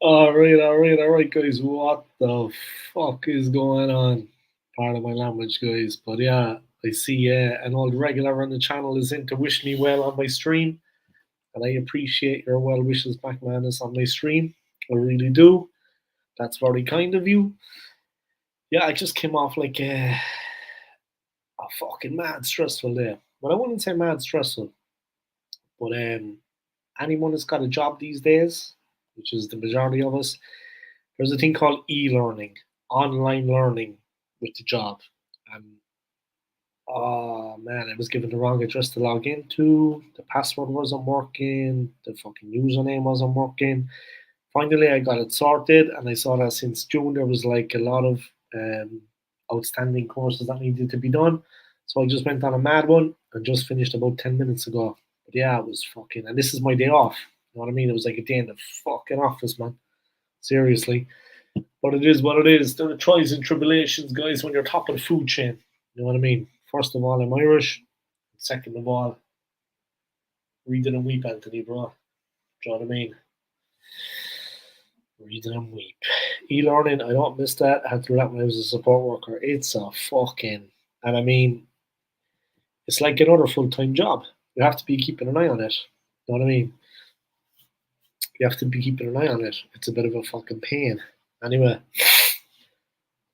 All right, guys. What the fuck is going on? Pardon my language, guys. But yeah, I see an old regular on the channel is in to wish me well on my stream, and I appreciate your well wishes, back, Madness, on my stream. I really do. That's very kind of you. Yeah, I just came off like a fucking mad stressful day. But I wouldn't say mad stressful, but anyone that's got a job these days, which is the majority of us, there's a thing called e-learning, online learning with the job. And oh man, I was given the wrong address to log into. The password wasn't working. The fucking username wasn't working. Finally, I got it sorted, and I saw that since June there was like a lot of um, outstanding courses that needed to be done. So I just went on a mad one and just finished about 10 minutes ago. But yeah, it was fucking, and this is my day off. You know what I mean? It was like a day in the fucking office, man. Seriously. But it is what it is. There are trials and tribulations, guys, when you're top of the food chain. You know what I mean? First of all, I'm Irish. Second of all, read it and weep, Anthony, bro. Do you know what I mean? Read it and weep. E-learning, I don't miss that. I had to do that when I was a support worker. It's a fucking, and I mean, it's like another full-time job. You have to be keeping an eye on it. You know what I mean? You have to be keeping an eye on it. It's a bit of a fucking pain. Anyway,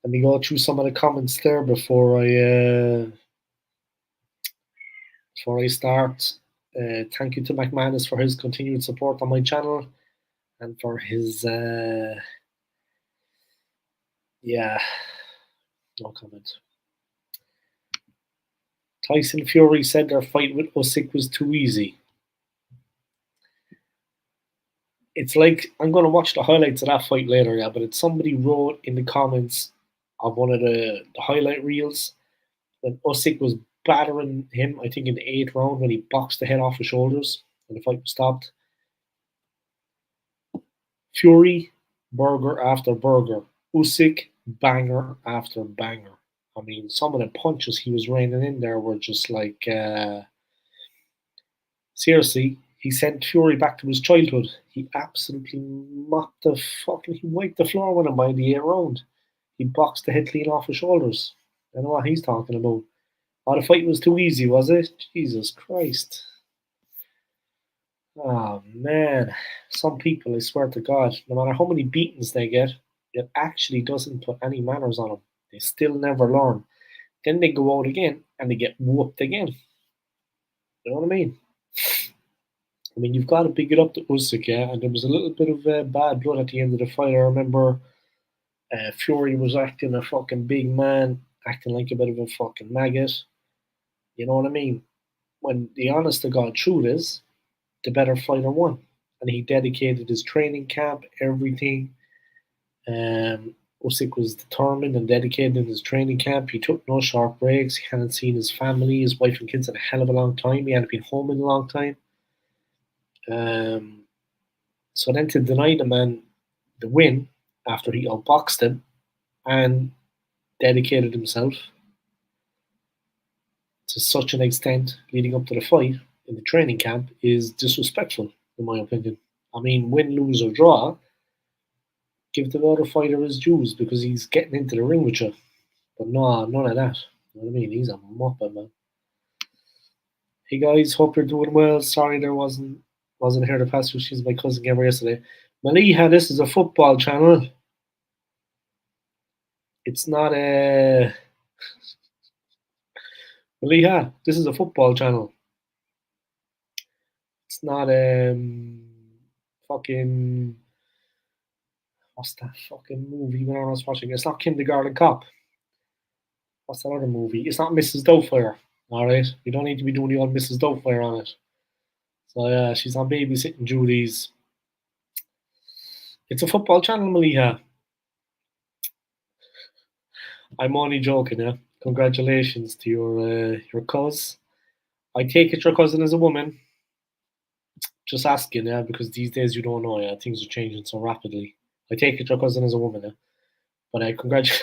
let me go through some of the comments there before I start. Thank you to McManus for his continued support on my channel and for his yeah, no comment. Tyson Fury said their fight with Usyk was too easy. It's like I'm gonna watch the highlights of that fight later, yeah. But it's somebody wrote in the comments of one of the highlight reels when Usyk was battering him. I think in the 8th round when he boxed the head off his shoulders and the fight was stopped. Fury, burger after burger. Usyk, banger after banger. I mean, some of the punches he was raining in there were just like, seriously, he sent Fury back to his childhood. He absolutely he wiped the floor with him by the 8th round. He boxed the head clean off his shoulders. I know what he's talking about. Oh, the fight was too easy, was it? Jesus Christ. Oh man, some people, I swear to God, no matter how many beatings they get, it actually doesn't put any manners on them. They still never learn. Then they go out again and they get whooped again. You know what I mean? I mean, you've got to pick it up to Usyk, yeah. And there was a little bit of bad blood at the end of the fight. I remember Fury was acting a fucking big man, acting like a bit of a fucking maggot. You know what I mean? When the honest to God truth is, the better fighter won. And he dedicated his training camp, everything. Usyk was determined and dedicated in his training camp. He took no short breaks. He hadn't seen his family, his wife and kids in a hell of a long time. He hadn't been home in a long time. Um, so then to deny the man the win after he outboxed him and dedicated himself to such an extent leading up to the fight in the training camp is disrespectful, in my opinion. I mean, win, lose, or draw, give the other fighter his dues because he's getting into the ring with you. But no, none of that. You know what I mean? He's a muppet, man. Hey guys, hope you're doing well. Sorry there wasn't here to pass through. She's my cousin gave her yesterday. Maliha, this is a football channel. It's not a Maliha, this is a football channel. It's not fucking what's that fucking movie when I was watching? It's not Kindergarten Cop. What's that other movie? It's not Mrs. Doubtfire. Alright? You don't need to be doing the old Mrs. Doubtfire on it. So yeah, she's on babysitting duties. It's a football channel, Maliha. I'm only joking, yeah. Congratulations to your cuz. I take it your cousin is a woman. Just asking, yeah, because these days you don't know, yeah, things are changing so rapidly. I take it your cousin is a woman, yeah. But I congratulate.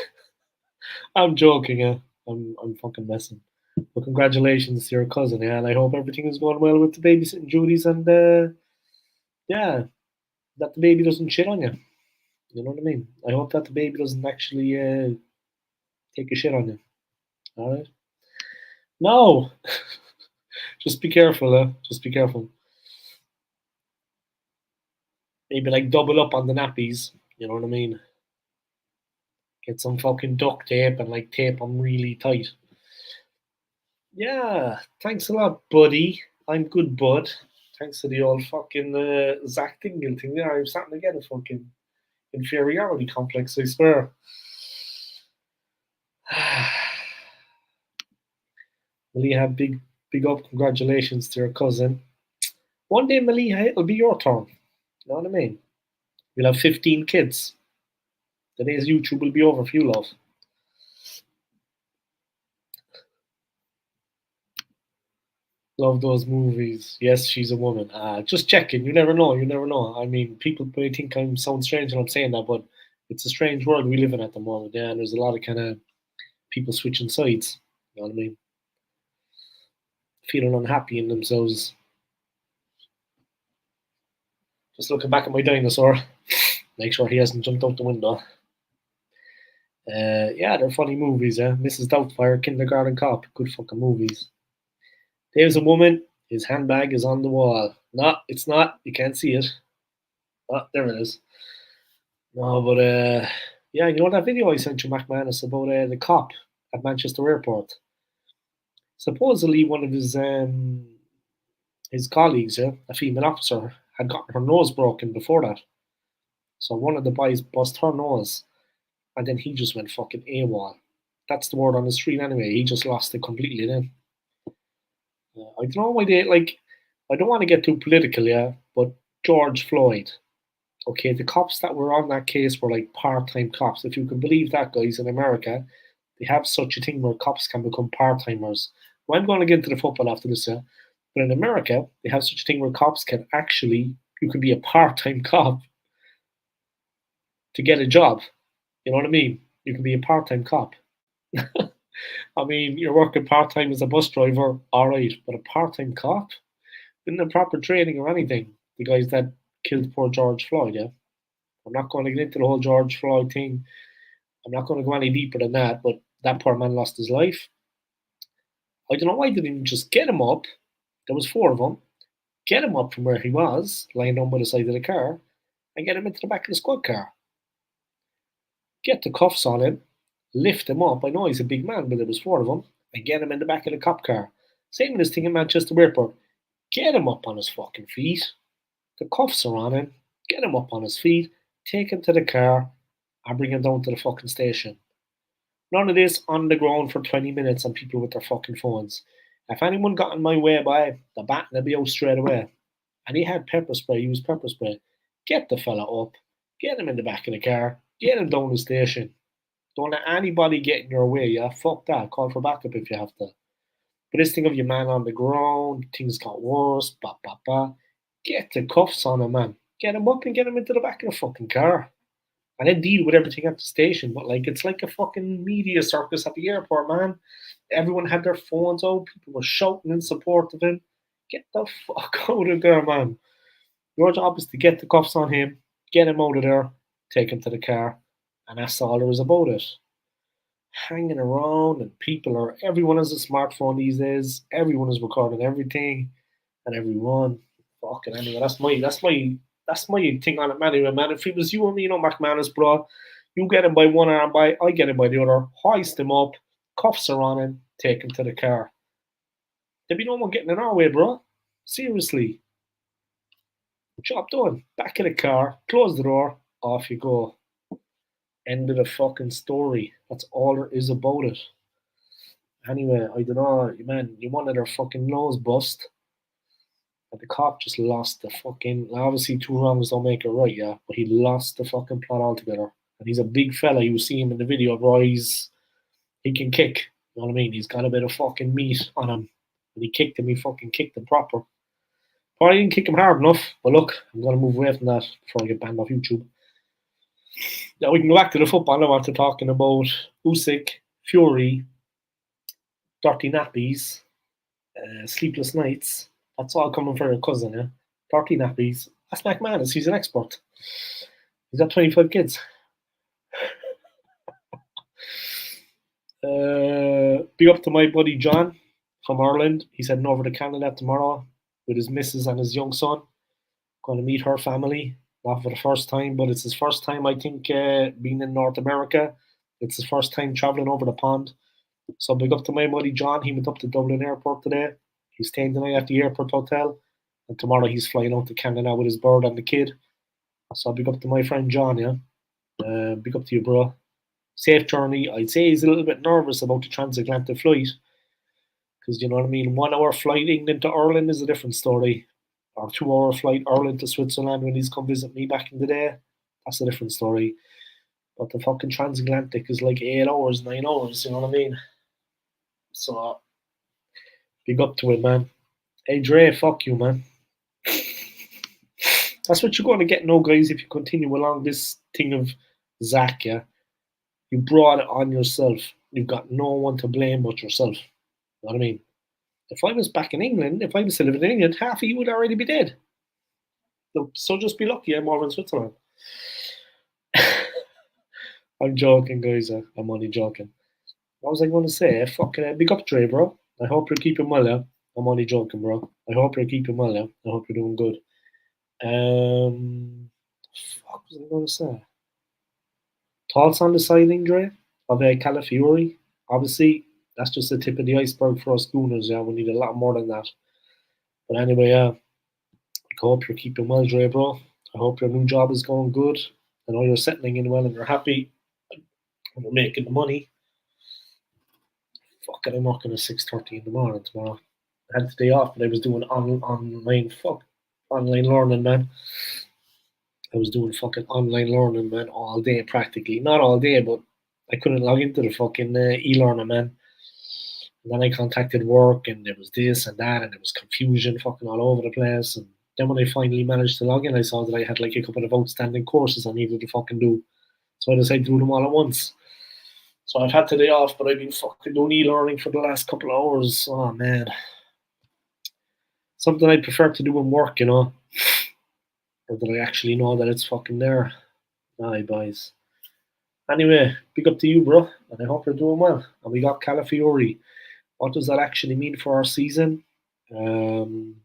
I'm joking, yeah. I'm fucking messing. But congratulations to your cousin, yeah, and I hope everything is going well with the babysitting duties and yeah, that the baby doesn't shit on you. You know what I mean? I hope that the baby doesn't actually take a shit on you. All right? No, just be careful. Just be careful. Maybe like double up on the nappies. You know what I mean? Get some fucking duct tape and like tape them really tight. Yeah, thanks a lot, buddy. I'm good, bud. Thanks to the old fucking Zach Dingle thing there, I'm starting to get a fucking inferiority complex, I swear. Malia, big up congratulations to your cousin. One day, Malia, it'll be your turn. You know what I mean? You'll have 15 kids. The days YouTube will be over for you, love. Love those movies. Yes, she's a woman. Just checking. You never know. You never know. I mean, people may think I'm sound strange when I'm saying that, but it's a strange world we live in at the moment. Yeah, and there's a lot of kind of people switching sides. You know what I mean? Feeling unhappy in themselves. Just looking back at my dinosaur. Make sure he hasn't jumped out the window. Yeah, they're funny movies. Mrs. Doubtfire, Kindergarten Cop, good fucking movies. There's a woman. His handbag is on the wall. No, it's not. You can't see it. Oh, there it is. No, but yeah, you know that video I sent you, McManus, about the cop at Manchester Airport. Supposedly, one of his colleagues, a female officer, had gotten her nose broken before that. So one of the boys bust her nose, and then he just went fucking AWOL. That's the word on the street anyway. He just lost it completely then. I don't know why they like. I don't want to get too political, yeah, but George Floyd. Okay, the cops that were on that case were like part-time cops. If you can believe that, guys, in America, they have such a thing where cops can become part-timers. Well, I'm going to get into the football after this, yeah. But in America, they have such a thing where cops can actually, you can be a part-time cop to get a job. You know what I mean? You can be a part-time cop. I mean, you're working part-time as a bus driver, all right, but a part-time cop? In the proper training or anything. The guys that killed poor George Floyd, yeah. I'm not going to get into the whole George Floyd thing. I'm not going to go any deeper than that, but that poor man lost his life. I don't know why they didn't just get him up. There was four of them. Get him up from where he was, lying down by the side of the car, and get him into the back of the squad car. Get the cuffs on him, lift him up. I know he's a big man, but there was four of them, and get him in the back of the cop car. Same with this thing in Manchester Airport. Get him up on his fucking feet. The cuffs are on him. Get him up on his feet. Take him to the car, and bring him down to the fucking station. None of this on the ground for 20 minutes and people with their fucking phones. If anyone got in my way by the bat, they'd be out straight away. And he had pepper spray, he used pepper spray. Get the fella up, get him in the back of the car, get him down the station. Don't let anybody get in your way, yeah? Fuck that. Call for backup if you have to. But this thing of your man on the ground, things got worse, bah, bah, bah. Get the cuffs on him, man. Get him up and get him into the back of the fucking car. And then deal with everything at the station. But like it's like a fucking media circus at the airport, man. Everyone had their phones out. People were shouting in support of him. Get the fuck out of there, man. Your job is to get the cuffs on him, get him out of there, take him to the car, and that's all there is about it. Hanging around and people are everyone has a smartphone these days. Everyone is recording everything and everyone. Fucking anyway, that's my thing on it, man. Anyway, man. If it was you or me, McManus, bro, you get him by one arm, I get him by the other, hoist him up, cuffs are on him, take him to the car. There'd be no one getting in our way, bro. Seriously. Job done. Back in the car, close the door, off you go. End of the fucking story. That's all there is about it. Anyway, I don't know, man, you wanted their fucking nose bust. And the cop just lost the fucking. Obviously, two wrongs don't make it right, yeah. But he lost the fucking plot altogether. And he's a big fella. You see him in the video, bro. He can kick. You know what I mean? He's got a bit of fucking meat on him. When he kicked him, he fucking kicked him proper. Probably didn't kick him hard enough. But look, I'm gonna move away from that before I get banned off YouTube. Now we can go back to the football. I want to talking about Usyk, Fury, dirty nappies, sleepless nights. That's all coming from your cousin, yeah? Dirty nappies. That's McManus, he's an expert. He's got 25 kids. Big up to my buddy John from Ireland. He's heading over to Canada tomorrow with his missus and his young son. Going to meet her family. Not for the first time, but it's his first time, I think, being in North America. It's his first time traveling over the pond. So big up to my buddy John. He went up to Dublin Airport today. He's staying tonight at the airport hotel. And tomorrow he's flying out to Canada with his bird and the kid. So big up to my friend John, yeah. Big up to you, bro. Safe journey. I'd say he's a little bit nervous about the transatlantic flight. Because you know what I mean? 1 hour flight England to Ireland is a different story. Or 2 hour flight Ireland to Switzerland when he's come visit me back in the day. That's a different story. But the fucking transatlantic is like 8 hours, 9 hours, you know what I mean? So big up to it, man. Hey Dre, fuck you, man. That's what you're going to get now, guys, if you continue along this thing of Zach, yeah? You brought it on yourself. You've got no one to blame but yourself. You know what I mean? If I was back in England, if I was still living in England, half of you would already be dead. So just be lucky I'm over in Switzerland. I'm joking, guys. I'm only joking. What was I going to say? Fucking big up, Dre, bro. I hope you're keeping well, yeah? I'm only joking, bro. I hope you're keeping well, yeah? I hope you're doing good. What was I going to say? Thoughts on the signing, Dre, of Calafiori? Obviously, that's just the tip of the iceberg for us Schooners, yeah? We need a lot more than that. But anyway, yeah. I hope you're keeping well, Dre, bro. I hope your new job is going good. I know you're settling in well and you're happy and you're making the money. Fuck it, I'm working at 6:30 in the morning tomorrow. I had the day off, but I was doing online learning, man. I was doing fucking online learning, man, all day practically. Not all day, but I couldn't log into the fucking e-learning, man. And then I contacted work, and there was this and that, and there was confusion fucking all over the place. And then when I finally managed to log in, I saw that I had like a couple of outstanding courses I needed to fucking do. So I decided to do them all at once. So I've had today off, but I've been fucking doing e-learning for the last couple of hours. Oh man, something I prefer to do in work, you know, or that I actually know that it's fucking there. Aye, boys. Anyway, big up to you, bro, and I hope you're doing well. And we got Calafiori. What does that actually mean for our season? Um,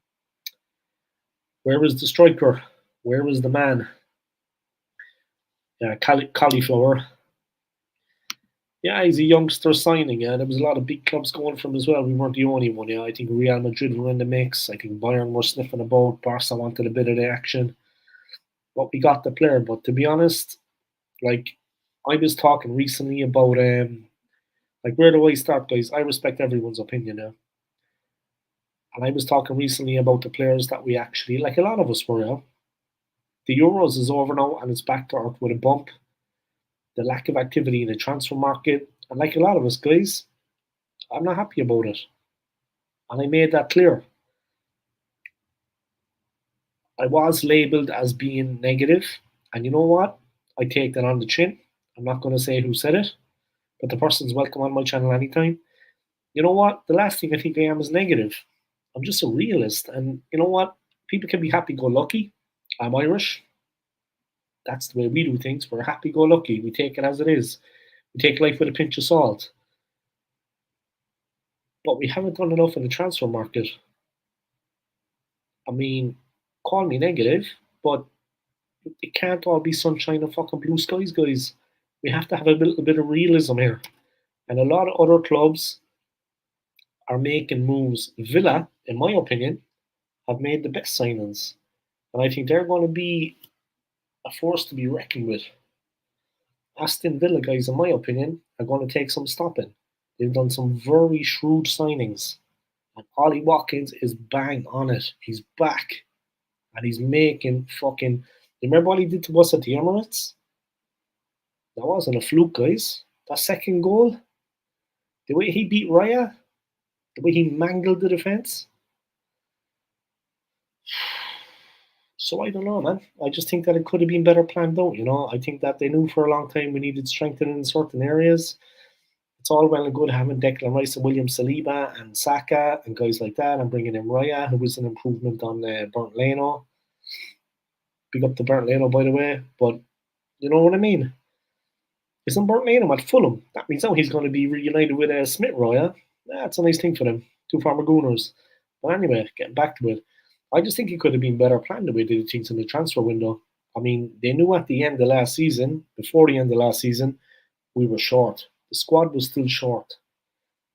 where was the striker? Where was the man? Yeah, Cauliflower. Yeah, he's a youngster signing. Yeah, there was a lot of big clubs going for him as well. We weren't the only one. Yeah, I think Real Madrid were in the mix. I think Bayern were sniffing about. Barca wanted a bit of the action, but we got the player. But to be honest, like I was talking recently about like where do I start, guys? I respect everyone's opinion now. And I was talking recently about the players that we actually like. A lot of us were. Yeah, the Euros is over now and it's back to earth with a bump. The lack of activity in the transfer market, and like a lot of us, guys, I'm not happy about it. And I made that clear. I was labelled as being negative, and you know what? I take that on the chin. I'm not going to say who said it, but the person's welcome on my channel anytime. You know what? The last thing I think I am is negative. I'm just a realist, and you know what? People can be happy-go-lucky. I'm Irish. That's the way we do things. We're happy-go-lucky. We take it as it is. We take life with a pinch of salt. But we haven't done enough in the transfer market. I mean, call me negative, but it can't all be sunshine and fucking blue skies, guys. We have to have a little bit of realism here. And a lot of other clubs are making moves. Villa, in my opinion, have made the best signings. And I think they're going to be a force to be reckoned with. Aston Villa, guys, in my opinion, are going to take some stopping. They've done some very shrewd signings. And Ollie Watkins is bang on it. He's back. And he's making fucking. You remember what he did to us at the Emirates? That wasn't a fluke, guys. That second goal, the way he beat Raya, the way he mangled the defense. So I don't know, man. I just think that it could have been better planned out. You know, I think that they knew for a long time we needed strengthening in certain areas. It's all well and good having Declan Rice and William Saliba and Saka and guys like that, and bringing in Raya, who was an improvement on Bernd Leno. Big up to Bernd Leno, by the way. But You know what I mean? Isn't Burnham at Fulham? That means now he's going to be reunited with Smith Roy. Yeah? That's a nice thing for them. Two former Gooners. But anyway, getting back to it, I just think it could have been better planned the way they did things in the transfer window. I mean, they knew at the end of last season, before the end of last season, we were short. The squad was still short.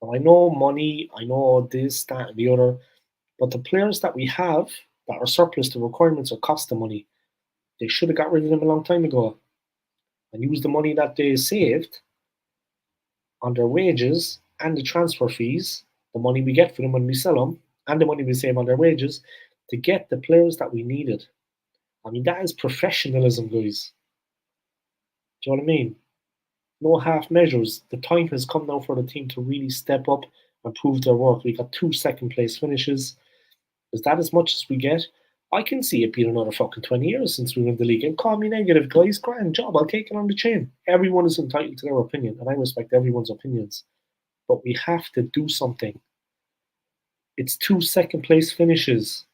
Now, I know money, I know this, that, and the other, but the players that we have that are surplus to requirements or cost the money, they should have got rid of them a long time ago and used the money that they saved on their wages and the transfer fees, the money we get for them when we sell them, and the money we save on their wages to get the players that we needed. I mean, that is professionalism, guys. Do you know what I mean? No half measures. The time has come now for the team to really step up and prove their worth. We got two second place finishes. Is that as much as we get? I can see it being another fucking 20 years since we won the league. And call me negative, guys. Grand job. I'll take it on the chin. Everyone is entitled to their opinion, and I respect everyone's opinions. But we have to do something. It's two second place finishes.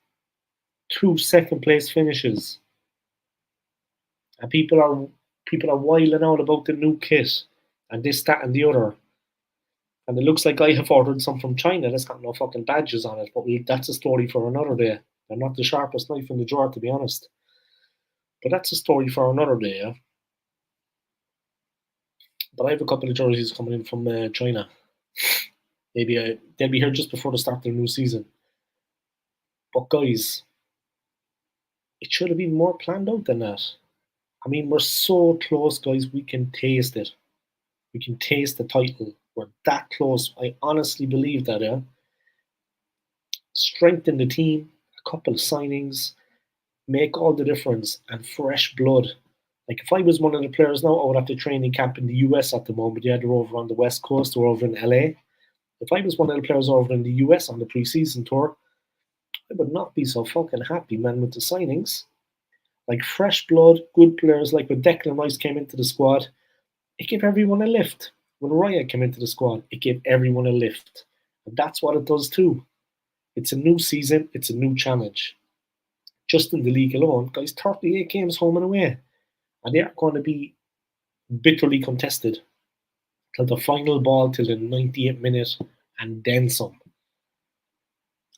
Two second place finishes. And people are wiling out about the new kit and this, that, and the other. And it looks like I have ordered some from China that's got no fucking badges on it. But that's a story for another day. They're not the sharpest knife in the drawer, to be honest. But that's a story for another day. Yeah? But I have a couple of jerseys coming in from China. Maybe they'll be here just before the start of the new season. But guys, it should have been more planned out than that. I mean, we're so close, guys. We can taste it. We can taste the title. We're that close. I honestly believe that. Yeah. Strengthen the team. A couple of signings make all the difference. And fresh blood. Like if I was one of the players now, I would have to training camp in the US at the moment. Yeah, they're over on the West Coast. They're over in LA. If I was one of the players over in the US on the preseason tour, I would not be so fucking happy, man, with the signings. Like fresh blood, good players, like when Declan Rice came into the squad, it gave everyone a lift. When Raya came into the squad, it gave everyone a lift. And that's what it does too. It's a new season, it's a new challenge. Just in the league alone, guys, 38 games home and away. And they are going to be bitterly contested till the final ball, till the 98th minute, and then some.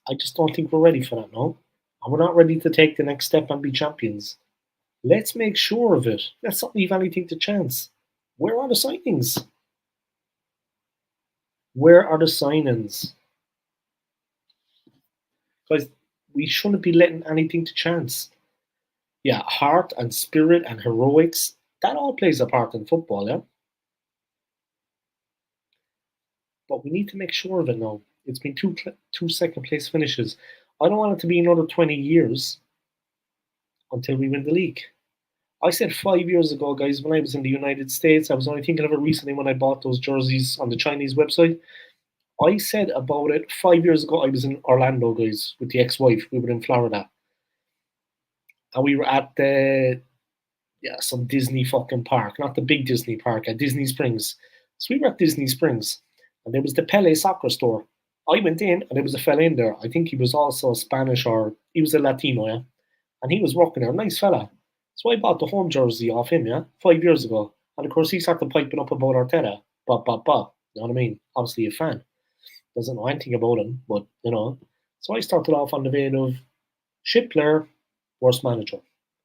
I just don't think we're ready for that now. And we're not ready to take the next step and be champions. Let's make sure of it. Let's not leave anything to chance. Where are the signings? Where are the signings? Guys, we shouldn't be letting anything to chance. Yeah, heart and spirit and heroics, that all plays a part in football, yeah? But we need to make sure of it now. It's been two second place finishes. I don't want it to be another 20 years until we win the league. I said 5 years ago, guys, when I was in the United States, I was only thinking of it recently when I bought those jerseys on the Chinese website. I said about it 5 years ago. I was in Orlando, guys, with the ex-wife. We were in Florida, and we were at the some Disney fucking park, not the big Disney park, at Disney Springs. So we were at Disney Springs, and there was the Pele soccer store. I went in, and there was a fella in there. I think he was also Spanish, or he was a Latino, yeah, and he was working there. Nice fella. So I bought the home jersey off him, yeah, 5 years ago. And of course, he started piping up about Arteta. Bop, bop, bop. You know what I mean? Obviously, a fan. Doesn't know anything about him, but, you know. So I started off on the vein of shit player, worst manager.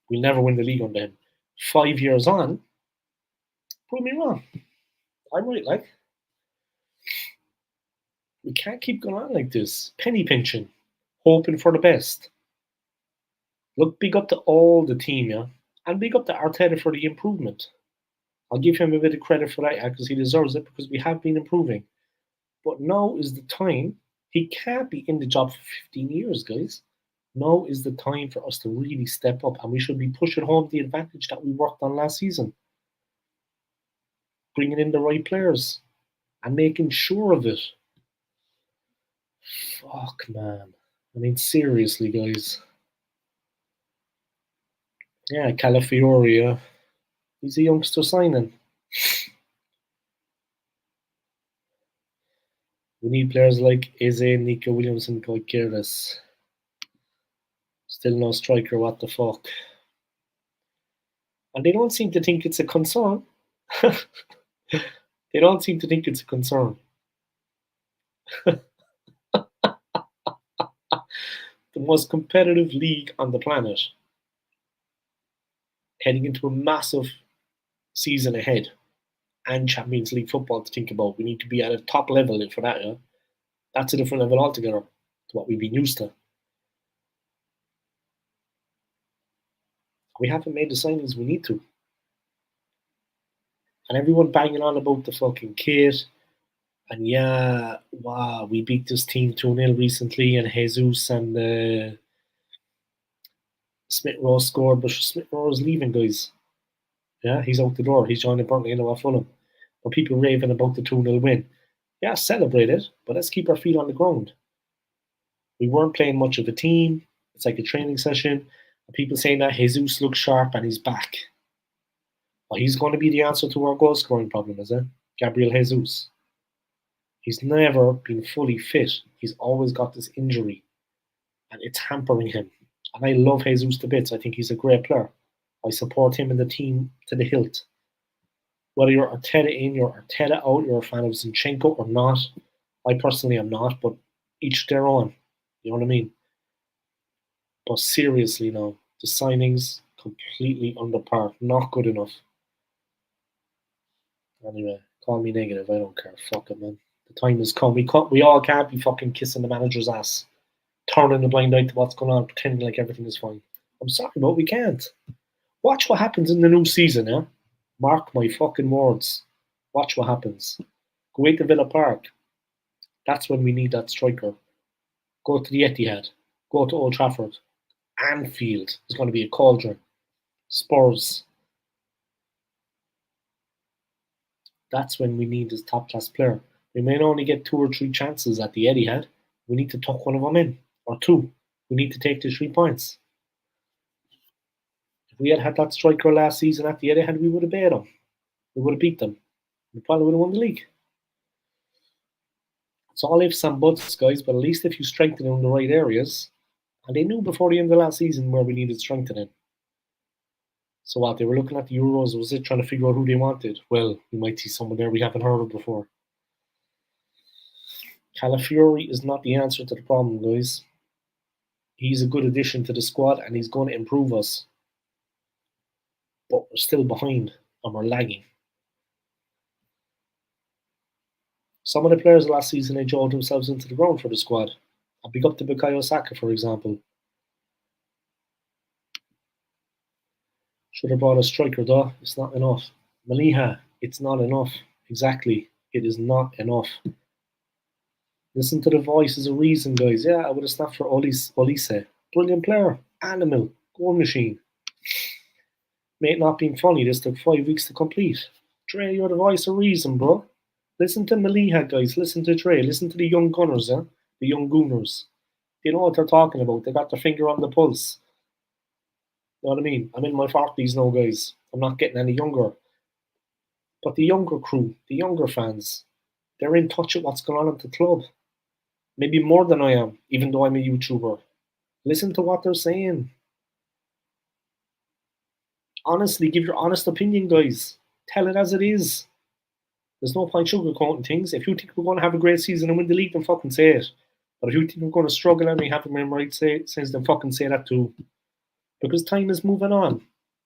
We'll never win the league under him. 5 years on, prove me wrong. I'm right, like. We can't keep going on like this. Penny pinching, hoping for the best. Look, big up to all the team, yeah? And big up to Arteta for the improvement. I'll give him a bit of credit for that, yeah, because he deserves it, because we have been improving. But now is the time. He can't be in the job for 15 years, guys. Now is the time for us to really step up, and we should be pushing home the advantage that we worked on last season. Bringing in the right players and making sure of it. Fuck, man. I mean, seriously, guys. Yeah, Calafiori, he's a youngster signing. We need players like Eze, Nico Williams, and Goikeres. Still no striker, what the fuck. And they don't seem to think it's a concern. They don't seem to think it's a concern. The most competitive league on the planet, heading into a massive season ahead, and Champions League football to think about. We need to be at a top level for that. Yeah? That's a different level altogether to what we've been used to. We haven't made the signings we need to. And everyone banging on about the fucking kit. And yeah, wow, we beat this team 2-0 recently, and Jesus and Smith Rowe scored, but Smith Rowe is leaving, guys. Yeah, he's out the door. He's joining Burnley in at Fulham. But people raving about the 2-0 win. Yeah, celebrate it, but let's keep our feet on the ground. We weren't playing much of a team. It's like a training session. People saying that Jesus looks sharp and he's back. Well, he's going to be the answer to our goal scoring problem, is it? Gabriel Jesus. He's never been fully fit. He's always got this injury, and it's hampering him. And I love Jesus to bits. I think he's a great player. I support him and the team to the hilt. Whether you're Arteta in, you're Arteta out, you're a fan of Zinchenko or not. I personally am not, but each their own. You know what I mean? But seriously now, the signings completely under par. Not good enough. Anyway, call me negative. I don't care. Fuck it, man. The time has come. We all can't be fucking kissing the manager's ass, turning a blind eye to what's going on, pretending like everything is fine. I'm sorry, but we can't. Watch what happens in the new season, yeah? Mark my fucking words. Watch what happens. Go away to Villa Park. That's when we need that striker. Go to the Etihad. Go to Old Trafford. Anfield is going to be a cauldron. Spurs. That's when we need this top class player. We may only get 2 or 3 chances at the Etihad. We need to tuck one of them in. Or 2. We need to take the 3 points. If we had had that striker last season at the Etihad, we would have beat them. We would have beat them. We probably would have won the league. It's all ifs and buts, guys, but at least if you strengthen in the right areas, and they knew before the end of last season where we needed strengthening. So what, they were looking at the Euros, was it trying to figure out who they wanted? Well, we might see someone there we haven't heard of before. Calafiori is not the answer to the problem, guys. He's a good addition to the squad and he's going to improve us. But we're still behind and we're lagging. Some of the players last season, they drove themselves into the ground for the squad. I'll big up to Bukayo Saka, for example. Should have brought a striker, though. It's not enough. Maliha, it's not enough. Exactly. It is not enough. Listen to the voice of reason, guys. Yeah, I would have snapped for Olise. Brilliant player. Animal. Goal machine. May it not been funny, this took 5 weeks to complete. Dre, you're the voice of reason, bro. Listen to Maliha, guys. Listen to Dre. Listen to the young gunners, the young gooners. They know what they're talking about. They got their finger on the pulse. You know what I mean? I'm in my 40s now, guys. I'm not getting any younger. But the younger crew, the younger fans, they're in touch with what's going on at the club. Maybe more than I am, even though I'm a YouTuber. Listen to what they're saying. Honestly, give your honest opinion, guys. Tell it as it is. There's no point sugarcoating things. If you think we're going to have a great season and win the league, then fucking say it. But if you think we're going to struggle and we have to right sense, then fucking say that too. Because time is moving on.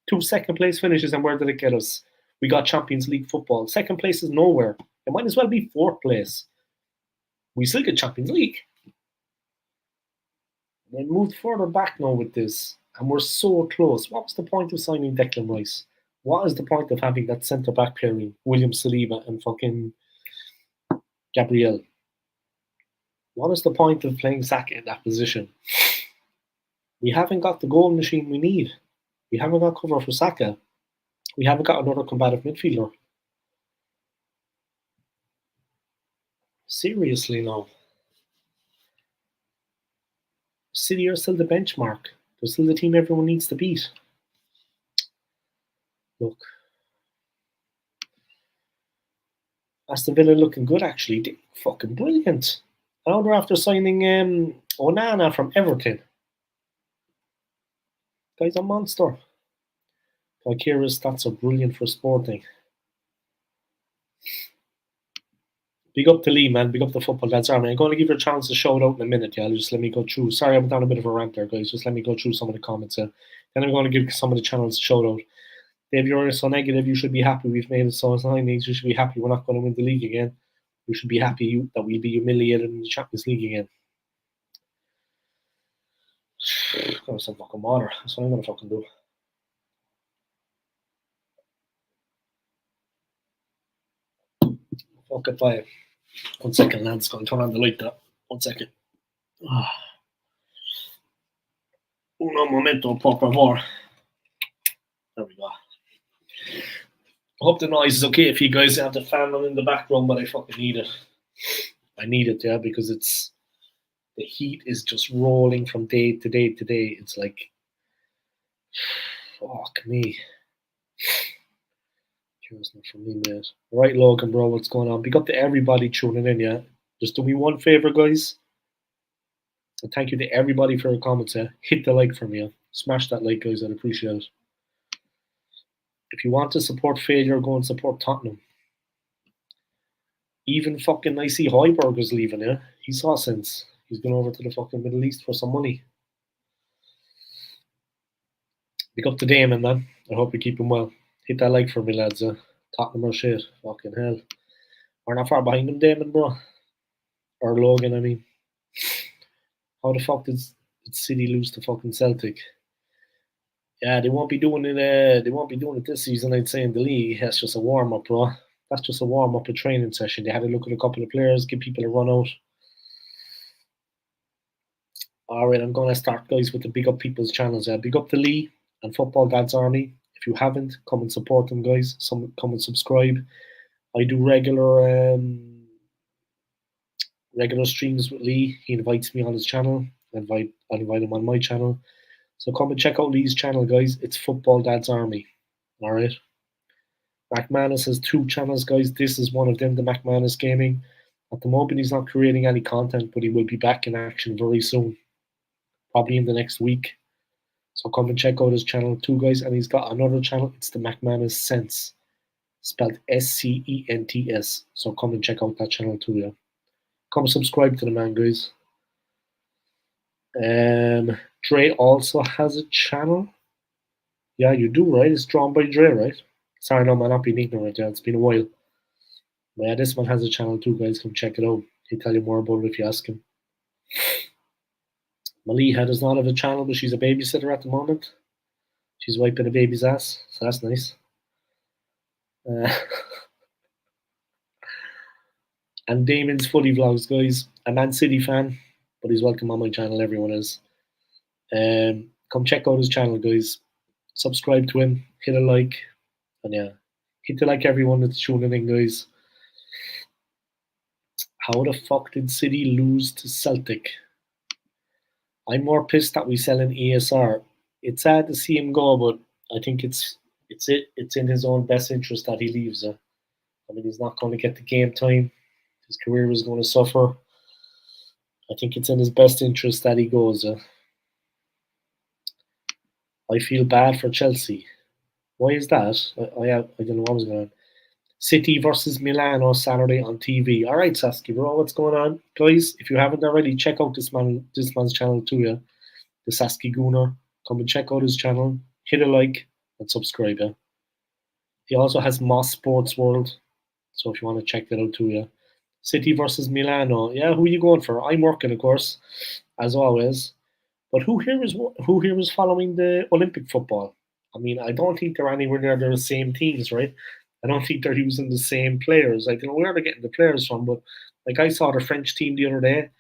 2 second place finishes, and where did it get us? We got Champions League football. Second place is nowhere. It might as well be 4th place. We still get Champions League. We moved further back now with this, and we're so close. What was the point of signing Declan Rice? What is the point of having that centre back pairing, William Saliba and fucking Gabriel? What is the point of playing Saka in that position? We haven't got the goal machine we need. We haven't got cover for Saka. We haven't got another combative midfielder. Seriously now. City are still the benchmark. They're still the team everyone needs to beat. Look. Aston Villa looking good, actually. They're fucking brilliant. I know they're after signing Onana from Everton. Guy's a monster. Kira's stats are brilliant for sporting. Big up to Lee, man. Big up the football lads army. I'm going to give you a chance to shout out in a minute, yeah. Just let me go through. Sorry, I'm down a bit of a rant there, guys. Just let me go through some of the comments. Then I'm going to give some of the channels a shout out. Dave, you're so negative. You should be happy we've made it so it's 9 leagues. You should be happy we're not going to win the league again. You should be happy that we'll be humiliated in the Champions League again. I'm going to some fucking water. That's what I'm going to fucking do. Fuck it, bye. 1 second, lads. Going to turn on the light there. 1 second. Uno momento, por favor. There we go. I hope the noise is okay if you guys have the fan on in the background, but I fucking need it. I need it, yeah, because the heat is just rolling from day to day to day. It's like, fuck me. Here's not from me, mate. Right, Logan, bro, what's going on? Big up to everybody tuning in, yeah. Just do me one favor, guys. And thank you to everybody for your comments, yeah. Hit the like for me, yeah. Smash that like, guys. I'd appreciate it. If you want to support failure, go and support Tottenham. Even fucking I see Højbjerg is leaving, yeah. He saw sense. He's going over to the fucking Middle East for some money. Pick up to Damon, man. I hope you keep him well. Hit that like for me, lads. Tottenham or shit. Fucking hell. We're not far behind him, Damon, bro. Or Logan, I mean. How the fuck did City lose to fucking Celtic? Yeah, they won't be doing it. They won't be doing it this season. I'd say in the league. That's just a warm up, bro. That's just a warm up, a training session. They had a look at a couple of players, give people a run out. All right, I'm gonna start, guys, with the big up people's channels. Big up to Lee and Football Dad's Army. If you haven't, come and support them, guys. Come and subscribe. I do regular streams with Lee. He invites me on his channel. I invite him on my channel. So come and check out Lee's channel, guys. It's Football Dad's Army. All right. McManus has 2 channels, guys. This is one of them, the McManus Gaming. At the moment, he's not creating any content, but he will be back in action very soon. Probably in the next week. So come and check out his channel too, guys. And he's got another channel. It's the McManus Sense. Spelled SCENTS. So come and check out that channel too, yeah. Come subscribe to the man, guys. Dre also has a channel. Yeah, you do, right? It's drawn by Dre, right? Sorry, no, man, not being ignorant. Yeah, it's been a while. But yeah, this one has a channel too, guys. Come check it out. He'll tell you more about it if you ask him. Maliha does not have a channel, but she's a babysitter at the moment. She's wiping a baby's ass, so that's nice. And Damon's Footy Vlogs, guys. A Man City fan, but he's welcome on my channel. Everyone is. Come check out his channel, guys. Subscribe to him. Hit a like. And yeah, hit the like everyone that's tuning in, guys. How the fuck did City lose to Celtic? I'm more pissed that we sell an ESR. It's sad to see him go, but I think it's in his own best interest that he leaves. I mean, he's not going to get the game time. His career is going to suffer. I think it's in his best interest that he goes. I feel bad for Chelsea. Why is that? I don't know what was going on. City versus Milano Saturday on TV. All right, Sasky, bro, what's going on, guys? If you haven't already, check out this man's channel too. Yeah, the Sasky Gooner. Come and check out his channel. Hit a like and subscribe. Yeah. He also has Moss Sports World, so if you want to check that out too. Yeah. City versus Milano. Yeah, who are you going for? I'm working, of course, as always. But who here is following the Olympic football? I mean, I don't think they're anywhere near the same teams, right? I don't think they're using the same players. I don't know where they're getting the players from, but like I saw the French team the other day.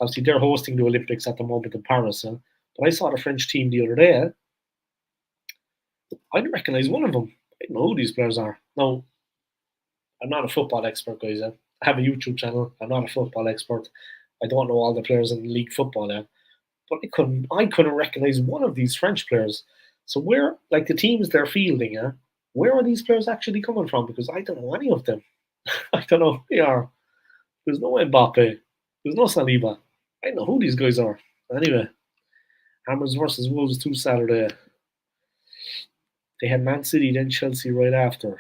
Obviously, they're hosting the Olympics at the moment in Paris, but I saw the French team the other day. I didn't recognize one of them. I don't know who these players are. No, I'm not a football expert, guys. I have a YouTube channel. I'm not a football expert. I don't know all the players in league football, but I couldn't recognize one of these French players. So where, like the teams they're fielding, where are these players actually coming from? Because I don't know any of them. I don't know who they are. There's no Mbappe. There's no Saliba. I don't know who these guys are. Anyway, Hammers versus Wolves 2 Saturday. They had Man City, then Chelsea right after.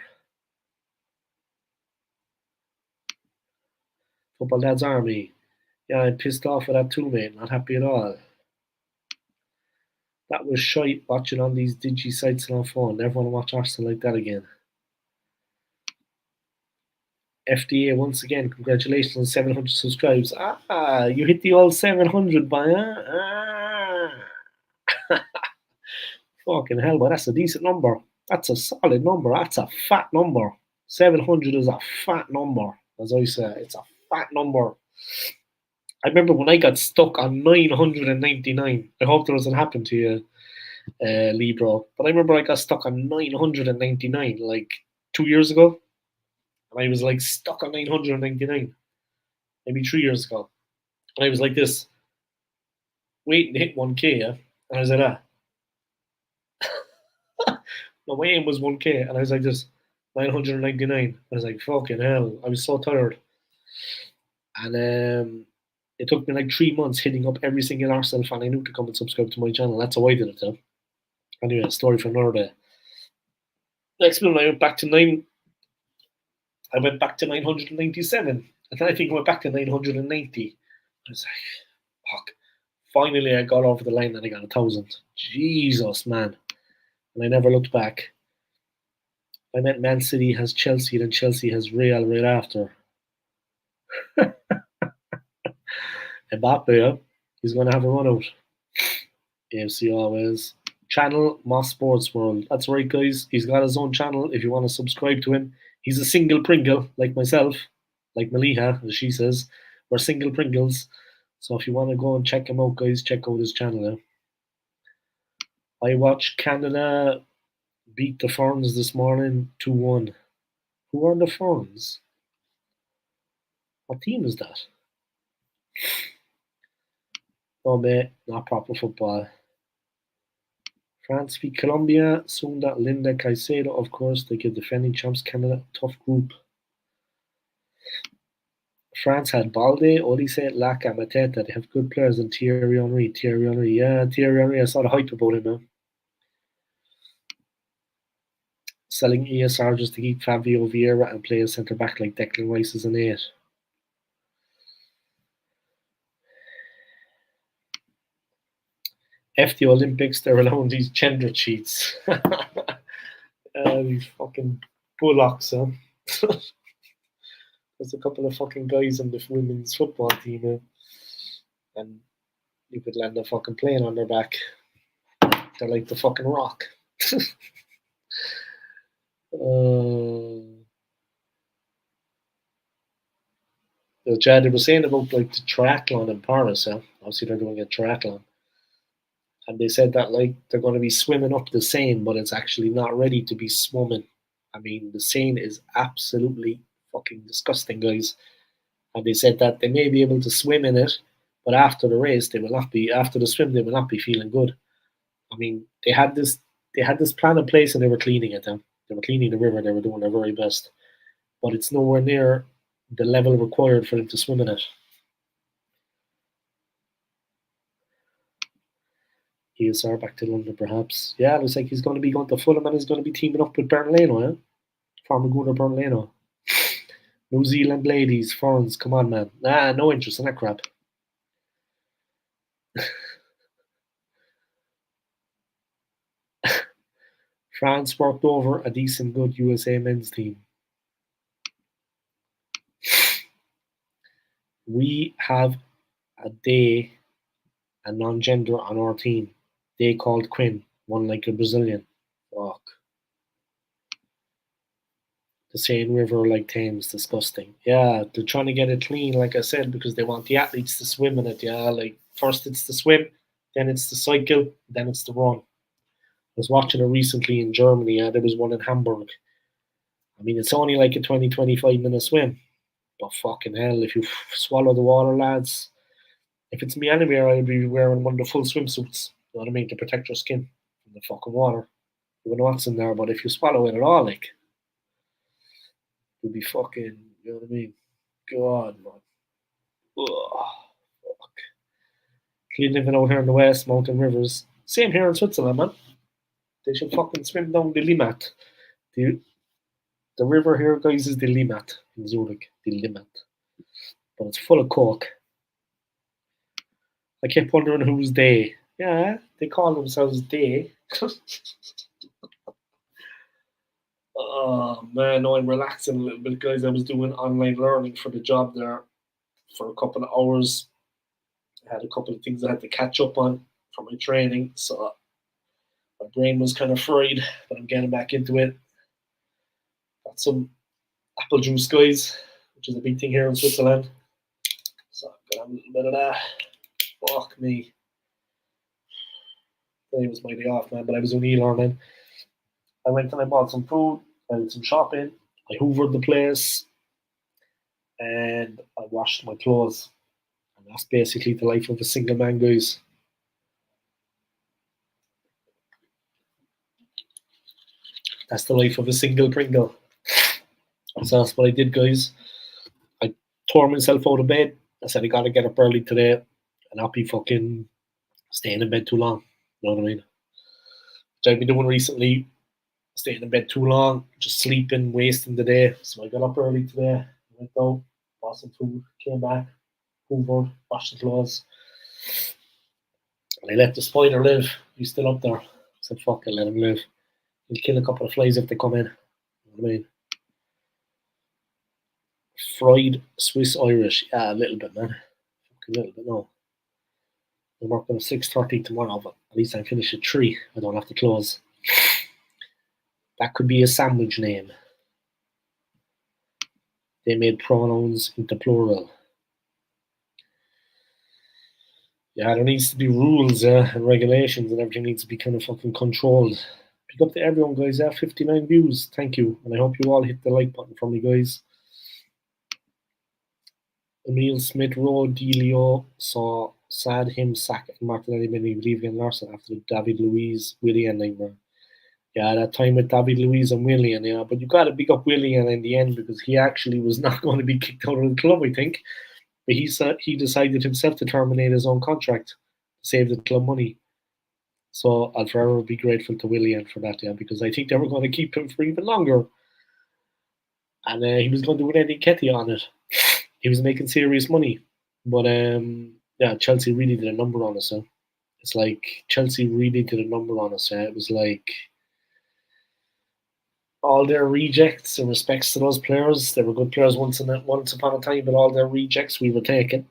Football Dad's Army. Yeah, I'm pissed off with that too, mate. Not happy at all. That was shite watching on these digi sites and on phone. Never want to watch Arsenal like that again. FDA once again, congratulations on 700 subscribes. You hit the old 700 by fucking hell, but that's a decent number. That's a solid number. That's a fat number. 700 is a fat number, as I say. It's a fat number. I remember when I got stuck on 999. I hope that doesn't happen to you, Libro. But I remember I got stuck on 999 like 2 years ago. And I was like stuck on 999, maybe 3 years ago. And I was like this, waiting to hit 1K, yeah? And I was like, my aim was 1K. And I was like this, 999. I was like, fucking hell. I was so tired. And it took me like 3 months hitting up every single Arsenal fan I knew to come and subscribe to my channel. That's how I did it, though. Anyway, a story for another day. Next month, I went back to 997. And then I think I went back to 990. I was like, fuck. Finally, I got over the line and I got 1,000. Jesus, man. And I never looked back. I meant Man City has Chelsea, then Chelsea has Real right after. Mbappe, yeah? He's going to have a run out. AFC always. Channel Moss Sports World. That's right, guys. He's got his own channel if you want to subscribe to him. He's a single Pringle, like myself, like Maliha, as she says. We're single Pringles. So if you want to go and check him out, guys, check out his channel. Yeah? I watched Canada beat the Ferns this morning 2-1. Who are the Ferns? What team is that? Oh, mate, not proper football. France beat Colombia. Sunda, Linda, Caicedo, of course. They give defending champs Canada a tough group. France had Balde, Olise, Laka, Mateta. They have good players and Thierry Henry. Yeah, Thierry Henry. I saw the hype about him, man. Selling ESR just to keep Fabio Vieira and play a centre back like Declan Rice is an 8. F the Olympics, they're allowing these gender cheats. These fucking bullocks, huh? There's a couple of fucking guys on the women's football team, and you could land a fucking plane on their back. They're like the fucking Rock. Chad, they were saying about like the triathlon in Paris, yeah? Obviously they're doing a triathlon. And they said that like they're going to be swimming up the Seine, but it's actually not ready to be swimming. I mean, the Seine is absolutely fucking disgusting, guys. And they said that they may be able to swim in it, but after the race, they will not be. After the swim, they will not be feeling good. I mean, they had this plan in place, and they were cleaning it. They were cleaning the river. They were doing their very best, but it's nowhere near the level required for them to swim in it. ESR back to London, perhaps. Yeah, it looks like he's going to be going to Fulham and he's going to be teaming up with Bernalino, yeah? Farmer Gunnar Bernalino. New Zealand ladies, Ferns, come on, man. Nah, no interest in that crap. France worked over a decent, good USA men's team. We have a non-gender on our team. They called Quinn, one like a Brazilian. Fuck. The Seine River like Thames, disgusting. Yeah, they're trying to get it clean, like I said, because they want the athletes to swim in it. Yeah, like first it's the swim, then it's the cycle, then it's the run. I was watching it recently in Germany. Yeah, there was one in Hamburg. I mean, it's only like a 20-25 minute swim, but fucking hell, if you swallow the water, lads. If it's me anywhere, I'd be wearing one of the full swimsuits. You know what I mean, to protect your skin from the fucking water. You know what's in there, but if you swallow it at all, like, you'll be fucking. You know what I mean? God, man. Ugh, fuck. Clean living out here in the west, mountain rivers. Same here in Switzerland, man. They should fucking swim down the Limmat. The, the river here, guys, is the Limmat in Zurich. The Limmat. But it's full of coke. I kept wondering who's they. Yeah, they call themselves they. Oh man, no, I'm relaxing a little bit, guys. I was doing online learning for the job there for a couple of hours. I had a couple of things I had to catch up on for my training, so my brain was kind of fried, but I'm getting back into it. Got some apple juice, guys, which is a big thing here in Switzerland. So I'm gonna have a little bit of that. Fuck me. Today was my day off, man, but I was only learning. I went and I bought some food, I did some shopping, I hoovered the place, and I washed my clothes. And that's basically the life of a single man, guys. That's the life of a single Pringle. So that's what I did, guys. I tore myself out of bed. I said I gotta get up early today and not be fucking staying in bed too long. You know what I mean? Which I've been doing recently, staying in bed too long, just sleeping, wasting the day. So I got up early today, went out, bought some food, came back, hoovered, washed the clothes, and I let the spider live. He's still up there. I said, fuck it, let him live. He'll kill a couple of flies if they come in. You know what I mean? Fried Swiss Irish. Yeah, a little bit, man. Fucking little bit, no. I'm working at 6:30 tomorrow, but at least I finish at 3. I don't have to close. That could be a sandwich name. They made pronouns into plural. Yeah, there needs to be rules and regulations, and everything needs to be kind of fucking controlled. Pick up to everyone, guys. 59 views. Thank you. And I hope you all hit the like button for me, guys. Emil Smith Rowe Delio saw sad him sack Martinelli Benny leaving Larson after the David Luiz Willian nightmare. Yeah, that time with David Luiz and Willian, yeah. But you got to big up Willian in the end because he actually was not going to be kicked out of the club, I think. But he decided himself to terminate his own contract to save the club money. So I'll forever be grateful to Willian for that, yeah, because I think they were going to keep him for even longer. And he was going to win Eddie Ketty on it. He was making serious money. But yeah, Chelsea really did a number on us. Huh? It's like Chelsea really did a number on us. Yeah? It was like all their rejects in respects to those players. They were good players once upon a time, but all their rejects we were taking.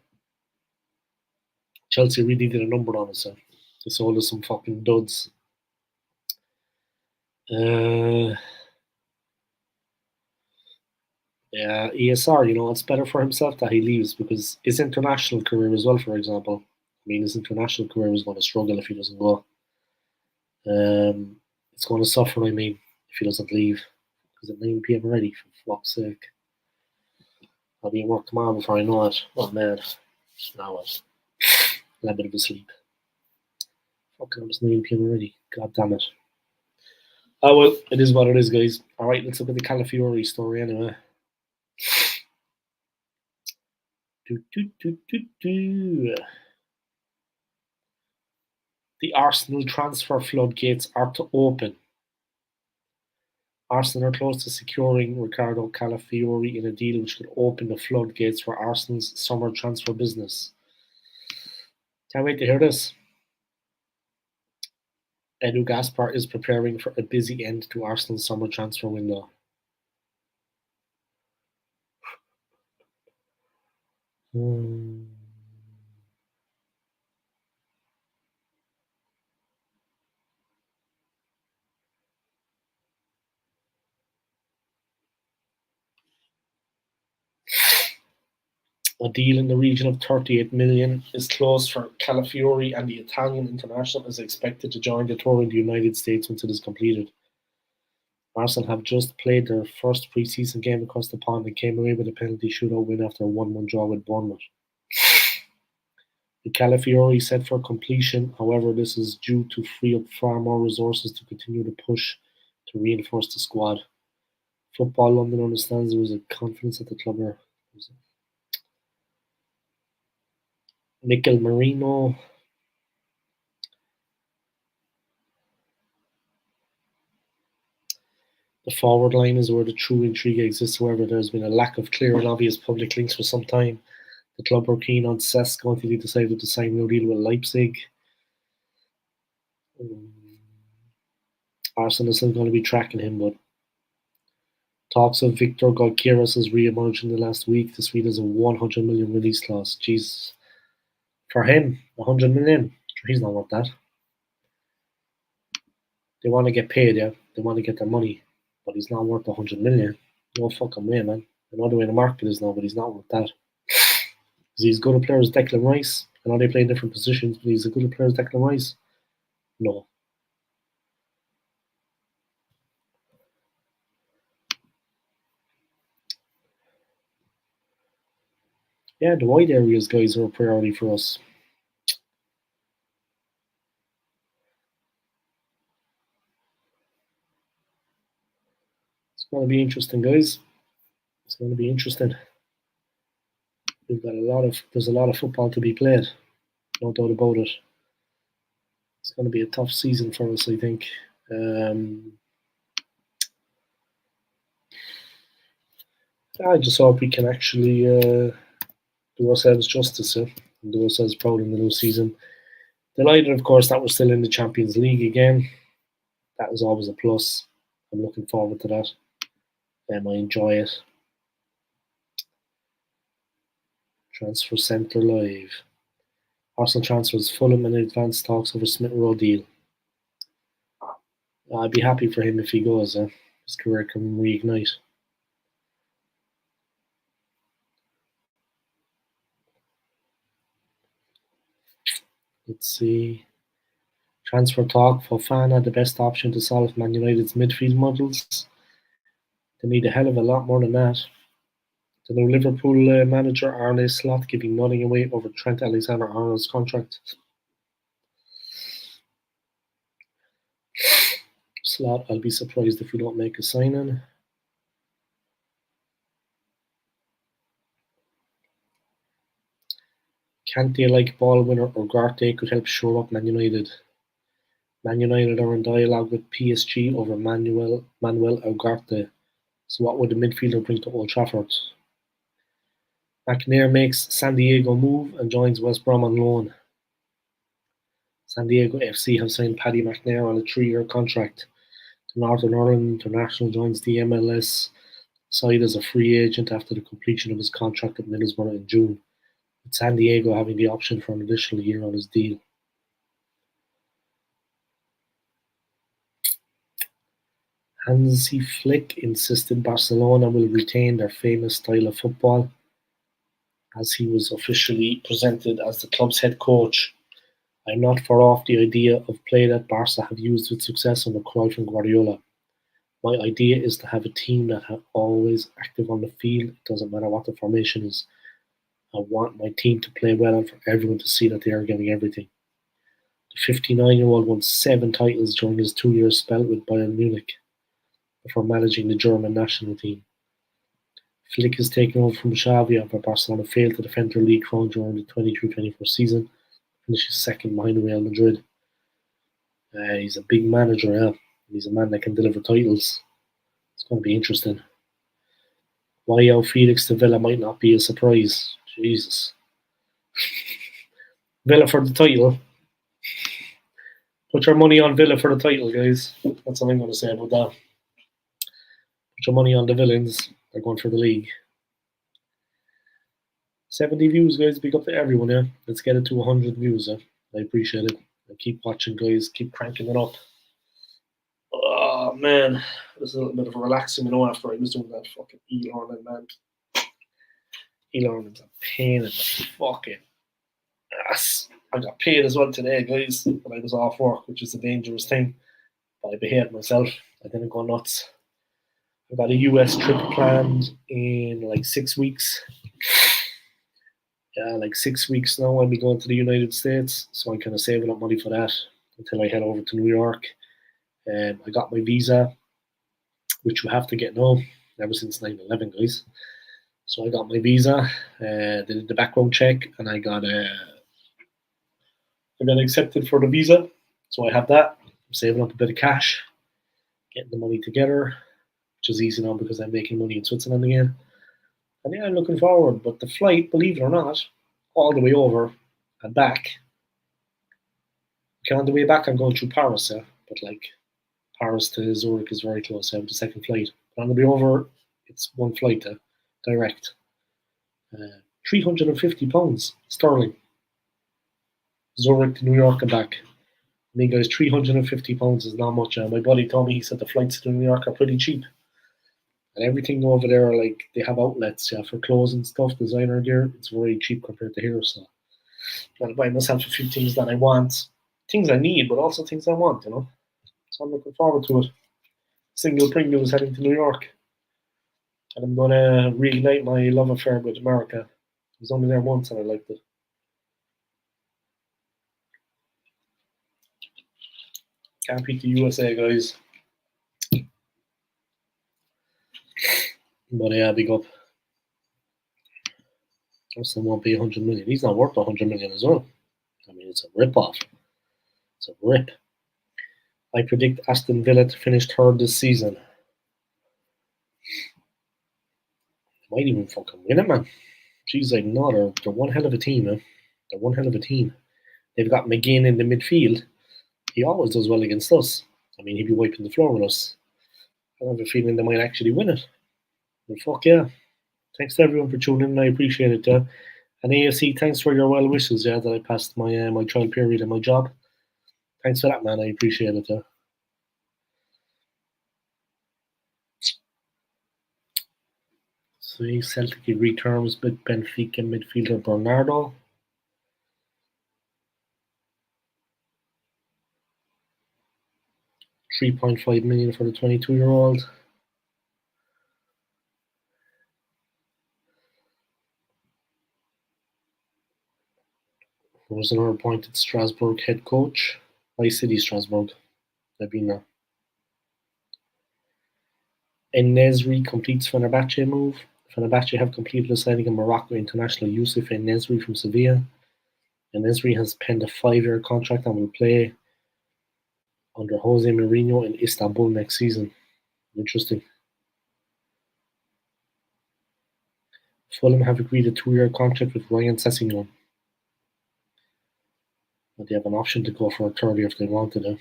Chelsea really did a number on us. Huh? They sold us some fucking duds. Yeah, ESR, it's better for himself that he leaves because his international career as well, for example. I mean, his international career is going to struggle if he doesn't go. It's going to suffer, I mean, if he doesn't leave. Because at 9 p.m. already, for fuck's sake. I'll be in work tomorrow before I know it. Oh, man. Now what? A bit of a sleep. Fucking, it's 9 p.m. already. God damn it. Oh, well, it is what it is, guys. All right, let's look at the Calafiori story anyway. The Arsenal transfer floodgates are to open. Arsenal are close to securing Riccardo Calafiori in a deal which could open the floodgates for Arsenal's summer transfer business. Can't wait to hear this. Edu Gaspar is preparing for a busy end to Arsenal's summer transfer window. A deal in the region of 38 million is close for Calafiori, and the Italian international is expected to join the tour in the United States once it is completed. Arsenal have just played their first pre-season game across the pond and came away with a penalty shootout win after a 1-1 draw with Bournemouth. The Calafiori set for completion, however, this is due to free up far more resources to continue the push to reinforce the squad. Football London understands there was a confidence at the club here. Mikel Merino. The forward line is where the true intrigue exists. However, there's been a lack of clear and obvious public links for some time. The club were keen on Cesc until he decided to sign no deal with Leipzig. Arsenal is still going to be tracking him, but talks of Victor Gyökeres has re-emerged in the last week. The Swede has a 100 million release clause. Jesus. For him, 100 million? He's not worth that. They want to get paid, yeah. They want to get their money. But he's not worth 100 million. No fucking way, man. I know the way the market is now, but he's not worth that. Is he as good a player as Declan Rice? I know they play in different positions, but he's as good a player as Declan Rice? No. Yeah, the wide areas guys are a priority for us. It's going to be interesting, guys. It's going to be interesting. There's a lot of football to be played, no doubt about it. It's going to be a tough season for us, I think. I just hope we can actually do ourselves justice, and do ourselves proud in the new season. Delighted, of course, that we're still in the Champions League again. That is always a plus. I'm looking forward to that. I enjoy it. Transfer Centre Live. Arsenal transfers Fulham in advanced talks over Smith Rowe deal. I'd be happy for him if he goes. His career can reignite. Let's see. Transfer talk. Fofana, the best option to solve Man United's midfield models. They need a hell of a lot more than that. The new Liverpool manager, Arne Slot, giving nothing away over Trent Alexander-Arnold's contract. Slot, I'll be surprised if we don't make a signing. Kante like ball winner Ugarte could help shore up Man United. Man United are in dialogue with PSG over Manuel Ugarte. So what would the midfielder bring to Old Trafford? McNair makes San Diego move and joins West Brom on loan. San Diego FC have signed Paddy McNair on a 3-year contract. The Northern Ireland international joins the MLS side as a free agent after the completion of his contract at Middlesbrough in June, with San Diego having the option for an additional year on his deal. Hansi Flick insisted Barcelona will retain their famous style of football, as he was officially presented as the club's head coach. I am not far off the idea of play that Barca have used with success under Cruyff and Guardiola. My idea is to have a team that are always active on the field. It doesn't matter what the formation is. I want my team to play well and for everyone to see that they are getting everything. The 59-year-old won 7 titles during his 2-year spell with Bayern Munich before managing the German national team. Flick is taking over from Xavi after Barcelona failed to defend their league crown during the 23-24 season, finishes second behind Real Madrid. He's a big manager, yeah. He's a man that can deliver titles. It's going to be interesting. João Felix to Villa might not be a surprise. Jesus. Villa for the title. Put your money on Villa for the title, guys. That's what I'm going to say about that. Put your money on the villains. They're going for the league. 70 views, guys. Big up to everyone, yeah. Let's get it to 100 views, yeah. I appreciate it. Keep watching, guys. Keep cranking it up. Oh, man. It was a little bit of a relaxing, after I was doing that fucking e-learning, man. E-learning's a pain in the fucking ass. I got paid as well today, guys, when I was off work, which is a dangerous thing. But I behaved myself. I didn't go nuts. I've got a US trip planned in like 6 weeks. Yeah, like 6 weeks now. I'll be going to the United States, so I'm kind of saving up money for that until I head over to New York. I got my visa, which you have to get now, ever since 9/11, guys. So I got my visa, did the background check, and I got accepted for the visa. So I have that. I'm saving up a bit of cash, getting the money together. which is easy now because I'm making money in Switzerland again. And yeah, I'm looking forward. But the flight, believe it or not, all the way over and back. Okay, on the way back, I'm going through Paris, yeah. But like Paris to Zurich is very close. I have the second flight. But on the way over, it's one flight direct. £350 sterling. Zurich to New York and back. I mean, guys, £350 is not much. My buddy told me, he said the flights to New York are pretty cheap. And everything over there, like, they have outlets, yeah, for clothes and stuff, designer gear. It's very cheap compared to here. So I'm going to buy myself a few things that I want. Things I need, but also things I want, you know. So I'm looking forward to it. Single Pringle is heading to New York. And I'm going to reignite my love affair with America. I was only there once and I liked it. Can't beat the USA, guys. But yeah, big up. Austin won't pay 100 million. He's not worth 100 million as well. I mean, it's a rip off. It's a rip. I predict Aston Villa to finish third this season. They might even fucking win it, man. Jeez, like, no, they're one hell of a team, man. They're one hell of a team. They've got McGinn in the midfield. He always does well against us. I mean, he'd be wiping the floor with us. I have a feeling they might actually win it. But fuck yeah. Thanks to everyone for tuning in. I appreciate it. And AFC, thanks for your well wishes, yeah, that I passed my trial period in my job. Thanks for that, man. I appreciate it. So Celtic agreed terms with Benfica midfielder Bernardo. £3.5 million for the 22-year-old. Rosenauer appointed Strasbourg head coach. Why City Strasbourg? They've been there. En-Nesyri completes Fenerbahce move. Fenerbahce have completed the signing of Morocco international Youssef En-Nesyri from Sevilla. En-Nesyri has penned a 5-year contract and will play under Jose Mourinho in Istanbul next season. Interesting. Fulham have agreed a 2-year contract with Ryan Sessegnon. But they have an option to go for a third year if they wanted to.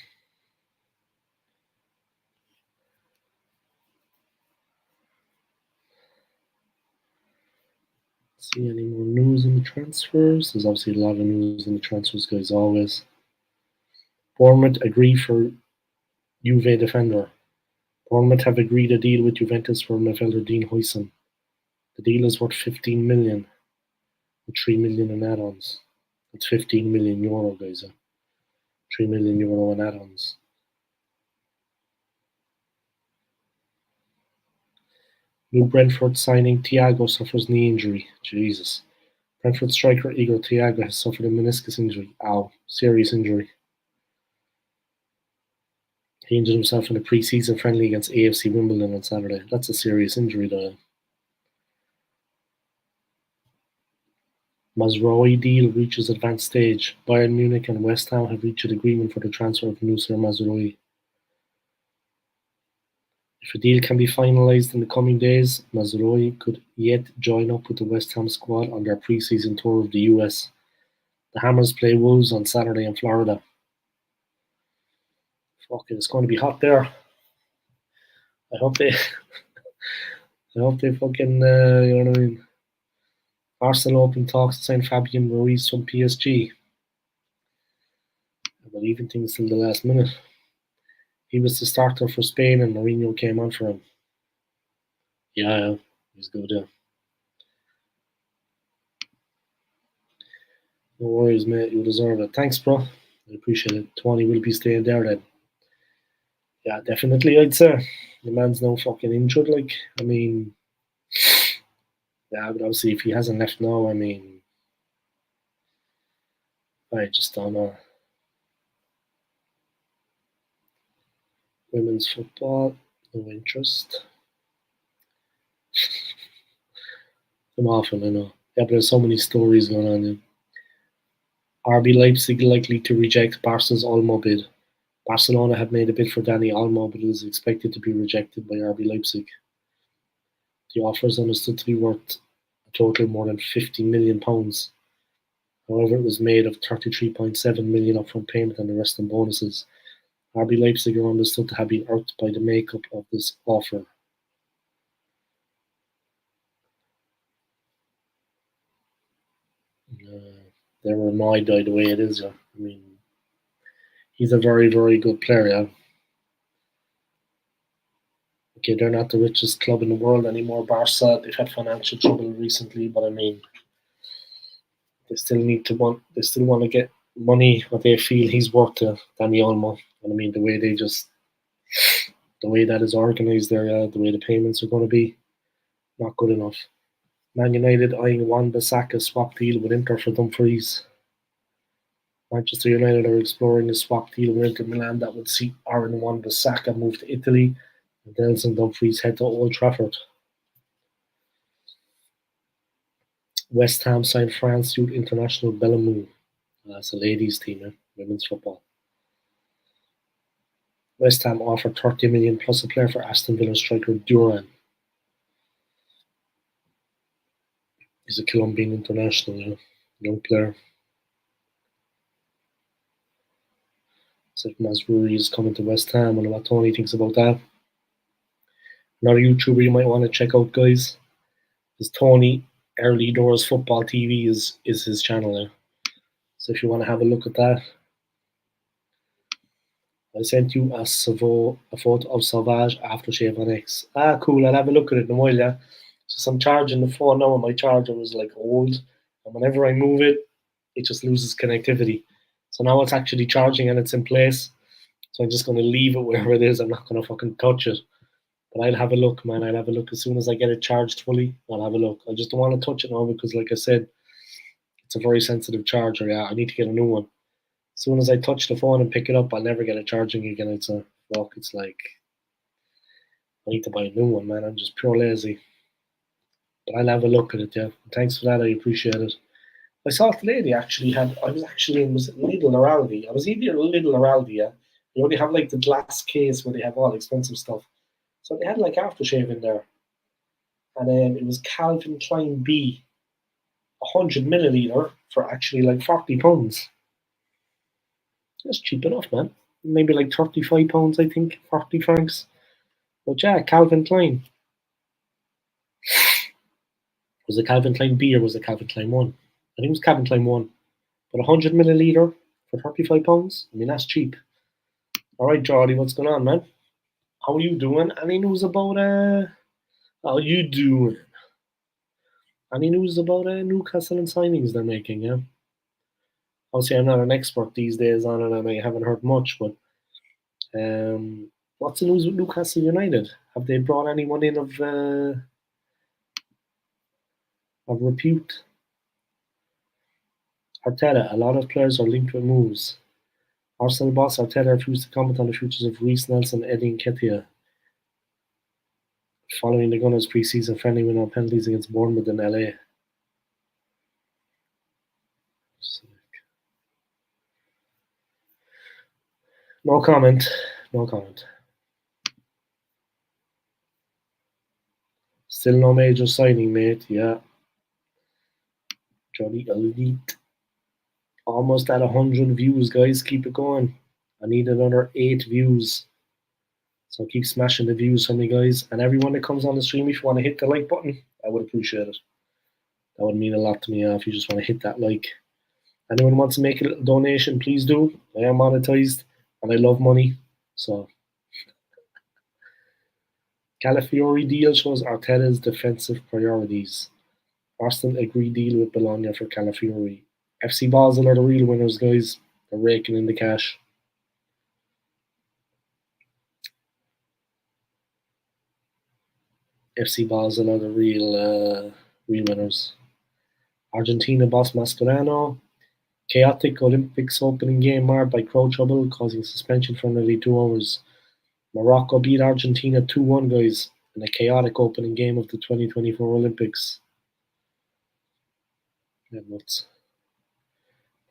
See any more news in the transfers? There's obviously a lot of news in the transfers, guys, always. Bournemouth agree for Juve defender. Bournemouth have agreed a deal with Juventus for midfielder Dean Huijsen. The deal is worth 15 million, with 3 million in add-ons. That's 15 million euro, guys. 3 million euro in add-ons. New Brentford signing Thiago suffers knee injury. Jesus. Brentford striker Igor Thiago has suffered a meniscus injury. Ow. Serious injury. He injured himself in a pre-season friendly against AFC Wimbledon on Saturday. That's a serious injury, though. Mazraoui deal reaches advanced stage. Bayern Munich and West Ham have reached an agreement for the transfer of Nusra Mazraoui. If a deal can be finalised in the coming days, Mazraoui could yet join up with the West Ham squad on their pre-season tour of the US. The Hammers play Wolves on Saturday in Florida. Fuck it, it's going to be hot there. I hope they fucking, you know what I mean? Arsenal open talks to sign Fabian Ruiz from PSG. But leaving things till the last minute. He was the starter for Spain and Mourinho came on for him. Yeah, he's good, yeah. No worries, mate. You deserve it. Thanks, bro. I appreciate it. Tony will be staying there then. Yeah, definitely, I'd say. The man's no fucking injured, like, I mean, yeah, but obviously if he hasn't left now, I mean, I just don't know. Women's football, no interest. I'm often, I know. Yeah, but there's so many stories going on. RB Leipzig likely to reject Barca's Olmo bid. Barcelona have made a bid for Dani Olmo, but it is expected to be rejected by RB Leipzig. The offer is understood to be worth a total more than £50 million. However, it was made of 33.7 million upfront payment and the rest in bonuses. RB Leipzig are understood to have been irked by the makeup of this offer. They were annoyed by the way it is. I mean, he's a very, very good player. Yeah. Okay, they're not the richest club in the world anymore. Barca, they've had financial trouble recently, but I mean, they still want to get money what they feel he's worth to Dani Olmo. And I mean, the way that is organised there, the way the payments are going to be, not good enough. Man United eyeing Wan-Bissaka swap deal with Inter for Dumfries. Manchester United are exploring a swap deal with Inter Milan that would see Aaron Wan-Bissaka move to Italy and Denzel Dumfries head to Old Trafford. West Ham signed France youth international Bellamou. That's a ladies' team, women's football. West Ham offered 30 million plus a player for Aston Villa striker Duran. He's a Colombian international, young player. So Mazruri is coming to West Ham. I wonder what Tony thinks about that. Another YouTuber you might want to check out, guys, is Tony Early Doors Football TV is his channel there. So if you want to have a look at that, I sent you a photo of Sauvage aftershave on X. Cool. I'll have a look at it in a while, yeah. So I'm charging the phone now, and my charger was like old, and whenever I move it, it just loses connectivity. So now it's actually charging and it's in place. So I'm just going to leave it wherever it is. I'm not going to fucking touch it. But I'll have a look, man. I'll have a look as soon as I get it charged fully. I'll have a look. I just don't want to touch it now because, like I said, it's a very sensitive charger. Yeah, I need to get a new one. As soon as I touch the phone and pick it up, I'll never get it charging again. It's a fuck. It's like I need to buy a new one, man. I'm just pure lazy. But I'll have a look at it. Yeah. Thanks for that. I appreciate it. I saw the lady actually had. I was actually in Lidl or Aldi. I was either Lidl or Aldi. Yeah. They only have like the glass case where they have all expensive stuff. So they had like aftershave in there, and it was Calvin Klein B, 100 milliliter for actually like £40. That's cheap enough, man. Maybe like £35, I think, 40 francs. But yeah, Calvin Klein. Was it Calvin Klein B or was it Calvin Klein 1? I think it was Calvin Klein 1. But 100 milliliter for £35? I mean, that's cheap. All right, Jordy, what's going on, man? How are you doing? Any news about how you doing? Any news about Newcastle and signings they're making? Yeah. Obviously, I'm not an expert these days on it, and I haven't heard much. But what's the news with Newcastle United? Have they brought anyone in of repute? Arteta, a lot of players are linked with moves. Arsenal boss Arteta refused to comment on the futures of Reece Nelson and Eddie Nketiah following the Gunners' pre-season friendly win on penalties against Bournemouth in LA. No comment. No comment. Still no major signing, mate. Yeah. Johnny Elite. Almost at 100 views, guys. Keep it going. I need another 8 views. So keep smashing the views for me, guys. And everyone that comes on the stream, if you want to hit the like button, I would appreciate it. That would mean a lot to me if you just want to hit that like. Anyone wants to make a little donation, please do. I am monetized and I love money. So Calafiori deal shows Arteta's defensive priorities. Arsenal agreed deal with Bologna for Calafiori. FC Basel are the real winners, guys. They're raking in the cash. FC Basel are the real winners. Argentina boss Mascherano. Chaotic Olympics opening game marred by crowd trouble, causing suspension for nearly 2 hours. Morocco beat Argentina 2-1, guys, in a chaotic opening game of the 2024 Olympics. Yeah, nuts.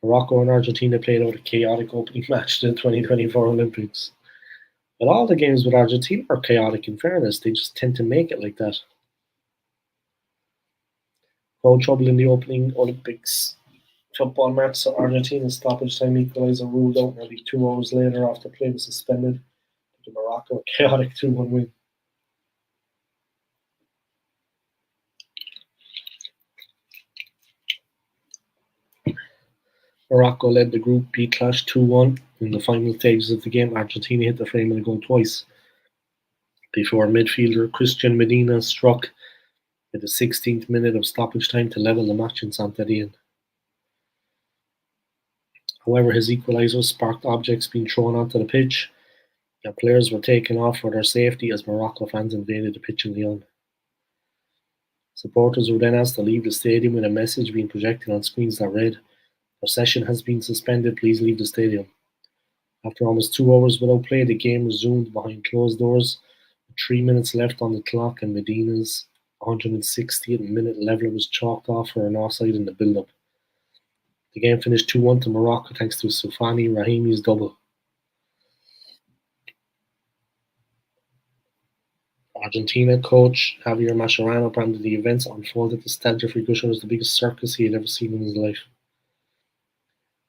Morocco and Argentina played out a chaotic opening match to the 2024 Olympics. But all the games with Argentina are chaotic in fairness, they just tend to make it like that. Foul trouble in the opening Olympics football match saw Argentina's stoppage time equaliser ruled out nearly 2 hours later after play was suspended. To Morocco, a chaotic 2-1 win. Morocco led the Group B clash 2-1. In the final stages of the game, Argentina hit the frame of the goal twice before midfielder Christian Medina struck at the 16th minute of stoppage time to level the match in Santander. However, his equaliser sparked objects being thrown onto the pitch, and players were taken off for their safety as Morocco fans invaded the pitch in Lyon. Supporters were then asked to leave the stadium with a message being projected on screens that read, "Our session has been suspended, please leave the stadium." After almost 2 hours without play, the game resumed behind closed doors, with 3 minutes left on the clock, and Medina's 160th minute leveller was chalked off for an offside in the build-up. The game finished 2-1 to Morocco thanks to Soufani Rahimi's double. Argentina coach Javier Mascherano branded the events that unfolded at the Stadio Figuscio as the biggest circus he had ever seen in his life.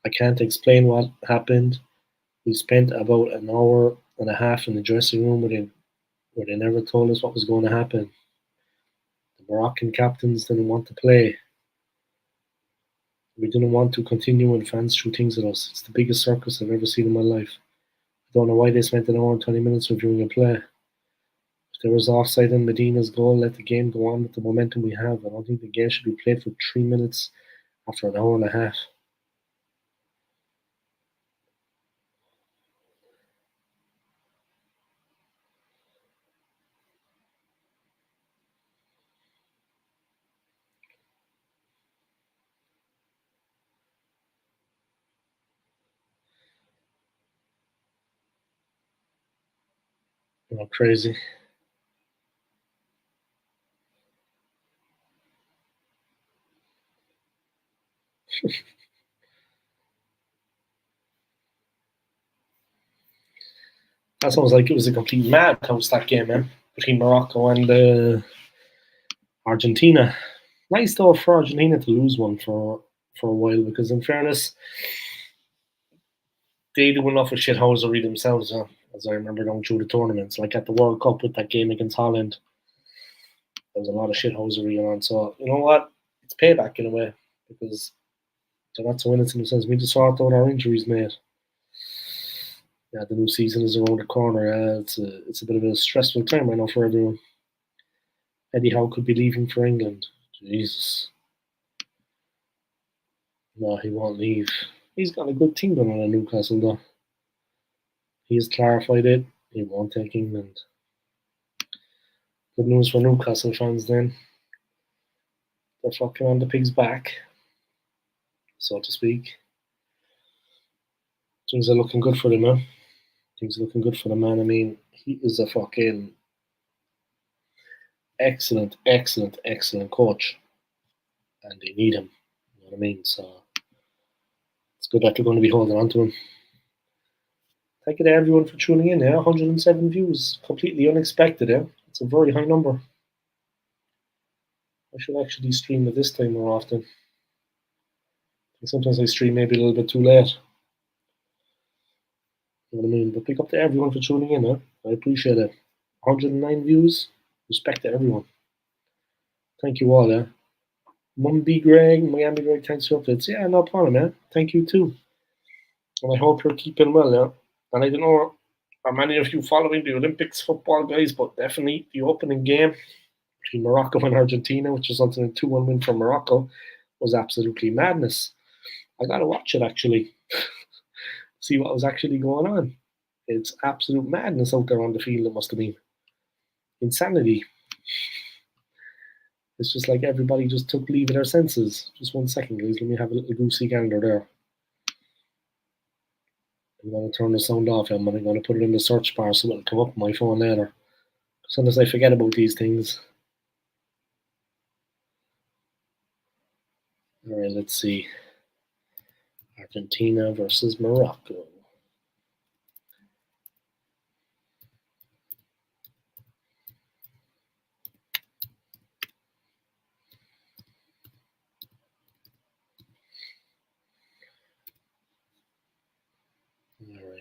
"I can't explain what happened. We spent about an hour and a half in the dressing room where they never told us what was going to happen. The Moroccan captains didn't want to play. We didn't want to continue when fans threw things at us. It's the biggest circus I've ever seen in my life. I don't know why they spent an hour and 20 minutes reviewing a play. If there was offside in Medina's goal, let the game go on with the momentum we have. I don't think the game should be played for 3 minutes after an hour and a half." Crazy. That sounds like it was a complete madhouse, that game, man, between Morocco and Argentina. Nice though for Argentina to lose one for a while, because in fairness, they do enough of shithousery themselves, as I remember going through the tournaments. Like at the World Cup with that game against Holland, there was a lot of shithousery going on. So you know what? It's payback in a way, because they're not so innocent in the sense we just sort out our injuries, mate. Yeah, the new season is around the corner. It's a bit of a stressful time, I know, for everyone. Eddie Howe could be leaving for England. Jesus. No, he won't leave. He's got a good team going on at Newcastle, though. He has clarified it. He won't take England. Good news for Newcastle fans then. They're fucking on the pig's back, so to speak. Things are looking good for them, man. Things are looking good for the man. I mean, he is a fucking excellent, excellent, excellent coach. And they need him. You know what I mean? So it's good that they're going to be holding on to him. Thank you to everyone for tuning in. 107 views, completely unexpected. It's a very high number. I should actually stream it this time more often. Sometimes I stream maybe a little bit too late. You know what I mean? But big up to everyone for tuning in. I appreciate it. 109 views. Respect to everyone. Thank you all. Mum B. Greg, Miami Greg, thanks for updates. Yeah, no problem, man. Thank you too. And I hope you're keeping well. And I don't know, are many of you following the Olympics football, guys? But definitely the opening game between Morocco and Argentina, which resulted in a 2-1 win for Morocco, was absolutely madness. I gotta watch it actually, see what was actually going on. It's absolute madness out there on the field. It must have been insanity. It's just like everybody just took leave of their senses. Just 1 second, guys. Let me have a little goosey gander there. I'm going to turn the sound off and I'm going to put it in the search bar so it'll come up on my phone later. Sometimes I forget about these things. Alright, let's see. Argentina versus Morocco. All right.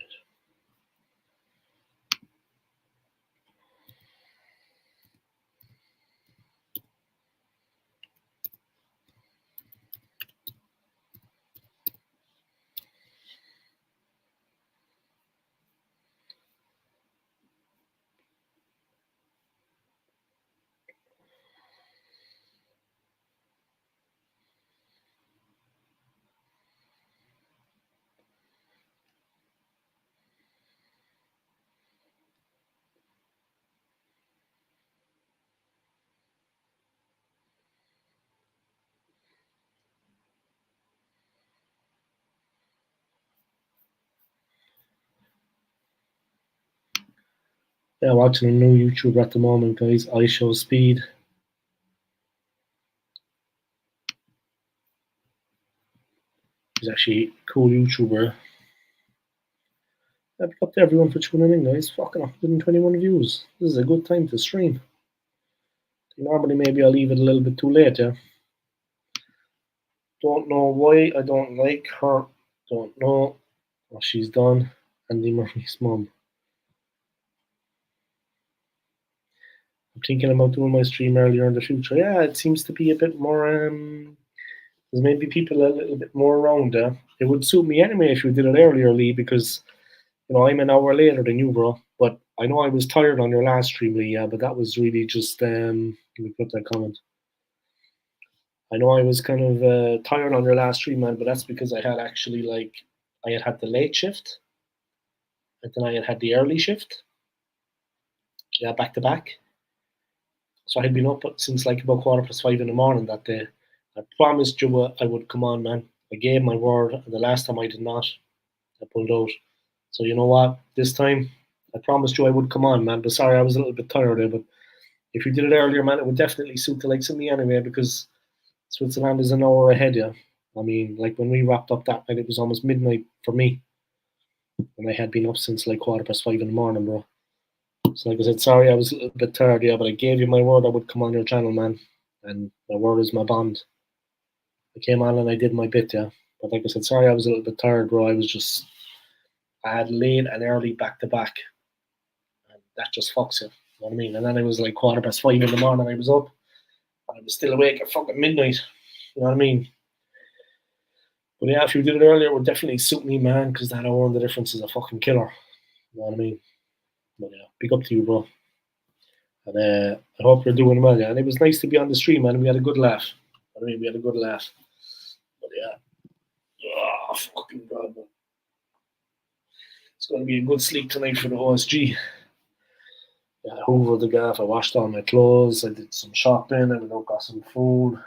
Yeah, watching a new YouTuber at the moment, guys. I Show Speed. He's actually a cool YouTuber. I'd up to everyone for tuning in, guys. Fucking 121 views. This is a good time to stream. Normally, maybe I'll leave it a little bit too late, yeah. Don't know why I don't like her. Don't know what she's done. Andy Murray's mum. I'm thinking about doing my stream earlier in the future. Yeah, it seems to be a bit more. There's maybe people a little bit more around there. It would suit me anyway if you did it earlier, Lee, because I'm an hour later than you, bro. But I know I was tired on your last stream, Lee. Yeah, but that was really just. Let me put that comment. I know I was kind of tired on your last stream, man, but that's because I had actually I had the late shift, and then I had the early shift. Yeah, back to back. So I had been up since like about 5:15 in the morning that day. I promised you I would come on, man. I gave my word, and the last time I did not. I pulled out. So you know what? This time, I promised you I would come on, man. But sorry, I was a little bit tired there. But if you did it earlier, man, it would definitely suit the likes of me anyway because Switzerland is an hour ahead, yeah. I mean, like when we wrapped up that night, it was almost midnight for me, and I had been up since like 5:15 in the morning, bro. So like I said, sorry, I was a little bit tired, yeah, but I gave you my word I would come on your channel, man, and my word is my bond. I came on and I did my bit, yeah. But like I said, sorry, I was a little bit tired, bro. I had late and early back to back, and that just fucks you. You know what I mean? And then it was like 5:15 in the morning. I was up, and I was still awake at fucking midnight. You know what I mean? But yeah, if you did it earlier, it would definitely suit me, man, because that hour and the difference is a fucking killer. You know what I mean? But yeah, big up to you, bro. And I hope you're doing well, yeah. And it was nice to be on the stream, man. We had a good laugh. I mean, we had a good laugh. But yeah. Oh, fucking God, man. It's going to be a good sleep tonight for the OSG. Yeah, I hoovered the gaff. I washed all my clothes. I did some shopping. I went out, got some food.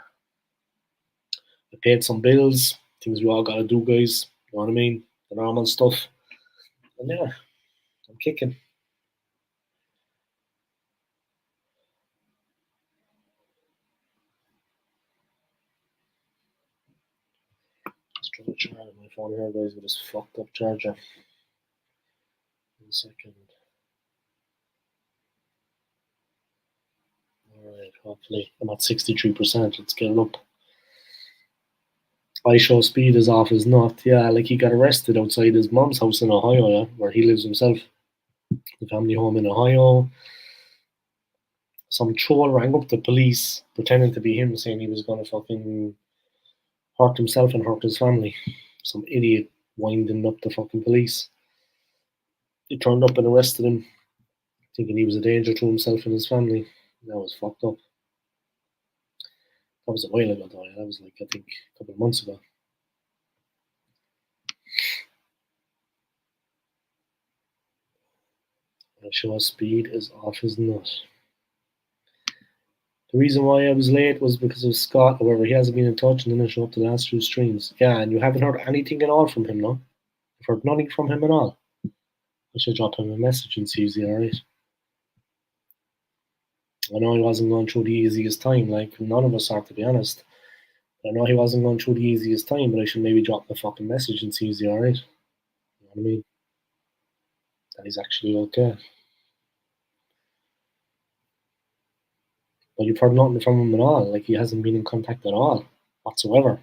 I paid some bills. Things we all got to do, guys. You know what I mean? The normal stuff. And yeah, I'm kicking. Let's try to charge my phone here, guys, with this fucked up charger. 1 second. Alright, hopefully. I'm at 63%. Let's get it up. I Show Speed is off his nut. Yeah, like he got arrested outside his mom's house in Ohio, yeah, where he lives himself. The family home in Ohio. Some troll rang up the police pretending to be him, saying he was going to fucking hurt himself and hurt his family. Some idiot winding up the fucking police. They turned up and arrested him, thinking he was a danger to himself and his family. That was fucked up. That was a while ago, though. That was like, I think, a couple of months ago. I Show Speed is off his nut. The reason why I was late was because of Scott. However, he hasn't been in touch and didn't show up the last two streams. Yeah, and you haven't heard anything at all from him, no? You've heard nothing from him at all. I should drop him a message and see if he's alright. I know he wasn't going through the easiest time, like none of us are, to be honest. I know he wasn't going through the easiest time, but I should maybe drop him a fucking message and see is he alright. You know what I mean? That he's actually okay. But you've heard nothing from him at all. Like he hasn't been in contact at all, whatsoever.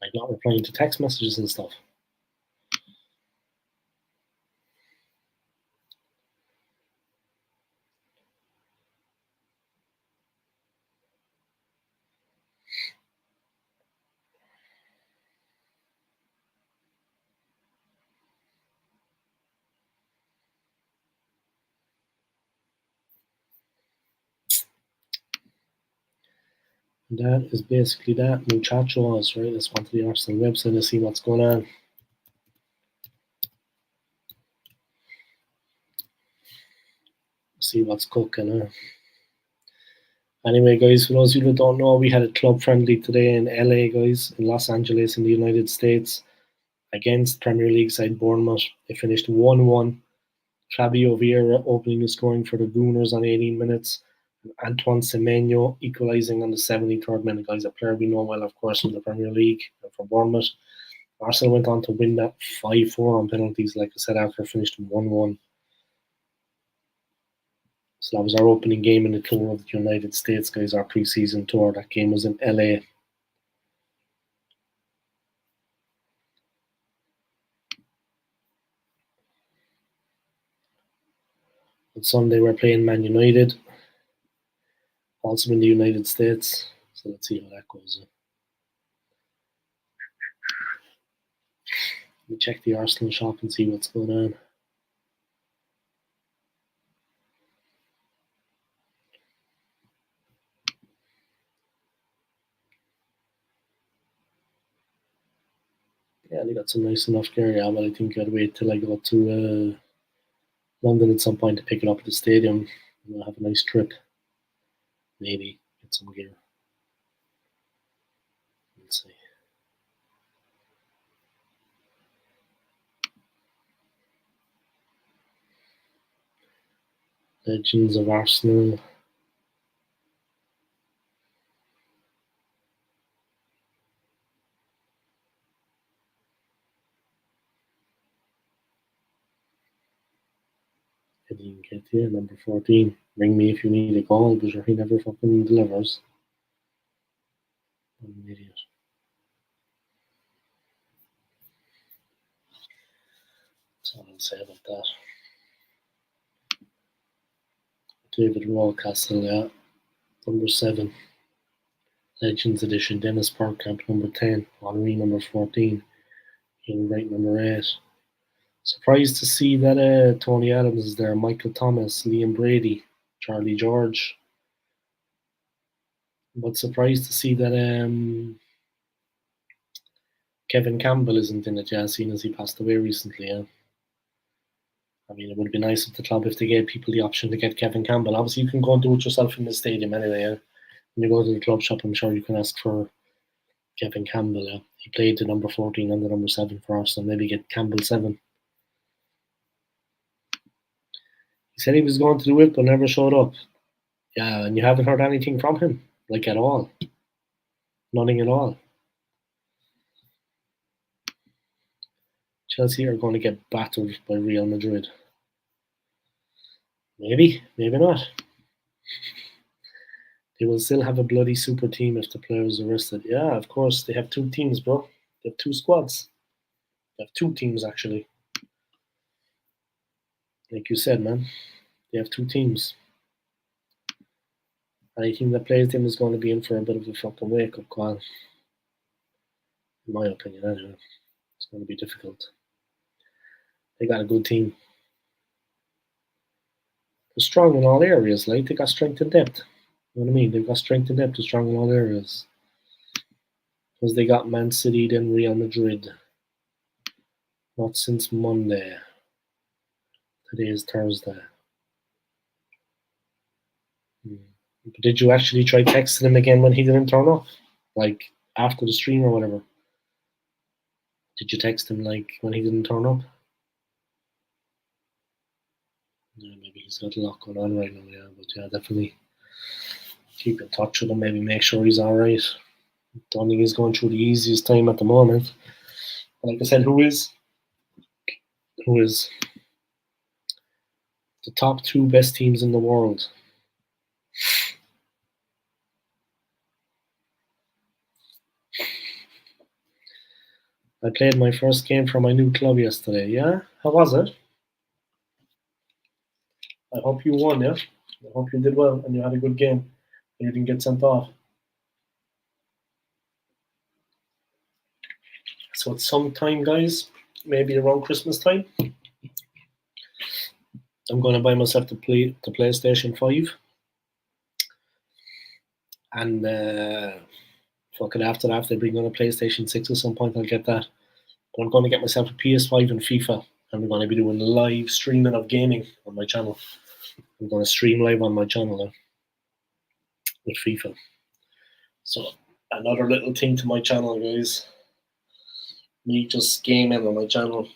Like not replying to text messages and stuff. And that is basically that. Muchachos, right? Let's go to the Arsenal website and see what's going on. See what's cooking. Anyway, guys, for those of you that don't know, we had a club friendly today in LA, guys, in Los Angeles, in the United States, against Premier League side Bournemouth. It finished 1-1. Fabio Vieira opening and scoring for the Gooners on 18 minutes. And Antoine Semenyo equalising on the 73rd minute, guys. A player we know well, of course, from the Premier League and for Bournemouth. Arsenal went on to win that 5-4 on penalties, like I said, after it finished 1-1. So that was our opening game in the tour of the United States, guys, our preseason tour. That game was in LA. On Sunday, we're playing Man United, also in the United States. So let's see how that goes. Let me check the Arsenal shop and see what's going on. Yeah, they got some nice enough gear. Yeah, but I think I'd wait till I go to London at some point to pick it up at the stadium. And I'll have a nice trip. Maybe get some gear. Let's see. Legends of Arsenal. I didn't get here. Number 14. Ring me if you need a call, but he never fucking delivers. I'm an idiot. That's all I'll say about that. David Rawcastle, yeah. Number 7. Legends Edition. Dennis Bergkamp, number 10. Henri, number 14. Ian Wright, number 8. Surprised to see that Tony Adams is there, Michael Thomas, Liam Brady, Charlie George. But surprised to see that Kevin Campbell isn't in it, yeah, seeing as he passed away recently, yeah. I mean, it would be nice if the club, if they gave people the option to get Kevin Campbell. Obviously, you can go and do it yourself in the stadium anyway, yeah. When you go to the club shop, I'm sure you can ask for Kevin Campbell, yeah. He played the number 14 and the number 7 for us, so maybe get Campbell 7. He said he was going to do it, but never showed up. Yeah, and you haven't heard anything from him, like at all. Nothing at all. Chelsea are going to get battered by Real Madrid. Maybe, maybe not. They will still have a bloody super team if the players are rested. Yeah, of course. They have 2 teams, bro. They have 2 squads. They have 2 teams, actually. Like you said, man. They have 2 teams. Any team that plays them is going to be in for a bit of a fucking wake-up call. In my opinion, anyway. It's going to be difficult. They got a good team. They're strong in all areas, like they got strength and depth. You know what I mean? They've got strength and depth. They're strong in all areas. Because they got Man City, then Real Madrid. Not since Monday. Today is Thursday. But did you actually try texting him again when he didn't turn up? Like after the stream or whatever? Did you text him like when he didn't turn up? Yeah, maybe he's got a lot going on right now, yeah. But yeah, definitely keep in touch with him. Maybe make sure he's alright. Don't think he's going through the easiest time at the moment. Like I said, who is the top two best teams in the world? I played my first game for my new club yesterday. Yeah, how was it? I hope you won. Yeah, I hope you did well and you had a good game. You didn't get sent off. So it's sometime, guys, maybe around Christmas time. I'm going to buy myself the PlayStation 5, and fucking after that, if they bring on a PlayStation 6 at some point, I'll get that. But I'm going to get myself a PS5 and FIFA, and we're going to be doing live streaming of gaming on my channel. I'm going to stream live on my channel with FIFA. So another little thing to my channel, guys. Me just gaming on my channel.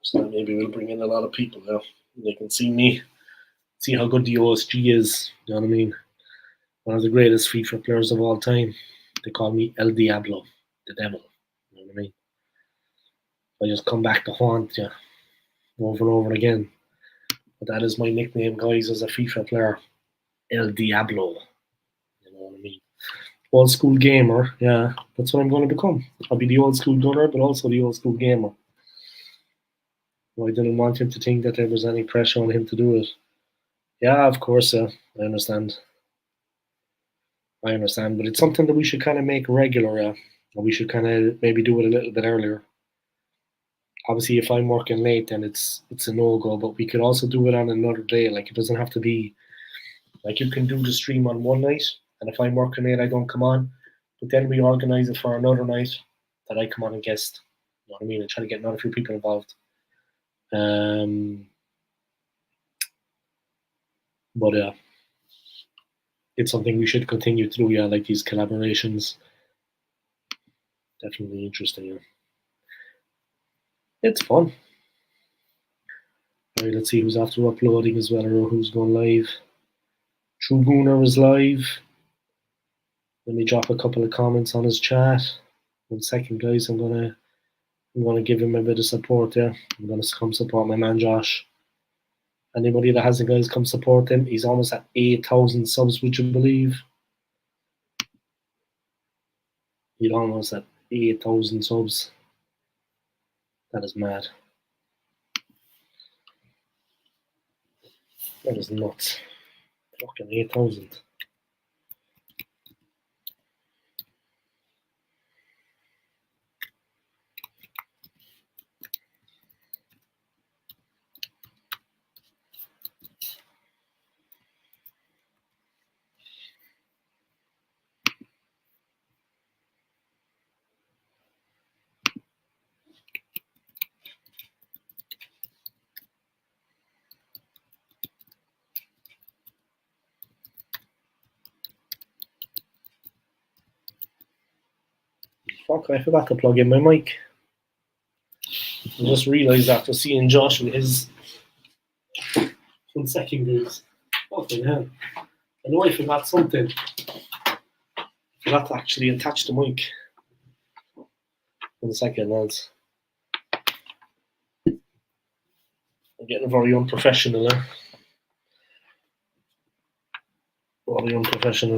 So that maybe we'll bring in a lot of people now. They can see me, see how good the OSG is. You know what I mean? One of the greatest FIFA players of all time. They call me El Diablo, the devil. You know what I mean? I just come back to haunt you over and over again. But that is my nickname, guys, as a FIFA player. El Diablo. You know what I mean? Old school gamer, yeah, that's what I'm going to become. I'll be the old school gunner, but also the old school gamer. Well, I didn't want him to think that there was any pressure on him to do it. Yeah, of course, I understand. I understand, but it's something that we should kind of make regular. And we should kind of maybe do it a little bit earlier. Obviously, if I'm working late, then it's a no go. But we could also do it on another day. Like it doesn't have to be like you can do the stream on one night, and if I'm working late, I don't come on. But then we organize it for another night that I come on and guest. You know what I mean? And try to get another few people involved. Um, but it's something we should continue to do. Yeah, like these collaborations. Definitely interesting. Yeah. It's fun. All right, let's see who's after uploading as well, or who's going live. True Gooner is live. Let me drop a couple of comments on his chat. 1 second, guys. I'm gonna give him a bit of support there. I'm gonna come support my man Josh. Anybody that hasn't, guys, come support him. He's almost at 8,000 subs, would you believe? He's almost at 8,000 subs. That is mad. That is nuts. Fucking 8,000. Fuck, I forgot to plug in my mic. I just realised after seeing Josh with his 1 second, guys. Fucking hell. I know I forgot something. I forgot to actually attach the mic. 1 second, lads. I'm getting very unprofessional now. Very unprofessional.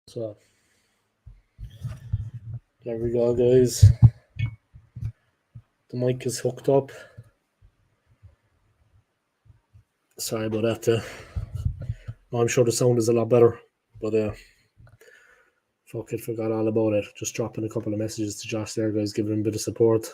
So, there we go, guys. The mic is hooked up. Sorry about that. I'm sure the sound is a lot better, but fuck it, forgot all about it. Just dropping a couple of messages to Josh there, guys, giving him a bit of support.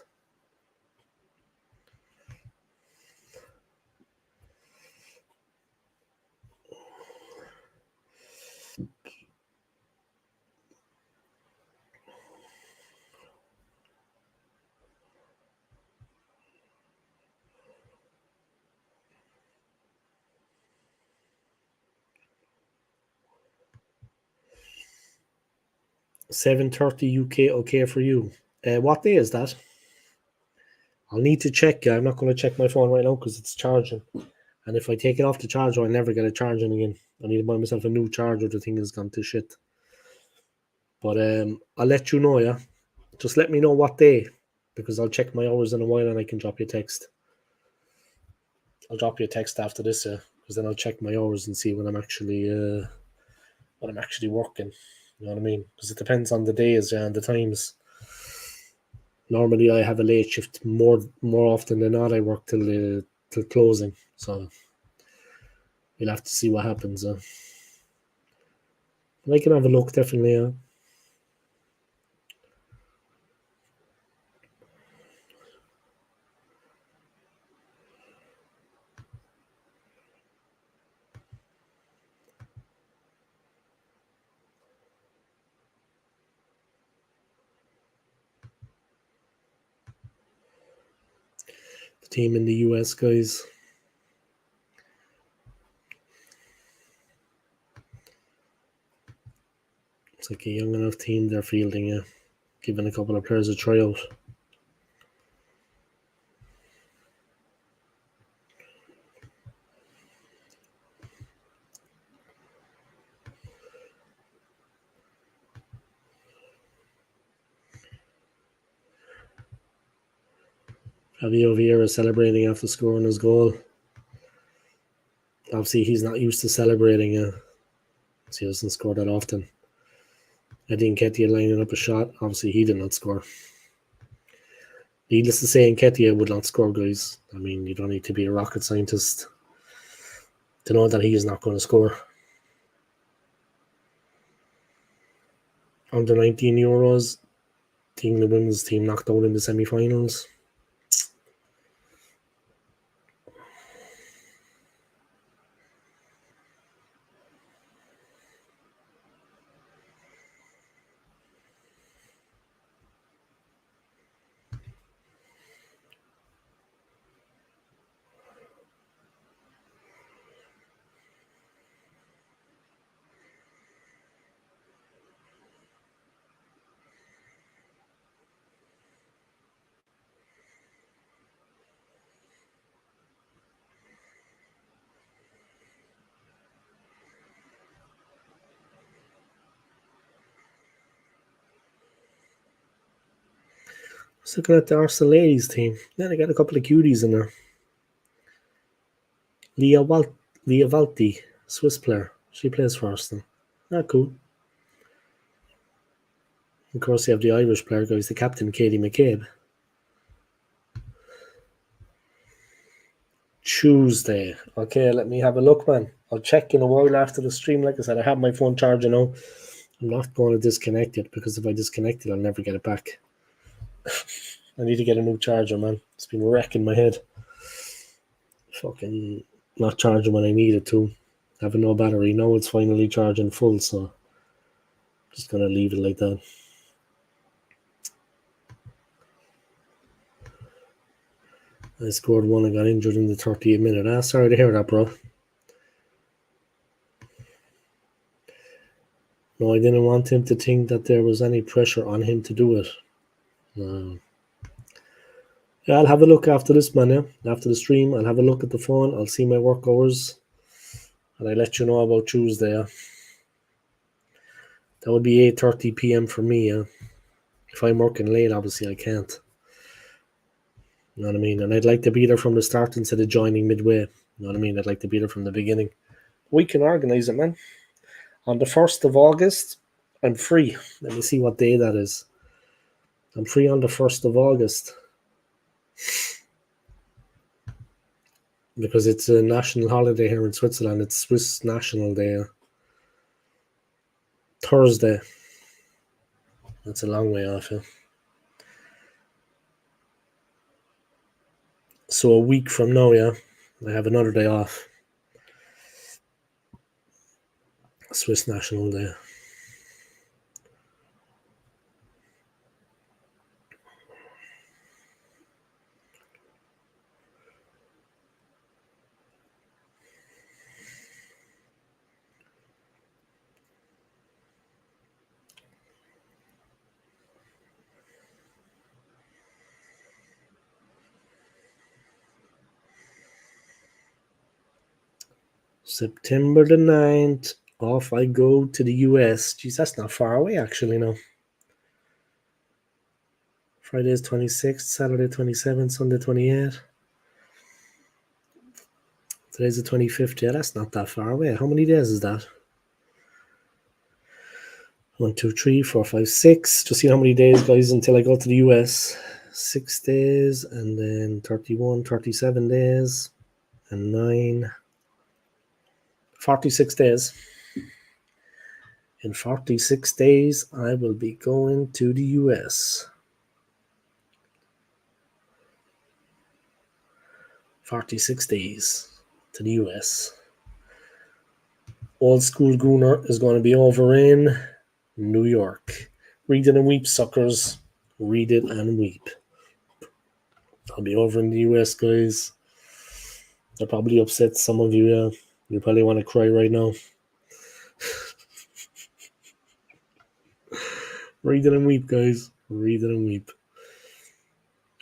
7:30 UK, okay for you. What day is that? I'll need to check. I'm not going to check my phone right now because it's charging. And if I take it off the charger, I never get it charging again. I need to buy myself a new charger. The thing has gone to shit. But I'll let you know, yeah? Just let me know what day, because I'll check my hours in a while and I can drop you a text. I'll drop you a text after this, yeah, because then I'll check my hours and see when I'm actually working. You know what I mean? Because it depends on the days, yeah, and the times. Normally, I have a late shift more often than not. I work till closing, so you'll have to see what happens. But I can have a look, definitely. The team in the US, guys. It's like a young enough team they're fielding, yeah. Giving a couple of players a tryout. Javier Vieira celebrating after scoring his goal. Obviously, he's not used to celebrating, so he doesn't score that often. Eddie Nketiah lining up a shot. Obviously, he did not score. Needless to say, Nketiah would not score, guys. I mean, you don't need to be a rocket scientist to know that he is not going to score. Under 19 Euros, the England women's team knocked out in the semi-finals. Just looking at the Arsenal ladies team. Yeah, they got a couple of cuties in there. Leah Valti, Swiss player. She plays for Arsenal. Cool. Of course, you have the Irish player, guys, the captain, Katie McCabe. Tuesday. Okay, let me have a look, man. I'll check in a while after the stream. Like I said, I have my phone charging now. I'm not going to disconnect it, because if I disconnect it, I'll never get it back. I need to get a new charger, man. It's been wrecking my head. Fucking not charging when I need it to. Having no battery. Now it's finally charging full, so I'm just going to leave it like that. I scored one and got injured in the 30th minute. Sorry to hear that, bro. No, I didn't want him to think that there was any pressure on him to do it. Yeah, I'll have a look after this, man. Yeah? After the stream, I'll have a look at the phone. I'll see my work hours, and I'll let you know about Tuesday. Yeah? That would be 8:30 p.m. for me. Yeah? If I'm working late, obviously I can't. You know what I mean? And I'd like to be there from the start instead of joining midway. You know what I mean? I'd like to be there from the beginning. We can organise it, man. On the 1st of August, I'm free. Let me see what day that is. I'm free on the 1st of August. Because it's a national holiday here in Switzerland. It's Swiss National Day. Thursday. That's a long way off, yeah. So a week from now, yeah, I have another day off. Swiss National Day. September the 9th, off I go to the US. Jeez, that's not far away actually now. Friday is 26th, Saturday 27th, Sunday 28th. Today's the 25th. Yeah, that's not that far away. How many days is that? 1, 2, 3, 4, 5, 6. Just see how many days, guys, until I go to the US. 6 days, and then 31, 37 days, and 9. 46 days. In 46 days, I will be going to the US. 46 days to the US. Old School Gooner is going to be over in New York. Read it and weep, suckers. Read it and weep. I'll be over in the US, guys. They're probably upset, some of you. Yeah. You probably want to cry right now. Read it and weep, guys. Read it and weep.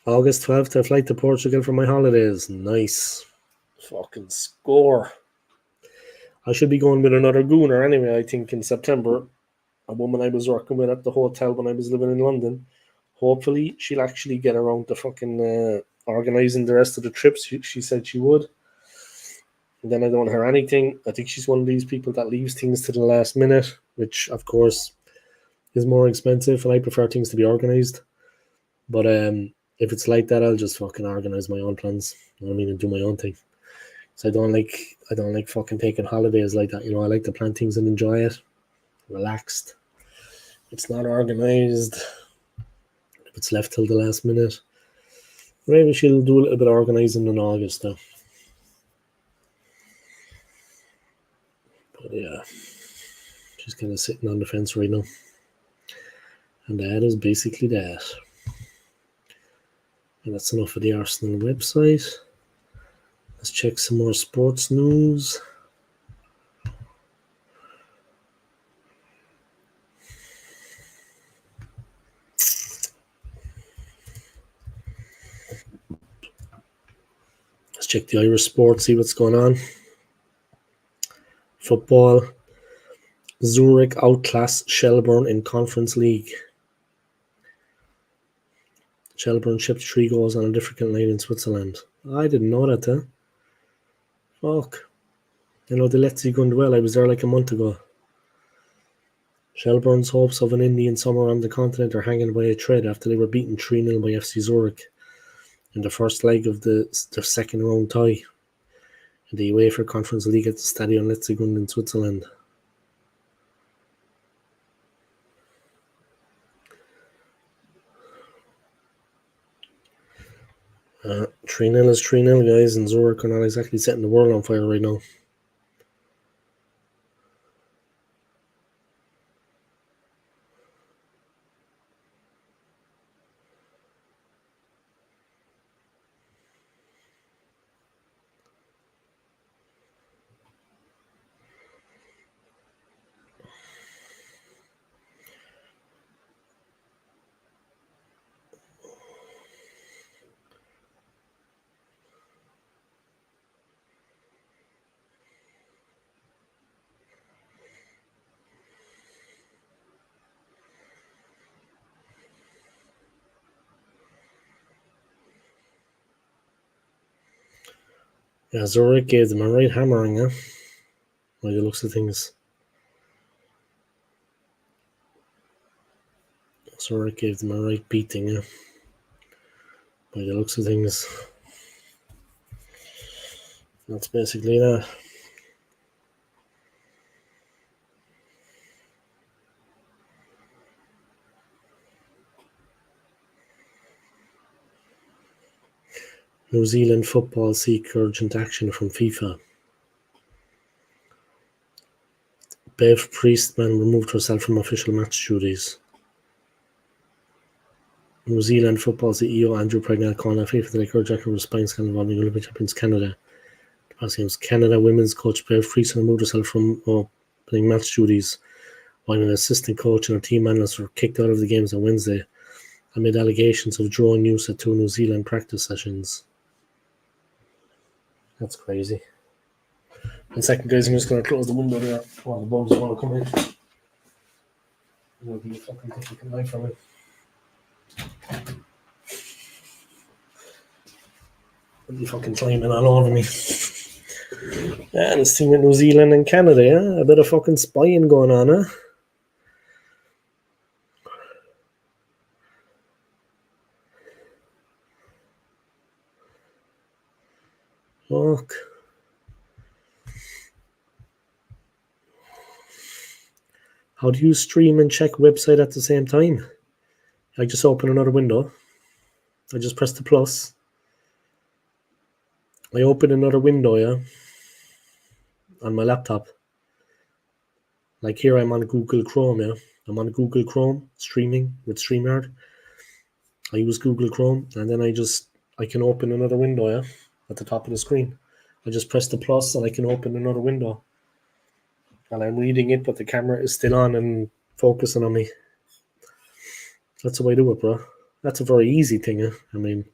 August 12th, I fly to Portugal for my holidays. Nice. Fucking score. I should be going with another gooner anyway, I think, in September. A woman I was working with at the hotel when I was living in London. Hopefully, she'll actually get around to fucking organising the rest of the trips. She said she would. And then I don't hear anything. I think she's one of these people that leaves things to the last minute, which, of course, is more expensive, and I prefer things to be organised. But if it's like that, I'll just fucking organise my own plans. You know what I mean? And do my own thing. So I don't like fucking taking holidays like that. You know, I like to plan things and enjoy it. Relaxed. It's not organised. If it's left till the last minute. Maybe she'll do a little bit of organising in August though. But yeah. She's kind of sitting on the fence right now. And that is basically that. And that's enough of the Arsenal website. Let's check some more sports news. Let's check the Irish sports, see what's going on. Football. Zurich outclassed Shelbourne in Conference League. Shelbourne shipped 3 goals on a different night in Switzerland. I didn't know that, huh? Fuck. I know the Let's going well. I was there like a month ago. Shelbourne's hopes of an Indian summer on the continent are hanging by a thread after they were beaten 3-0 by FC Zurich in the first leg of their second round tie in the UEFA Conference League at the Stadion Letzigrund in Switzerland. 3-0 is 3-0, guys, and Zurich are not exactly setting the world on fire right now. Yeah, Zurich gave them a right hammering, huh? By the looks of things. Zurich gave them a right beating, yeah. By the looks of things. That's basically that. New Zealand football seek urgent action from FIFA. Bev Priestman removed herself from official match duties. New Zealand football CEO Andrew Pregnell calling on FIFA to encourage action for spying scandal involving Olympic champions Canada. The past games, Canada women's coach Bev Priestman removed herself from playing match duties, while an assistant coach and her team analysts were kicked out of the games on Wednesday amid allegations of drone use at 2 New Zealand practice sessions. That's crazy. 1 second, guys. I'm just going to close the window there while the bugs want to come in. It'll be a fucking difficult night for me. They'll be fucking climbing all over me. Yeah, this thing with New Zealand and Canada, yeah? A bit of fucking spying going on, huh? Fuck. How do you stream and check website at the same time? I just open another window. I just press the plus. I open another window, yeah, on my laptop. Like here, I'm on Google Chrome, yeah. I'm on Google Chrome, streaming with StreamYard. I use Google Chrome, and then I can open another window, yeah, at the top of the screen. I just press the plus, and I can open another window. And I'm reading it, but the camera is still on and focusing on me. That's the way to do it, bro. That's a very easy thing, yeah. I mean,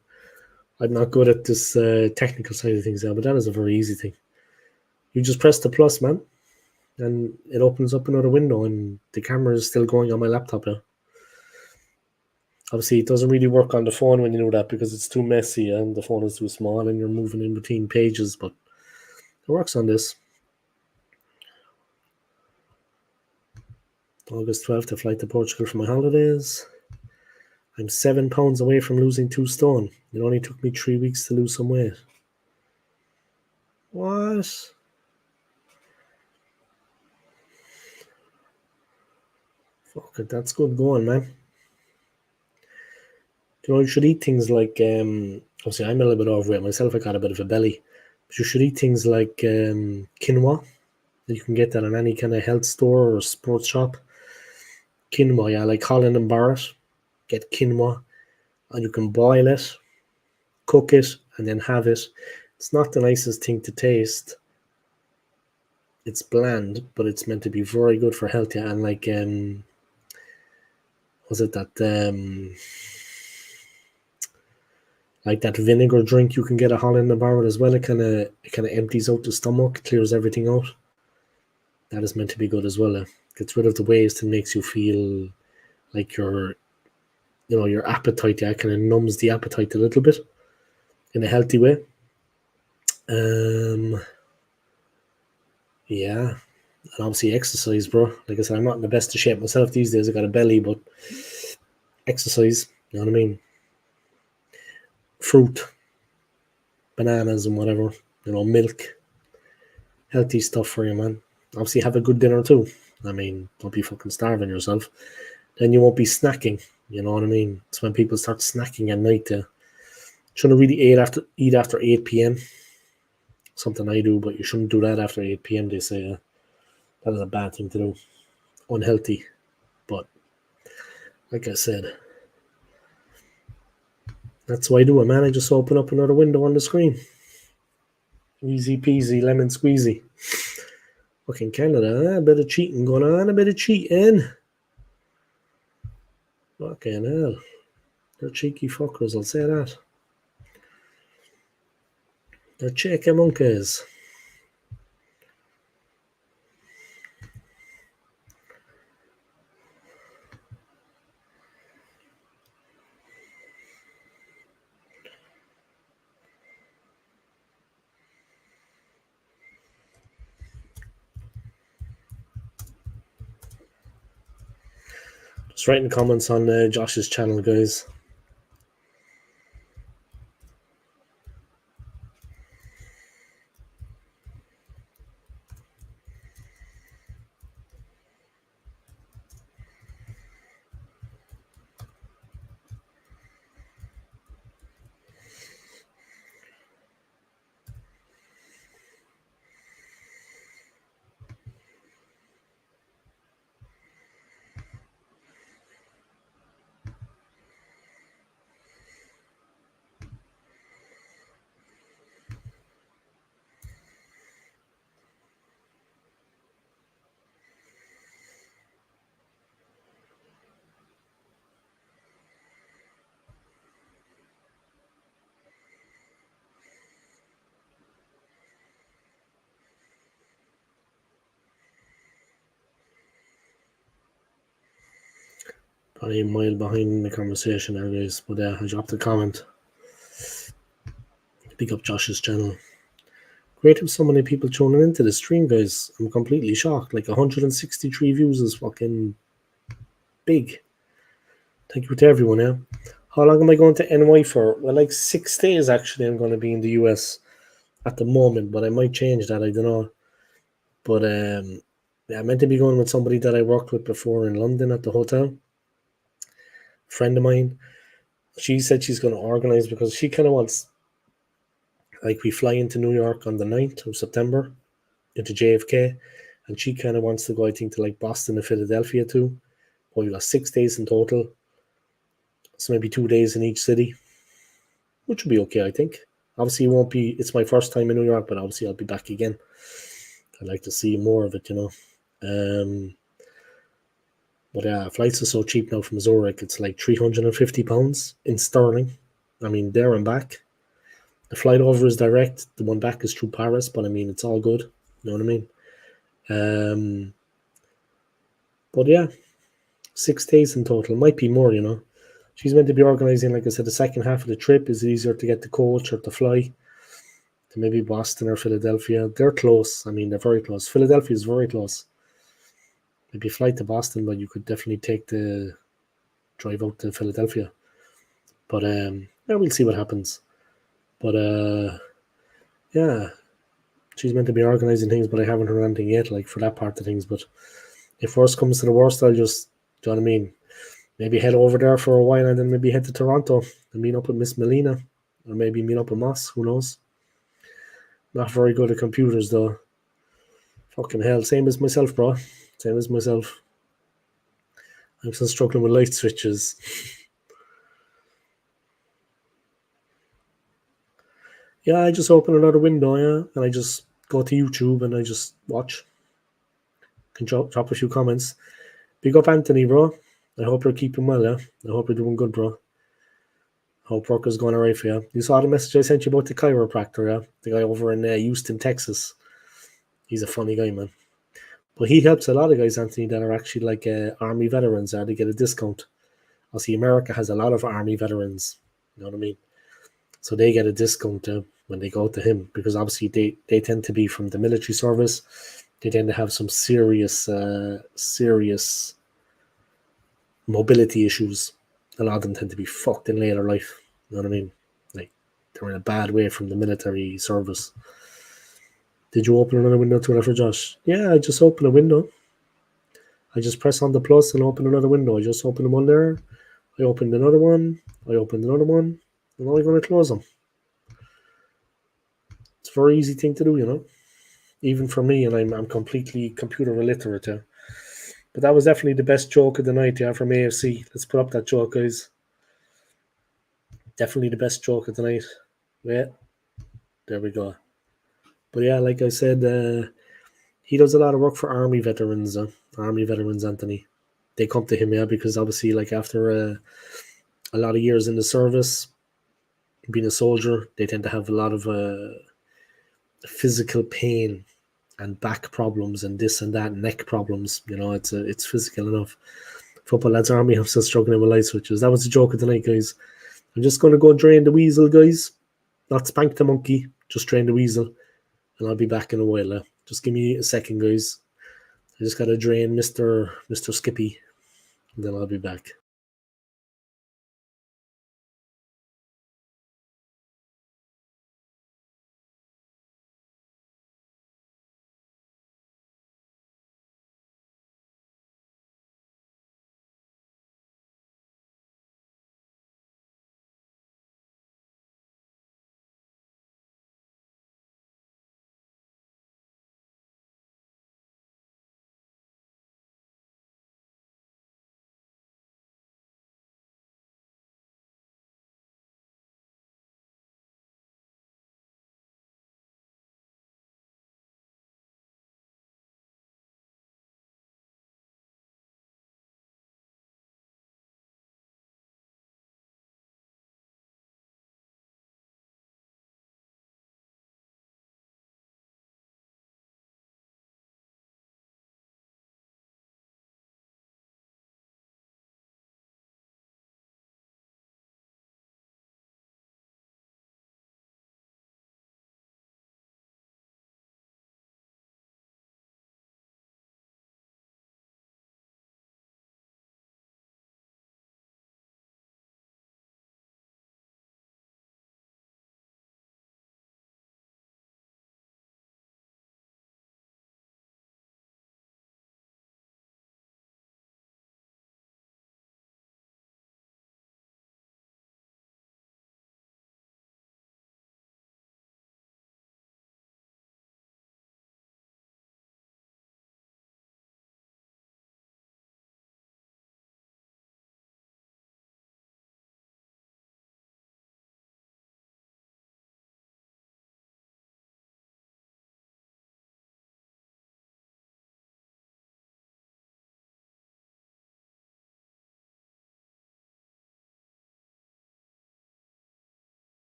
I'm not good at this technical side of things, yeah, but that is a very easy thing. You just press the plus, man, and it opens up another window, and the camera is still going on my laptop, yeah. Obviously, it doesn't really work on the phone when you do that because it's too messy and the phone is too small and you're moving in between pages, but it works on this. August 12th, I fly to Portugal for my holidays. I'm 7 pounds away from losing 2 stone. It only took me 3 weeks to lose some weight. What? Fuck it, that's good going, man. You should eat things like, obviously I'm a little bit overweight myself, I got a bit of a belly. But you should eat things like quinoa. You can get that in any kind of health store or sports shop. Quinoa, yeah, like Holland and Barrett. Get quinoa, and you can boil it, cook it, and then have it. It's not the nicest thing to taste. It's bland, but it's meant to be very good for health, yeah. And like, was it that like that vinegar drink you can get at Holland and Barrett as well? It kind of empties out the stomach, clears everything out. That is meant to be good as well. Gets rid of the waste and makes you feel like your appetite, yeah, kind of numbs the appetite a little bit in a healthy way. Yeah, and obviously exercise, bro. Like I said, I'm not in the best of shape myself these days. I got a belly, but exercise, you know what I mean? Fruit, bananas and whatever, milk, healthy stuff for you, man. Obviously have a good dinner too. I mean, don't be fucking starving yourself. Then you won't be snacking, you know what I mean? It's when people start snacking at night. Shouldn't really eat after 8 p.m. Something I do, but you shouldn't do that after 8 p.m. They say that is a bad thing to do. Unhealthy. But like I said, that's why I do it, man. I just open up another window on the screen. Easy peasy, lemon squeezy. Fucking Canada, a bit of cheating going on, a bit of cheating. Fucking hell. They're cheeky fuckers, I'll say that. They're cheeky monkeys. Just write in the comments on Josh's channel, guys. Probably a mile behind in the conversation there, guys. But I dropped a comment. Pick up Josh's channel. Great to have so many people tuning into the stream, guys. I'm completely shocked. Like 163 views is fucking big. Thank you to everyone, yeah. How long am I going to NY for? Well, like 6 days actually. I'm going to be in the US at the moment, but I might change that. I don't know. But yeah, I meant to be going with somebody that I worked with before in London at the hotel. A friend of mine. She said she's going to organize because she kind of wants, like, we fly into New York on the 9th of September into JFK, and she kind of wants to go, I think, to like Boston and Philadelphia too. Well, we got 6 days in total, so maybe 2 days in each city, which will be okay, I think. Obviously, it won't be, it's my first time in New York, but obviously I'll be back again. I'd like to see more of it, you know. But yeah, flights are so cheap now from Zurich. It's like £350 in sterling. I mean, there and back. The flight over is direct. The one back is through Paris, but I mean, it's all good. You know what I mean? But yeah, 6 days in total. Might be more, you know. She's meant to be organising, like I said, the second half of the trip. Is it easier to get the coach or to fly to maybe Boston or Philadelphia? They're close. I mean, they're very close. Philadelphia is very close. Maybe flight to Boston, but you could definitely take the drive out to Philadelphia. But yeah, we'll see what happens. But yeah, she's meant to be organising things, but I haven't heard anything yet, like for that part of things. But if worst comes to the worst, I'll just, do you know what I mean? Maybe head over there for a while and then maybe head to Toronto and meet up with Miss Melina, or maybe meet up with Moss. Who knows? Not very good at computers though. Fucking hell, same as myself, bro. Same as myself. I'm still struggling with light switches. Yeah, I just open another window, yeah, and I just go to YouTube and I just watch. Can drop a few comments. Big up Anthony, bro. I hope you're keeping well, yeah. I hope you're doing good, bro. Hope work is going alright for you. You saw the message I sent you about the chiropractor, yeah? The guy over in Houston, Texas. He's a funny guy, man. But he helps a lot of guys, Anthony, that are actually like army veterans. They get a discount. See, America has a lot of army veterans. You know what I mean? So they get a discount when they go to him because obviously they tend to be from the military service. They tend to have some serious mobility issues. A lot of them tend to be fucked in later life. You know what I mean? Like, they're in a bad way from the military service. Did you open another window to for Josh? Yeah, I just opened a window. I just press on the plus and open another window. I just opened one there. I opened another one. I opened another one. And now I'm going to close them. It's a very easy thing to do, you know. Even for me, and I'm completely computer illiterate. Yeah. But that was definitely the best joke of the night, yeah, from AFC. Let's put up that joke, guys. Definitely the best joke of the night. Yeah, there we go. But yeah, like I said, he does a lot of work for Army veterans, Anthony. They come to him, yeah, because obviously, like, after a lot of years in the service, being a soldier, they tend to have a lot of physical pain and back problems and this and that, neck problems. You know, it's physical enough. Football lads army, I'm still struggling with light switches. That was the joke of the night, guys. I'm just going to go drain the weasel, guys. Not spank the monkey, just drain the weasel. And I'll be back in a while. Just give me a second, guys. I just got to drain Mr. Skippy. And then I'll be back.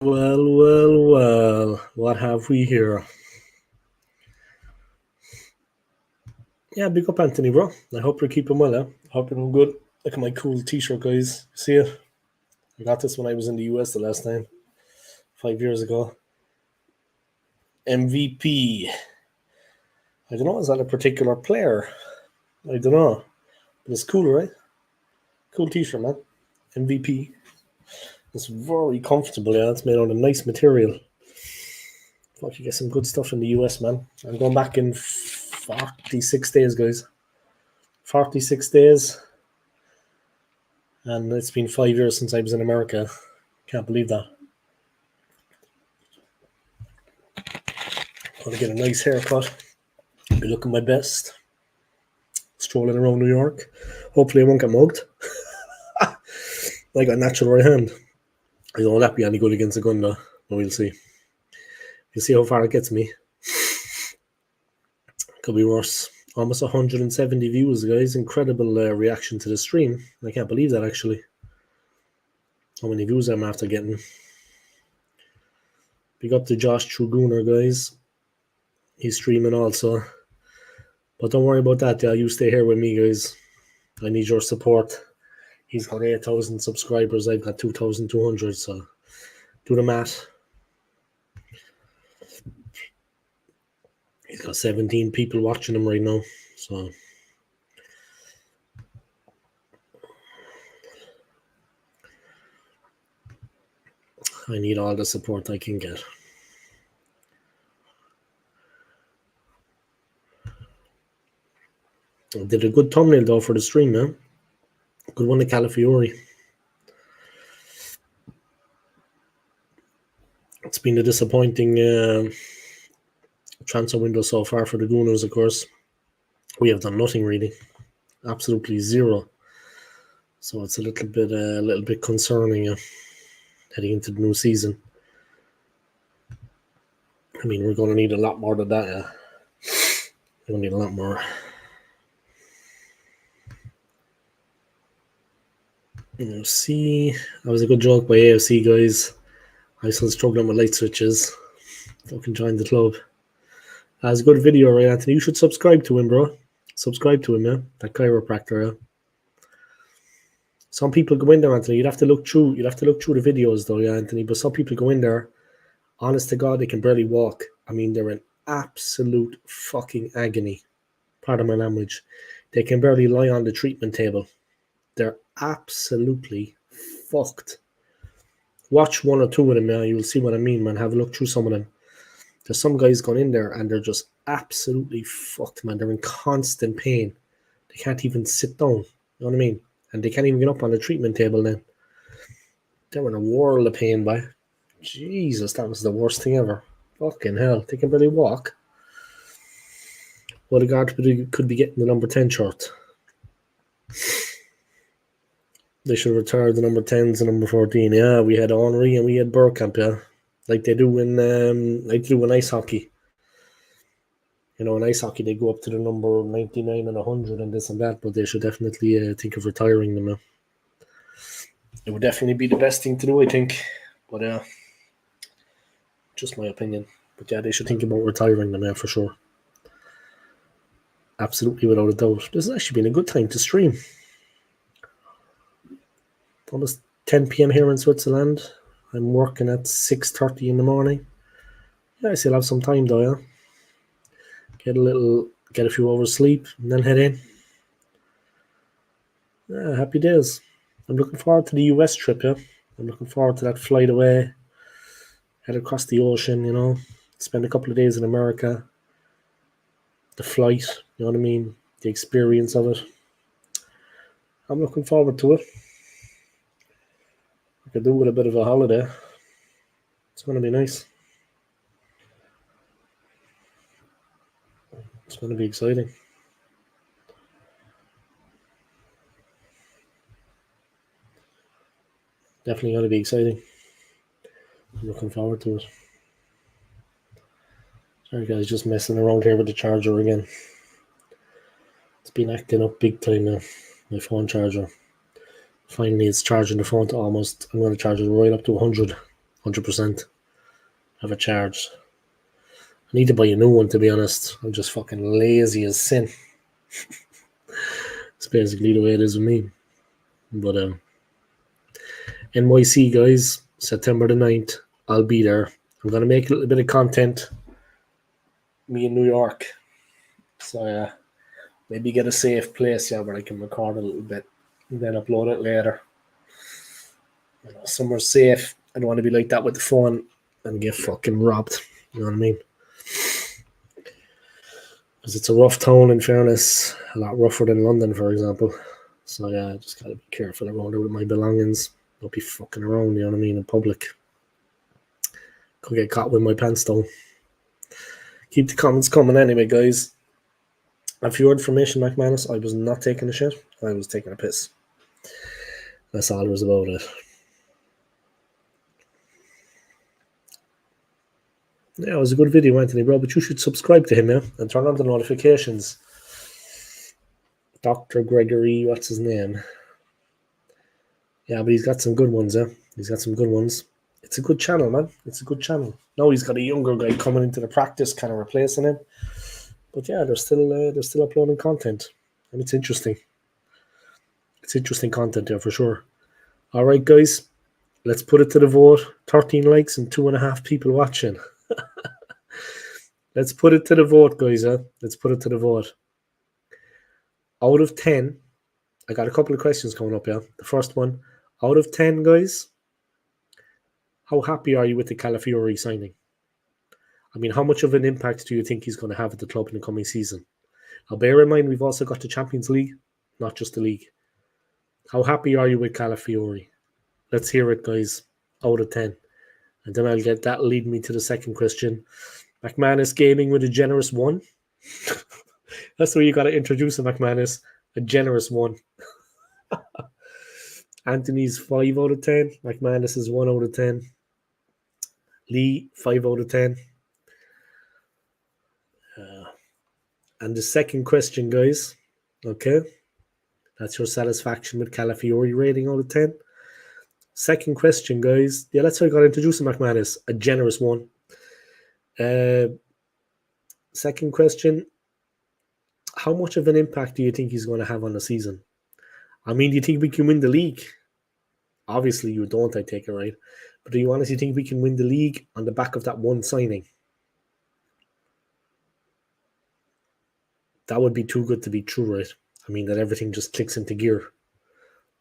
Well. What have we here? Yeah, big up Anthony, bro. I hope you're keeping well, I hope you're doing good. Look at my cool t-shirt, guys. See it? I got this when I was in the US the last time, 5 years ago. MVP. I don't know, is that a particular player? I don't know. But it's cool, right? Cool t-shirt, man. MVP. It's very comfortable, yeah. It's made out of nice material. Fuck, you get some good stuff in the US, man. I'm going back in 46 days, guys. 46 days. And it's been 5 years since I was in America. Can't believe that. I'm going to get a nice haircut. Be looking my best. Strolling around New York. Hopefully I won't get mugged. I got a natural right hand. I don't let be any good against a gun though. But we'll see. We'll see how far it gets me. Could be worse. Almost 170 views, guys. Incredible reaction to the stream. I can't believe that, actually. How many views I'm after getting. Big up to Josh Truguner, guys. He's streaming also. But don't worry about that, yeah. You stay here with me, guys. I need your support. He's got 8,000 subscribers. I've got 2,200, so do the math. He's got 17 people watching him right now, so I need all the support I can get. I did a good thumbnail though for the stream, man. Good one to Calafiori. It's been a disappointing transfer window so far for the Gooners, of course. We have done nothing really. Absolutely zero. So it's a little bit concerning heading into the new season. I mean, we're going to need a lot more than that, yeah. We're going to need a lot more. AFC. That was a good joke by AFC, guys. I was still struggling with light switches. Fucking joined the club. That's a good video, right, Anthony? You should subscribe to him, bro. Subscribe to him, yeah. That chiropractor, yeah. Some people go in there, Anthony. You'd have to look through the videos, though, yeah, Anthony. But some people go in there, honest to God, they can barely walk. I mean, they're in absolute fucking agony. Pardon my language. They can barely lie on the treatment table. They're absolutely fucked. Watch one or two of them now. You'll see what I mean, man. Have a look through some of them. There's some guys going in there and they're just absolutely fucked, man. They're in constant pain. They can't even sit down. You know what I mean? And they can't even get up on the treatment table then. They're in a world of pain, boy. Jesus, that was the worst thing ever. Fucking hell. They can barely walk. Well, the guard could be getting the number 10 shirt. They should retire the number 10s and number 14. Yeah, we had Henry and we had Burkamp, yeah. Like they do in ice hockey. You know, in ice hockey, they go up to the number 99 and 100 and this and that, but they should definitely think of retiring them now. It would definitely be the best thing to do, I think. But just my opinion. But yeah, they should think about retiring them, yeah, for sure. Absolutely, without a doubt. This has actually been a good time to stream. Almost 10 p.m. here in Switzerland. I'm working at 6:30 in the morning. Yeah, I still have some time though, yeah. Get a few hours sleep and then head in. Yeah, happy days. I'm looking forward to the US trip, yeah. I'm looking forward to that flight away. Head across the ocean, you know. Spend a couple of days in America. The flight, you know what I mean? The experience of it. I'm looking forward to it. I could do with a bit of a holiday. It's going to be nice. It's going to be exciting. Definitely going to be exciting. I'm looking forward to it. Sorry guys, just messing around here with the charger again. It's been acting up big time now, my phone charger. Finally it's charging the phone to almost, I'm going to charge it right up to 100. 100%. Have it charged. I need to buy a new one, to be honest. I'm just fucking lazy as sin. It's basically the way it is with me. But NYC, guys, September the 9th, I'll be there. I'm going to make a little bit of content. Me in New York. So, yeah, maybe get a safe place, where I can record a little bit and then upload it later. Somewhere safe. I don't want to be like that with the phone and get fucking robbed. You know what I mean? Because it's a rough town, in fairness. A lot rougher than London, for example. So, yeah, I just got to be careful around there with my belongings. Don't be fucking around, you know what I mean, in public. Could get caught with my pants down. Keep the comments coming anyway, guys. And for your information, McManus, I was not taking a shit. I was taking a piss. That's all there was about it. Yeah, it was a good video, Anthony, bro, but you should subscribe to him, and turn on the notifications. Dr. Gregory, what's his name? Yeah, but he's got some good ones, He's got some good ones. It's a good channel, man. It's a good channel. Now he's got a younger guy coming into the practice, kind of replacing him. But yeah, they're still uploading content, and it's interesting. It's interesting content there for sure. All right, guys, let's put it to the vote. 13 likes and 2.5 people watching. Let's put it to the vote, guys. Let's put it to the vote. Out of 10, I got a couple of questions coming up, The first one, out of 10, guys, how happy are you with the Calafiori signing? I mean, how much of an impact do you think he's going to have at the club in the coming season? Now, bear in mind, we've also got the Champions League, not just the league. How happy are you with Calafiori? Let's hear it, guys, out of 10. And then that'll lead me to the second question. McManus gaming with a generous 1. That's where you got to introduce a McManus, a generous 1. Anthony's 5 out of 10. McManus is 1 out of 10. Lee, 5 out of 10. And the second question, guys, okay, that's your satisfaction with Calafiori rating out of 10. Second question, guys, that's how I got to introduce a McManus, a generous 1. Second question, how much of an impact do you think he's going to have on the season? I mean, do you think we can win the league? Obviously, you don't, I take it, right? But do you honestly think we can win the league on the back of that one signing? That would be too good to be true, right? I mean, that everything just clicks into gear.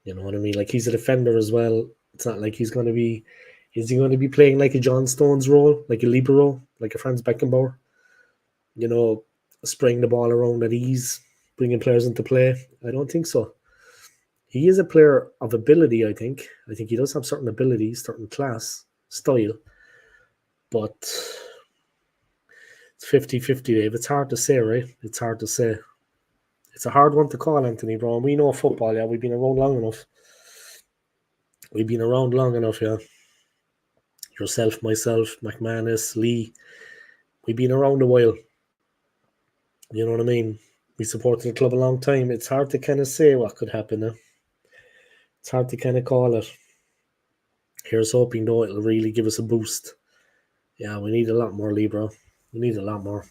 You know what I mean? Like, he's a defender as well. It's not like he's going to be... Is he going to be playing like a John Stones role? Like a libero? Like a Franz Beckenbauer? You know, spraying the ball around at ease, bringing players into play? I don't think so. He is a player of ability, I think. I think he does have certain abilities, certain class, style. But it's 50-50, Dave. It's hard to say, right? It's hard to say. It's a hard one to call, Anthony, bro. And we know football, We've been around long enough. Yourself, myself, McManus, Lee. We've been around a while. You know what I mean? We supported the club a long time. It's hard to kind of say what could happen. It's hard to kind of call it. Here's hoping, though, it'll really give us a boost. Yeah, we need a lot more, Lee, bro. We need a lot more.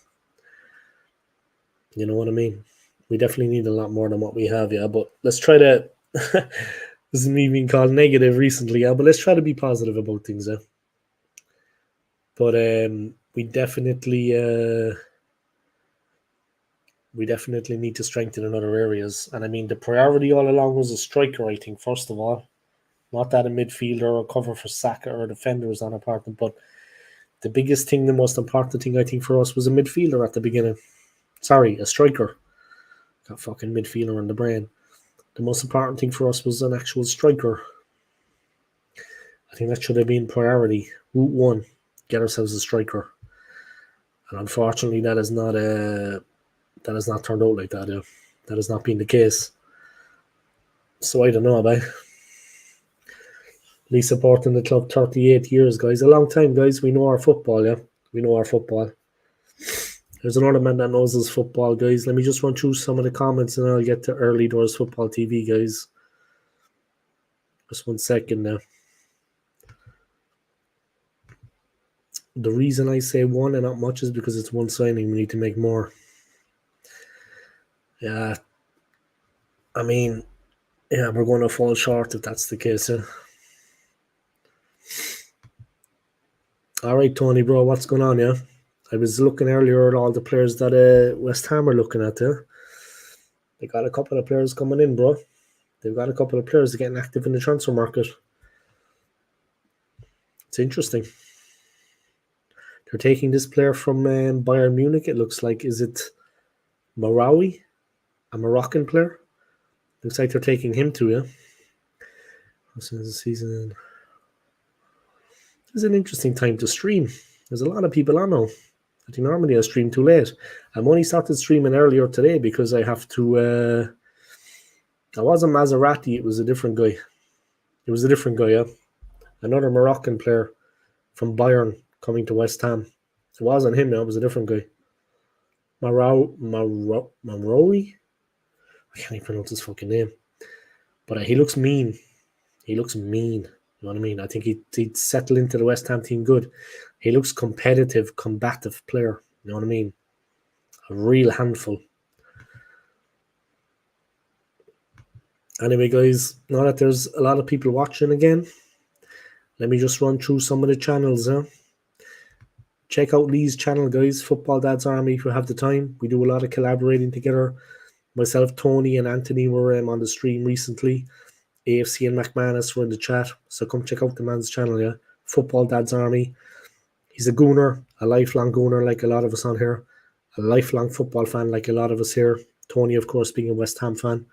You know what I mean? We definitely need a lot more than what we have, But let's try to... This is me being called negative recently, But let's try to be positive about things, But we definitely need to strengthen in other areas. And I mean, the priority all along was a striker, I think, first of all. Not that a midfielder or cover for Saka or a defender was on important, but the biggest thing, the most important thing, I think, for us was a midfielder at the beginning. Sorry, a striker. Got fucking midfielder in the brain. The most important thing for us was an actual striker. I think that should have been priority. Route 1, get ourselves a striker. And unfortunately, that has not turned out like that. That has not been the case. So I don't know, Lee supporting the club 38 years, guys. A long time, guys. We know our football, We know our football. There's another man that knows his football, guys. Let me just run through some of the comments and I'll get to Early Doors Football TV, guys. Just 1 second now. The reason I say one and not much is because it's one signing. We need to make more. Yeah, I mean, yeah, we're going to fall short if that's the case. All right, Tony, bro, what's going on? Yeah, I was looking earlier at all the players that West Ham are looking at. They got a couple of players coming in, bro. They've got a couple of players getting active in the transfer market. It's interesting. They're taking this player from Bayern Munich. It looks like, is it Marawi, a Moroccan player? Looks like they're taking him too, yeah. This is the season. It's an interesting time to stream. There's a lot of people on now. I think normally I stream too late. I'm only started streaming earlier today because I have to. I wasn't Maserati. It was a different guy. Yeah. Another Moroccan player from Bayern coming to West Ham. It wasn't him. It was a different guy. Marawi. I can't even pronounce his fucking name. But he looks mean. You know what I mean? I think he'd settle into the West Ham team good. He looks competitive, combative player. You know what I mean? A real handful. Anyway, guys, now that there's a lot of people watching again, let me just run through some of the channels. Check out Lee's channel, guys. Football Dad's Army, if you have the time. We do a lot of collaborating together. Myself, Tony, and Anthony were on the stream recently. AFC and McManus were in the chat. So come check out the man's channel, yeah. Football Dad's Army. He's a gooner, a lifelong gooner like a lot of us on here. A lifelong football fan like a lot of us here. Tony, of course, being a West Ham fan.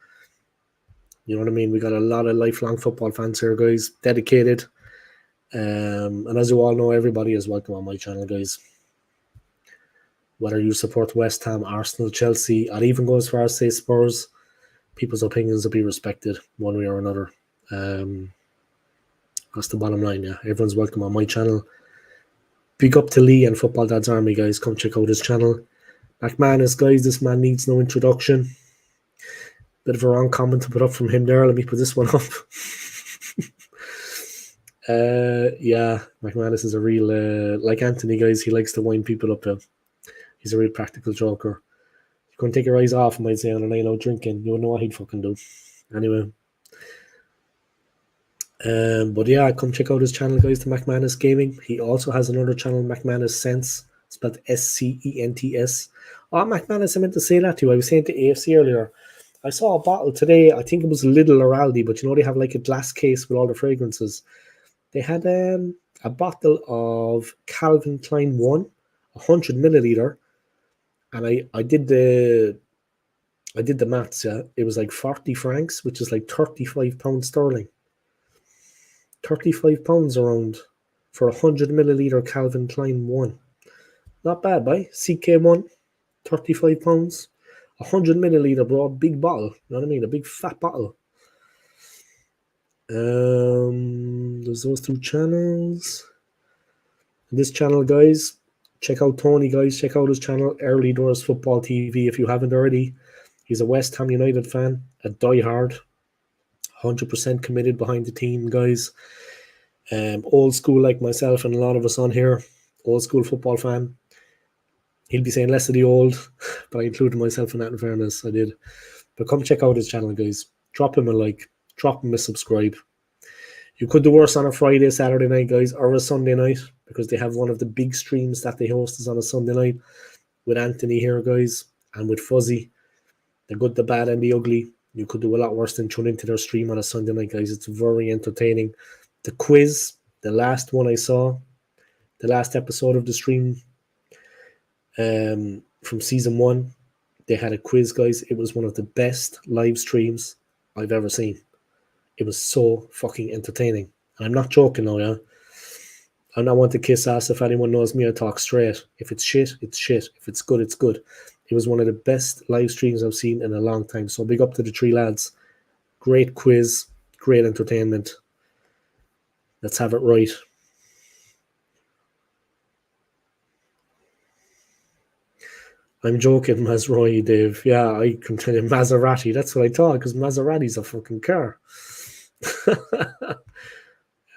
You know what I mean? We got a lot of lifelong football fans here, guys. Dedicated. And as you all know, everybody is welcome on my channel, guys. Whether you support West Ham, Arsenal, Chelsea, I'd even go as far as say Spurs, people's opinions will be respected one way or another. That's the bottom line, yeah. Everyone's welcome on my channel. Big up to Lee and Football Dad's Army, guys. Come check out his channel. McManus, guys, this man needs no introduction. Bit of a wrong comment to put up from him there. Let me put this one up. Yeah, McManus is a real, like Anthony, guys, he likes to wind people up. He's a real practical joker. You couldn't take your eyes off him, I'd say, on a night out drinking. You wouldn't know what he'd fucking do. Anyway. But yeah, come check out his channel, guys, the McManus Gaming. He also has another channel, McManus Sense, spelled SCENTS. Oh, McManus, I meant to say that too. I was saying to AFC earlier. I saw a bottle today. I think it was Lidl or Aldi, but you know they have like a glass case with all the fragrances. They had a bottle of Calvin Klein 1, 100 milliliter, and I did the maths. Yeah, it was like 40 francs, which is like £35 sterling. £35 around for 100 milliliter Calvin Klein 1. Not bad, boy. CK1, £35. 100 milliliter, bro. Big bottle. You know what I mean? A big fat bottle. There's those two channels. This channel, guys, check out Tony, guys. Check out his channel, Early Doors Football TV, if you haven't already. He's a West Ham United fan, a diehard, 100% committed behind the team, guys. Old school like myself and a lot of us on here, old school football fan. He'll be saying less of the old, but I included myself in that, in fairness. I did. But come check out his channel, guys. Drop him a like. Drop him a subscribe. You could do worse on a Friday, Saturday night, guys, or a Sunday night, because they have one of the big streams that they host is on a Sunday night with Anthony here, guys, and with Fuzzy. The good, the bad, and the ugly. You could do a lot worse than tune into their stream on a Sunday night, guys. It's very entertaining. The quiz, the last one I saw, the last episode of the stream from season 1, they had a quiz, guys. It was one of the best live streams I've ever seen. It was so fucking entertaining. And I'm not joking now, yeah? I'm not one to kiss ass. If anyone knows me, I talk straight. If it's shit, it's shit. If it's good, it's good. It was one of the best live streams I've seen in a long time. So big up to the three lads. Great quiz. Great entertainment. Let's have it right. I'm joking, Mazroy, Dave. Yeah, I can tell you Maserati. That's what I thought, because Maserati's a fucking car.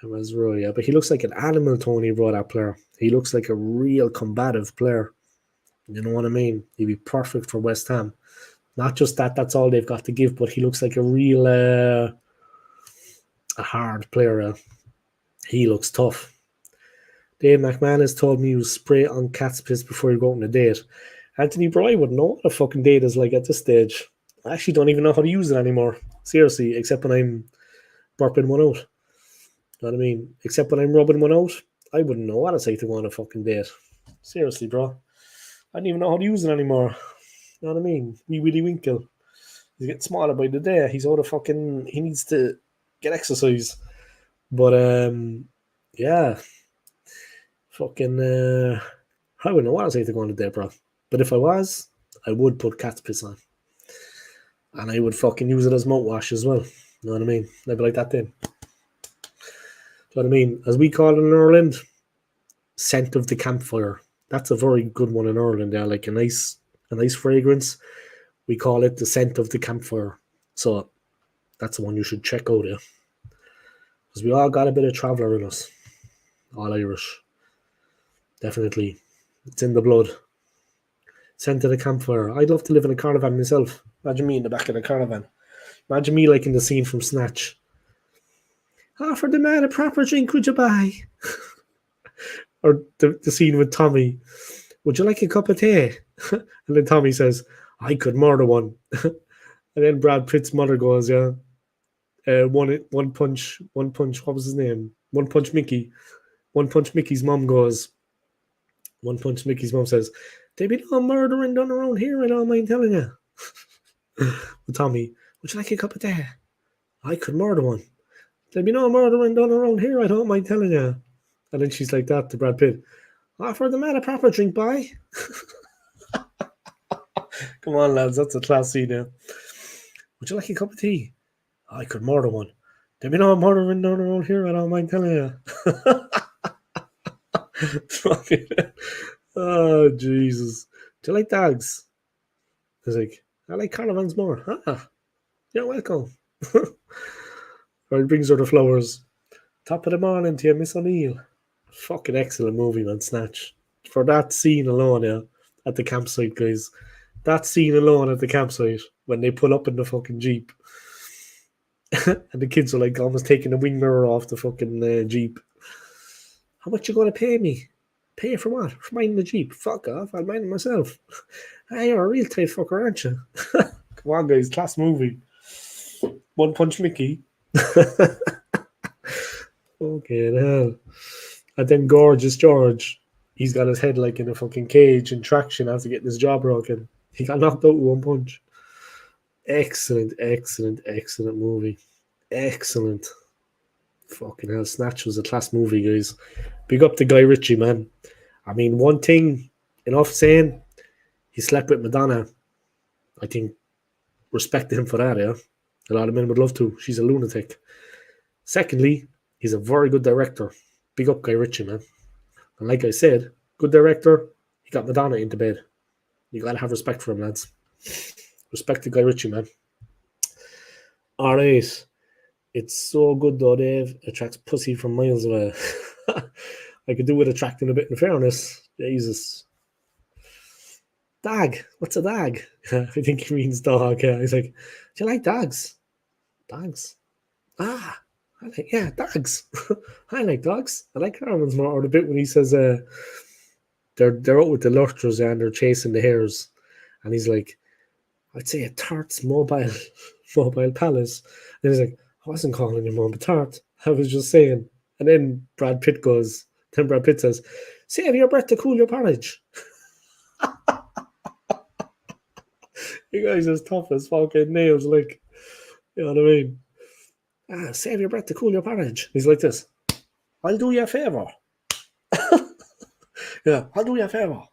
Yeah, but he looks like an animal, Tony, bro, that player. He looks like a real combative player. You know what I mean? He'd be perfect for West Ham. Not just that's all they've got to give, but he looks like a real a hard player. He looks tough. Dave McManus told me you spray on cat's piss before you go on a date. Anthony, bro, I wouldn't know what a fucking date is like at this stage. I actually don't even know how to use it anymore. Seriously, except when I'm burping one out. You know what I mean? Except when I'm rubbing one out, I wouldn't know what it's like to go on a fucking date. Seriously, bro. I don't even know how to use it anymore. You know what I mean? Wee Willy Winkle. He's getting smaller by the day. He's out of fucking... He needs to get exercise. But, yeah. Fucking... I wouldn't know what it's like to go on a date, bro. But if I was, I would put cat's piss on. And I would fucking use it as mouthwash as well. You know what I mean? I'd be like that then. You know what I mean? As we call it in Ireland, scent of the campfire. That's a very good one in Ireland. Yeah, like a nice fragrance. We call it the scent of the campfire. So that's the one you should check out, yeah. Because we all got a bit of traveller in us. All Irish. Definitely. It's in the blood. Scent of the campfire. I'd love to live in a caravan myself. Imagine me in the back of the caravan. Imagine me like in the scene from Snatch. Offer the man a proper drink, would you buy? Or the scene with Tommy. Would you like a cup of tea? And then Tommy says, I could murder one. And then Brad Pitt's mother goes, yeah. One punch, what was his name? One Punch Mickey. One Punch Mickey's mom goes, One Punch Mickey's mom says, there be no murdering done around here, I don't mind telling you. With Tommy, would you like a cup of tea? I could murder one. There be no murdering done around here, I don't mind telling you. And then she's like that to Brad Pitt. Offer the man a proper drink, boy. Come on, lads, that's a class scene now. Would you like a cup of tea? I could murder one. There be no murdering done around here, I don't mind telling you. Oh, Jesus. Do you like dogs? He's like, I like caravans more. Ah, you're welcome. Or he brings her the flowers. Top of the morning to you, Miss O'Neill. Fucking excellent movie, man, Snatch. For that scene alone, yeah, at the campsite, guys. That scene alone at the campsite, when they pull up in the fucking Jeep. And the kids are like almost taking the wing mirror off the fucking Jeep. How much you going to pay me? Pay for what? For minding the Jeep? Fuck off, I'll mind it myself. Hey, you're a real tight fucker, aren't you? Come on, guys, class movie. One Punch Mickey. Okay, hell. And then Gorgeous George, he's got his head like in a fucking cage in traction after getting his jaw broken. He got knocked out with one punch. Excellent movie. Excellent. Fucking hell, Snatch was a class movie, guys. Big up to Guy Ritchie, man. I mean, one thing, enough saying, he slept with Madonna. I think, respect him for that, yeah. A lot of men would love to. She's a lunatic. Secondly, he's a very good director. Big up Guy Ritchie, man. And like I said, good director, he got Madonna into bed. You gotta have respect for him, lads. Respect to Guy Ritchie, man. Alright. It's so good though, Dave. Attracts pussy from miles away. I could do with attracting a bit in fairness. Jesus. Dog. What's a dog? I think he means dog. Yeah. He's like, do you like dogs? Dogs. Ah. Dogs. I like dogs. I like caravans more. Or the bit when he says they're out with the lurchers and they're chasing the hares. And he's like, I'd say a tart's mobile palace. And he's like, I wasn't calling your mom a tart. I was just saying. And then Brad Pitt says, save your breath to cool your porridge. You guys as tough as fucking nails, like, you know what I mean? Save your breath to cool your porridge. He's like this. I'll do you a favour. Yeah, I'll do you a favour.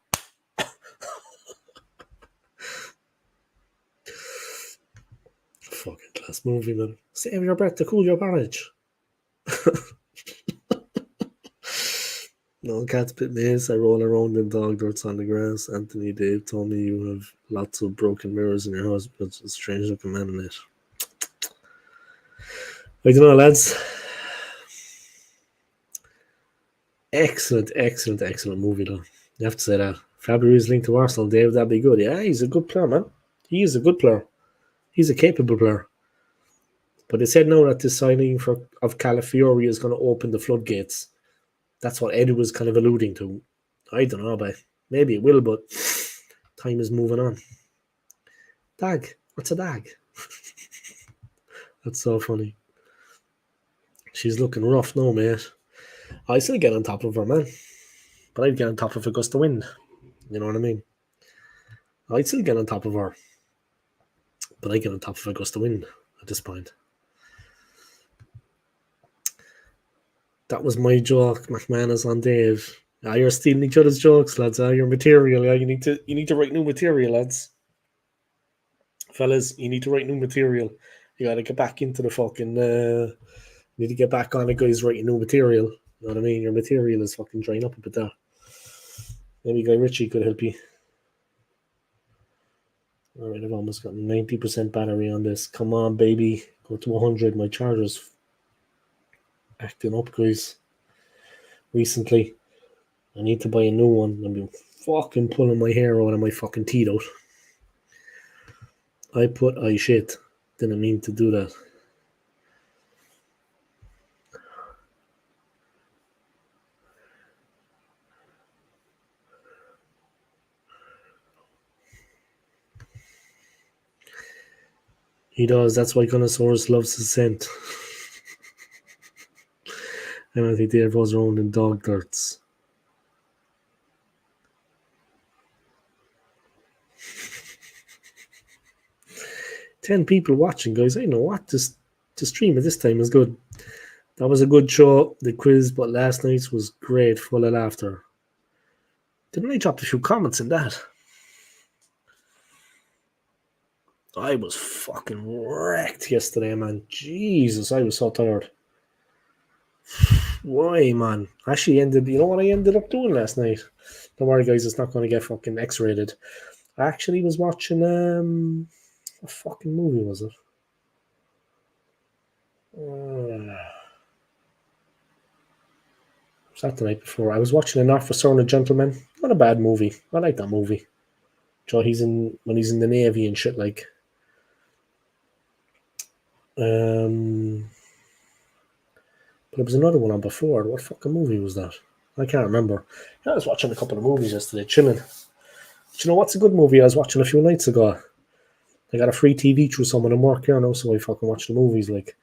Fucking class movie, man. Save your breath to cool your porridge. No, cat's bit mace. I roll around in dog dirts on the grass. Anthony Dave told me you have lots of broken mirrors in your house, but it's a strange looking man in it. I don't know, lads. Excellent, excellent, excellent movie, though. You have to say that. Fabregas linked to Arsenal, Dave, that'd be good. Yeah, he's a good player, man. He is a good player. He's a capable player. But they said now that the signing of Calafiori is going to open the floodgates. That's what Edu was kind of alluding to. I don't know, but maybe it will, but time is moving on. Dag. What's a dag? That's so funny. She's looking rough now, mate. I still get on top of her, man. But I'd get on top of a gust of wind. You know what I mean? I'd still get on top of her. But I get on top of a gust of wind at this point. That was my joke, McManus on Dave. You're stealing each other's jokes, lads. Your material. You need to write new material, lads. Fellas, you need to write new material. You got to get back into the fucking. You need to get back on the guys writing new material. You know what I mean? Your material is fucking drying up a bit there. Maybe Guy Ritchie could help you. All right, I've almost got 90% battery on this. Come on, baby. Go to 100. My charger's acting up, guys. Recently, I need to buy a new one. I've been fucking pulling my hair out of my fucking teeth out. I shit. Didn't mean to do that. He does. That's why Gunnosaurus loves his scent. I don't think Dave goes around in dog dirts. Ten people watching, guys. I know what to stream at this time is good. That was a good show, the quiz, but last night's was great, full of laughter. Didn't I drop a few comments in that? I was fucking wrecked yesterday, man. Jesus, I was so tired. Why, man? Actually, you know what I ended up doing last night? Don't worry, guys, it's not going to get fucking X-rated. I actually was watching, what fucking movie was it? Was that the night before? I was watching An Officer and a Gentleman. Not a bad movie. I like that movie. Joe, when he's in the Navy and shit, like. But there was another one on before. What fucking movie was that? I can't remember. I was watching a couple of movies yesterday, chilling. Do you know what's a good movie I was watching a few nights ago? I got a free TV through someone in work here now, so I fucking watch the movies, like.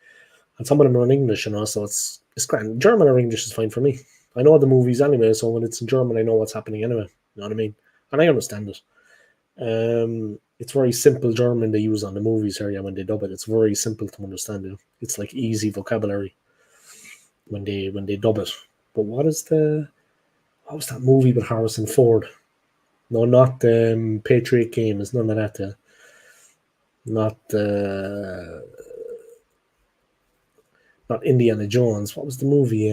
And some of them are in English, you know, so it's grand. German or English is fine for me. I know the movies anyway, so when it's in German, I know what's happening anyway. You know what I mean? And I understand it. It's very simple German they use on the movies here, yeah, when they dub it. It's very simple to understand. It. It's like easy vocabulary when they dub it. But what was that movie with Harrison Ford? No, not Patriot Games. None of that. Not Indiana Jones. What was the movie?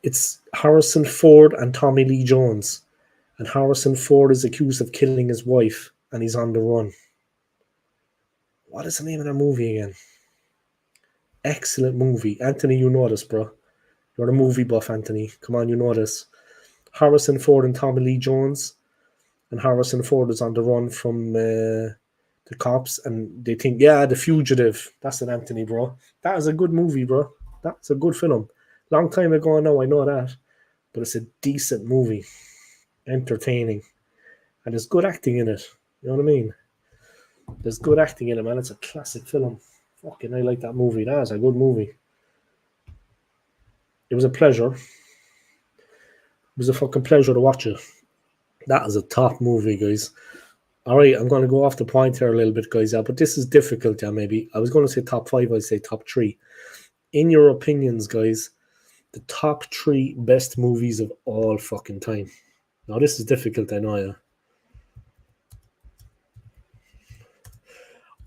It's Harrison Ford and Tommy Lee Jones. And Harrison Ford is accused of killing his wife, and he's on the run. What is the name of that movie again? Excellent movie. Anthony, you know this, bro. You're a movie buff, Anthony. Come on, you know this. Harrison Ford and Tommy Lee Jones. And Harrison Ford is on the run from the cops, and they think, yeah, The Fugitive. That's an Anthony, bro. That is a good movie, bro. That's a good film. Long time ago now, I know that. But it's a decent movie. Entertaining. And there's good acting in it. You know what I mean? There's good acting in it, man. It's a classic film. Fucking, I like that movie. That is a good movie. It was a pleasure. It was a fucking pleasure to watch it. That is a top movie, guys. All right, I'm going to go off the point here a little bit, guys. But this is difficult, yeah, maybe. I was going to say top 5. I'd say top 3. In your opinions, guys, the top 3 best movies of all fucking time. Now, this is difficult, I know, yeah.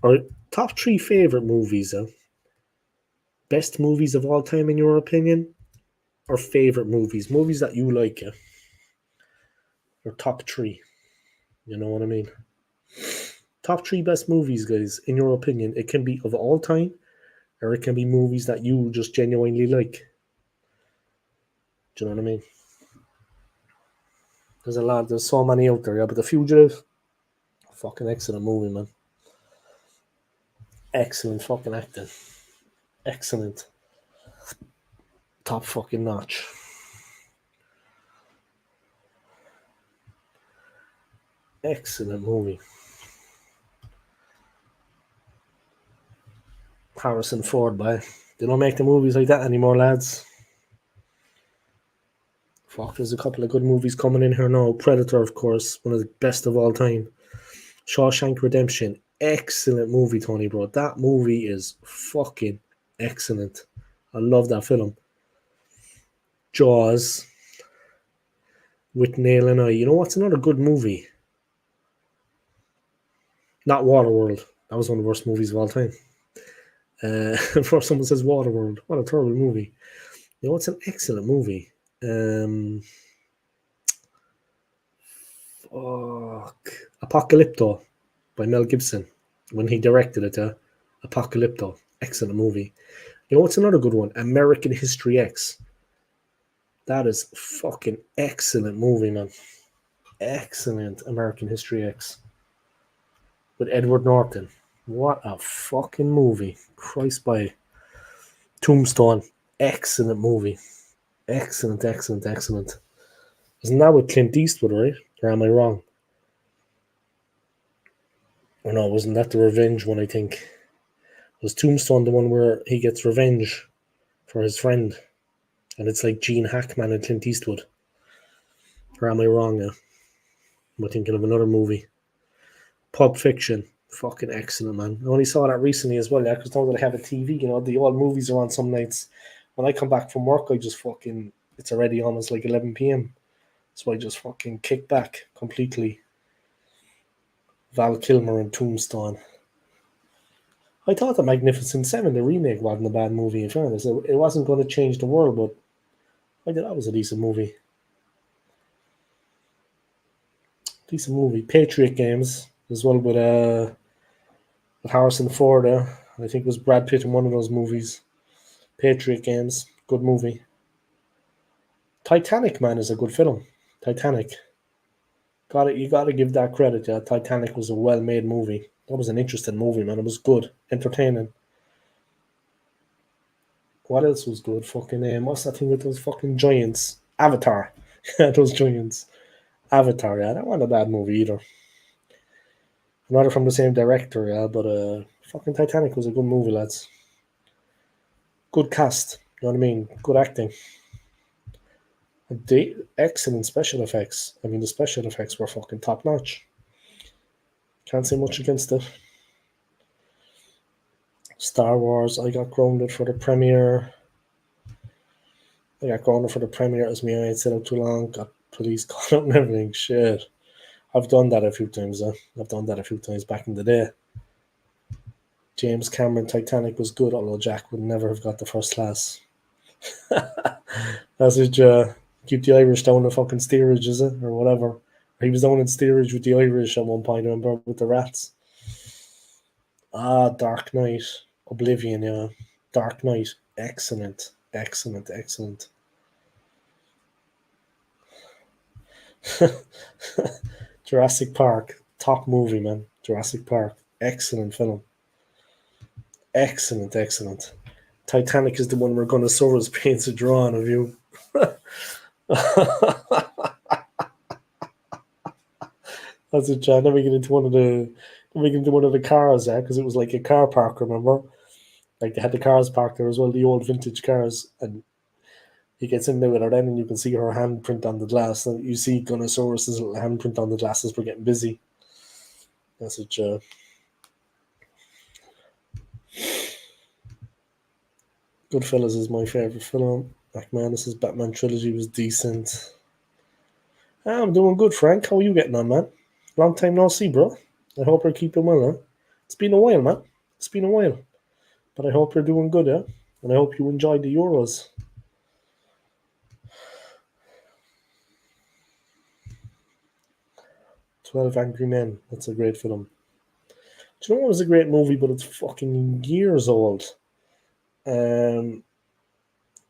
Or top 3 favorite movies, best movies of all time in your opinion, or favorite movies that you like, yeah? Your top 3, you know what I mean? Top 3 best movies, guys, in your opinion. It can be of all time, or it can be movies that you just genuinely like. Do you know what I mean? There's so many out there, yeah, but The Fugitive, fucking excellent movie, man. Excellent fucking acting. Excellent. Top fucking notch. Excellent movie. Harrison Ford, boy. They don't make the movies like that anymore, lads. Fuck, there's a couple of good movies coming in here now. Predator, of course, one of the best of all time. Shawshank Redemption, excellent movie, Tony, bro. That movie is fucking excellent. I love that film. Jaws with Nail and I. You know what's another good movie? Not Waterworld. That was one of the worst movies of all time. Before someone says Waterworld, what a terrible movie. You know what's an excellent movie? Apocalypto by Mel Gibson. When he directed it, Apocalypto. Excellent movie. You know what's another good one? American History X. That is fucking excellent movie, man. Excellent American History X. With Edward Norton. What a fucking movie. Christ by Tombstone. Excellent movie. Excellent, excellent, excellent. Isn't that with Clint Eastwood, right? Or am I wrong? Or no, wasn't that the revenge one, I think? Was Tombstone the one where he gets revenge for his friend? And it's like Gene Hackman and Clint Eastwood. Or am I wrong now? Am I thinking of another movie? Pulp Fiction. Fucking excellent, man. I only saw that recently as well, yeah, because now that I have a TV, you know, the old movies are on some nights. When I come back from work, I just fucking, it's already almost like 11 p.m. So I just fucking kick back completely. Val Kilmer and Tombstone. I thought The Magnificent Seven, the remake, wasn't a bad movie, in fairness. It wasn't going to change the world, but I thought that was a decent movie. Decent movie. Patriot Games as well with Harrison Ford. I think it was Brad Pitt in one of those movies. Patriot Games. Good movie. Titanic, man, is a good film. Titanic. You got to give that credit. Yeah, Titanic was a well-made movie. That was an interesting movie, man. It was good, entertaining. What else was good? Fucking what's that thing with those fucking giants? Avatar. Those giants. Avatar. Yeah, that wasn't a bad movie either. Another from the same director. Yeah, but fucking Titanic was a good movie, lads. Good cast. You know what I mean? Good acting. Excellent special effects. I mean, the special effects were fucking top notch. Can't say much against it. Star Wars, I got grounded for the premiere. I got grounded for the premiere as me. I had set up too long. Got police caught up and everything. Shit. I've done that a few times. I've done that a few times back in the day. James Cameron Titanic was good, although Jack would never have got the first class. That's it, keep the Irish down the fucking steerage, is it? Or whatever. He was down in steerage with the Irish at one point, I remember, with the rats. Dark Knight. Oblivion, yeah. Dark Knight. Excellent. Excellent, excellent. Jurassic Park. Top movie, man. Jurassic Park. Excellent film. Excellent, excellent. Titanic is the one where Gunnosaurus paints a drawing of you. That's it, John. Then we get into one of the cars, yeah, because it was like a car park, remember? Like they had the cars parked there as well, the old vintage cars, and he gets in there with her then, and you can see her handprint on the glass. And you see Gunnosaurus' little handprint on the glass as we're getting busy. That's it, Joe. Goodfellas is my favourite film. McManus's Batman trilogy was decent. I'm doing good, Frank. How are you getting on, man? Long time no see, bro. I hope you're keeping well, huh? It's been a while, man. It's been a while. But I hope you're doing good, yeah? And I hope you enjoyed the Euros. 12 Angry Men. That's a great film. Do you know what was a great movie, but it's fucking years old? It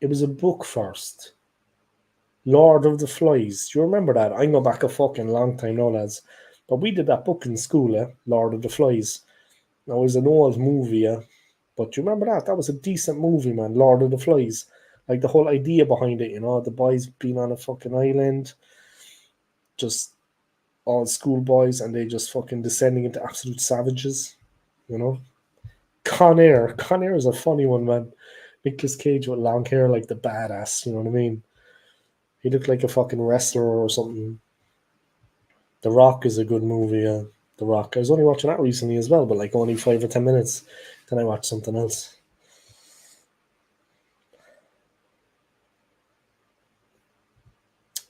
was a book first. Lord of the Flies. Do you remember that? I go back a fucking long time now, lads. But we did that book in school, Lord of the Flies. Now, it was an old movie, but do you remember that? That was a decent movie, man. Lord of the Flies. Like the whole idea behind it, the boys being on a fucking island, just all schoolboys, and they just fucking descending into absolute savages, Con Air. Con Air is a funny one, man. Nicolas Cage with long hair like the badass, you know what I mean? He looked like a fucking wrestler or something. The Rock is a good movie, The Rock. I was only watching that recently as well, but like only 5 or 10 minutes. Then I watched something else.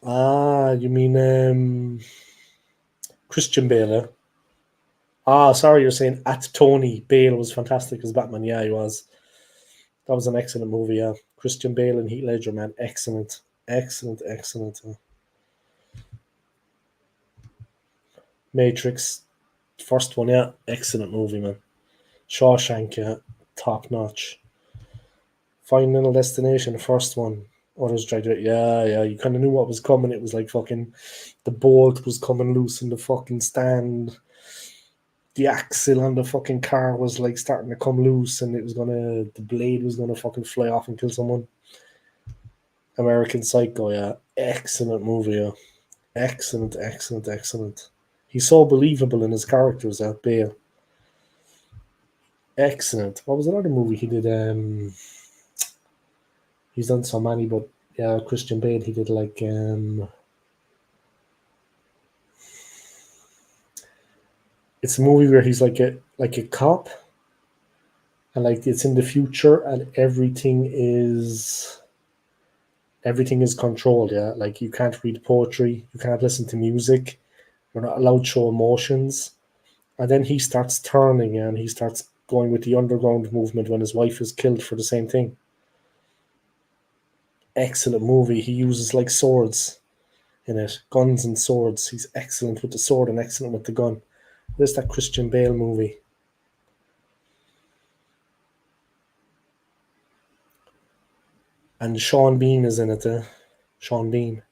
Ah, you mean Christian Bale? Sorry, you're saying at Tony Bale was fantastic as Batman. Yeah, he was. That was an excellent movie, yeah. Christian Bale and Heath Ledger, man. Excellent. Excellent. Matrix, first one, yeah. Excellent movie, man. Shawshank, yeah. Top notch. Final Destination, first one. Others tried to, yeah. You kind of knew what was coming. It was like fucking the bolt was coming loose in the fucking stand. The axle on the fucking car was like starting to come loose, and the blade was gonna fucking fly off and kill someone. American Psycho, yeah. Excellent movie, yeah. Excellent. He's so believable in his characters, Bale. Excellent. What was another movie he did? He's done so many, but yeah, Christian Bale, he did like it's a movie where he's like a cop, and like it's in the future, and everything is controlled, yeah. Like you can't read poetry, you can't listen to music, you're not allowed to show emotions. And then he starts turning, and he starts going with the underground movement when his wife is killed for the same thing. Excellent movie. He uses like swords in it, guns and swords. He's excellent with the sword and excellent with the gun. There's that Christian Bale movie. And Sean Bean is in it, Sean Bean.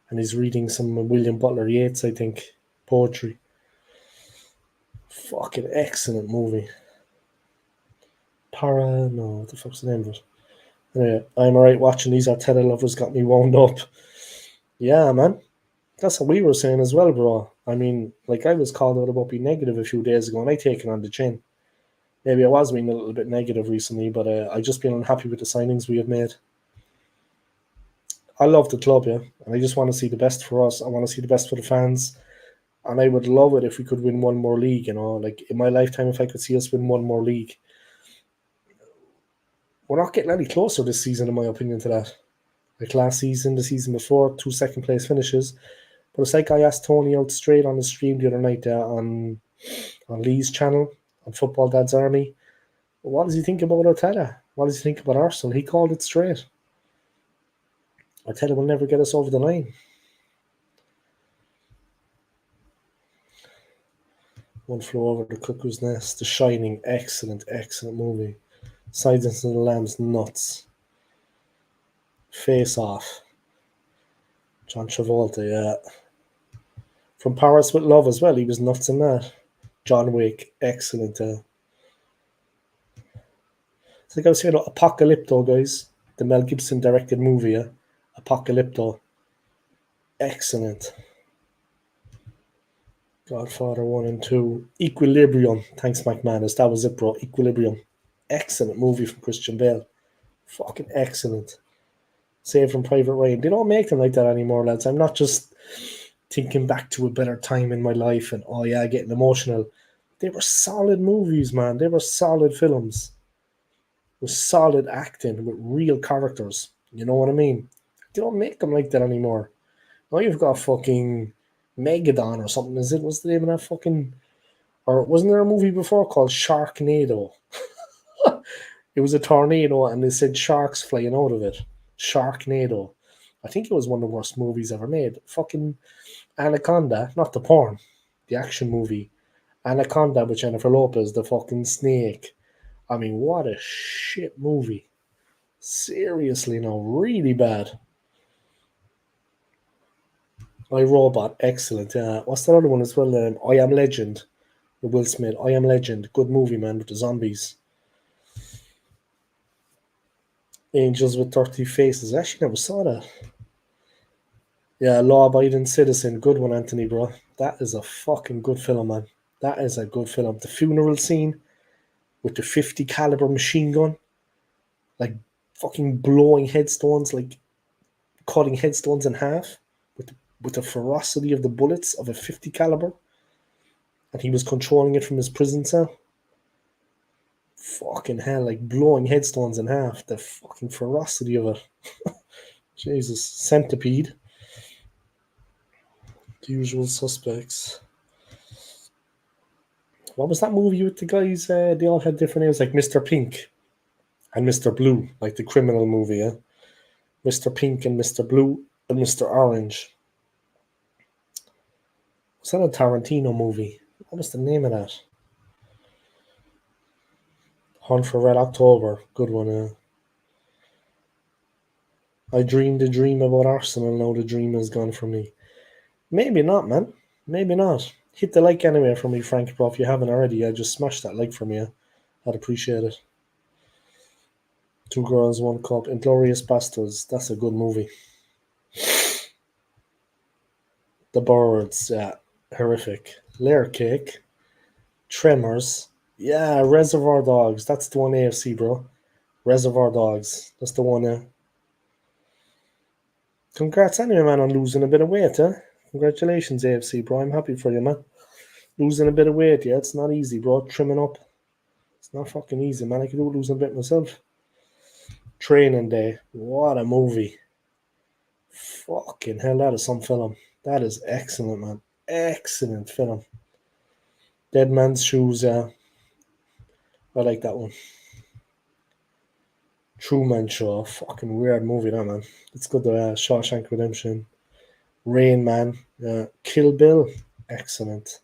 And he's reading some William Butler Yeats, I think, poetry. Fucking excellent movie. No, what the fuck's the name of it? Anyway, I'm alright watching these Arteta lovers got me wound up. Yeah, man. That's what we were saying as well, bro. I mean, like I was called out about being negative a few days ago, and I taken on the chin. Maybe I was being a little bit negative recently, but I just been unhappy with the signings we have made. I love the club, yeah, and I just want to see the best for us. I want to see the best for the fans, and I would love it if we could win one more league. Like in my lifetime, if I could see us win one more league. We're not getting any closer this season, in my opinion, to that. Like last season, the season before, 2 second place finishes. But it's like I asked Tony out straight on the stream the other night on Lee's channel, on Football Dad's Army. What does he think about Arteta? What does he think about Arsenal? He called it straight. Arteta will never get us over the line. One Flew Over the Cuckoo's Nest, The Shining, excellent movie. Silence of the Lambs, nuts. Face Off, John Travolta, yeah. From Paris with Love as well, he was nuts in that. John Wick, excellent. It's like I was saying, Apocalypto, guys. The Mel Gibson directed movie, Apocalypto. Excellent. Godfather 1 and 2. Equilibrium. Thanks, McManus. That was it, bro. Equilibrium. Excellent movie from Christian Bale. Fucking excellent. Saved from Private Ryan. They don't make them like that anymore, lads. I'm not just thinking back to a better time in my life and, oh yeah, getting emotional. They were solid movies, man. They were solid films. With solid acting, with real characters. You know what I mean? They don't make them like that anymore. Now you've got fucking Megadon or something, is it? What's the name of that fucking... Or wasn't there a movie before called Sharknado? It was a tornado and they said sharks flying out of it. Sharknado. I think it was one of the worst movies ever made. Fucking Anaconda, not the porn, the action movie. Anaconda with Jennifer Lopez, the fucking snake. I mean, what a shit movie. Seriously, no, really bad. I Robot, excellent. What's that other one as well? I Am Legend, with Will Smith. I Am Legend, good movie, man, with the zombies. Angels with 30 Faces. I actually never saw that. Yeah, Law Abiding Citizen, good one, Anthony, bro. That is a fucking good film, man. That is a good film. The funeral scene with the 50 caliber machine gun, like fucking blowing headstones, like cutting headstones in half with the ferocity of the bullets of a 50 caliber, and he was controlling it from his prison cell. Fucking hell, like blowing headstones in half. The fucking ferocity of it. Jesus, Centipede. The Usual Suspects. What was that movie with the guys? They all had different names, like Mr. Pink and Mr. Blue, like the criminal movie, yeah? Mr. Pink and Mr. Blue and Mr. Orange. Was that a Tarantino movie? What was the name of that? Hunt for Red October. Good one, I dreamed a dream about Arsenal, now the dream has gone from me. Maybe not, man. Maybe not. Hit the like anyway for me, Frank, bro. If you haven't already, just smash that like for me. I'd appreciate it. Two Girls, One Cup. Inglorious Bastards. That's a good movie. The Birds. Yeah. Horrific. Layer Cake. Tremors. Yeah, Reservoir Dogs. That's the one AFC, bro. Reservoir Dogs. That's the one. Congrats anyway, man, on losing a bit of weight, huh? Congratulations, AFC, bro. I'm happy for you, man. Losing a bit of weight, yeah, it's not easy, bro. Trimming up. It's not fucking easy, man. I could do losing a bit myself. Training Day. What a movie. Fucking hell, that is some film. That is excellent, man. Excellent film. Dead Man's Shoes, yeah. I like that one. Truman Show. Fucking weird movie, that, man. It's good, Shawshank Redemption. Rain Man. Yeah. Kill Bill. Excellent.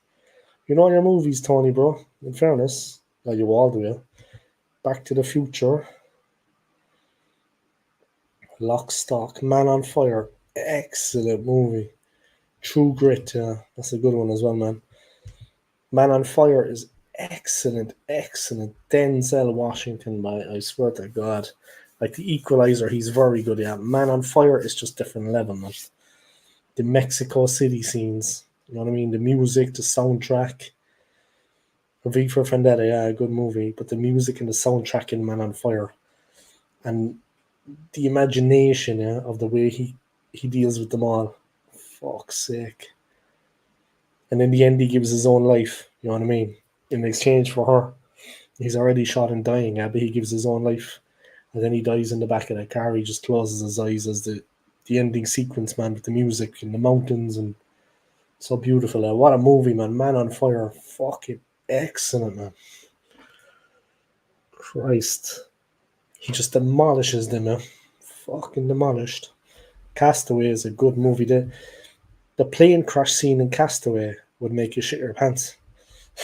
You know your movies, Tony, bro. In fairness. Oh, you all do, yeah. Back to the Future. Lock, Stock, Man on Fire. Excellent movie. True Grit, yeah. That's a good one as well, man. Man on Fire is excellent, excellent. Denzel Washington, I swear to God. Like the Equalizer, he's very good, yeah. Man on Fire is just different level, man. The Mexico City scenes, you know what I mean? The music, the soundtrack. V for Vendetta, yeah, good movie. But the music and the soundtrack in Man on Fire. And the imagination, yeah, of the way he deals with them all. Fuck's sake. And in the end, he gives his own life, you know what I mean? In exchange for her. He's already shot and dying, yeah, but he gives his own life. And then he dies in the back of the car. He just closes his eyes as the ending sequence, man, with the music and the mountains. And so beautiful. What a movie, man. Man on Fire. Fucking excellent, man. Christ. He just demolishes them, man. Fucking demolished. Castaway is a good movie. The plane crash scene in Castaway would make you shit your pants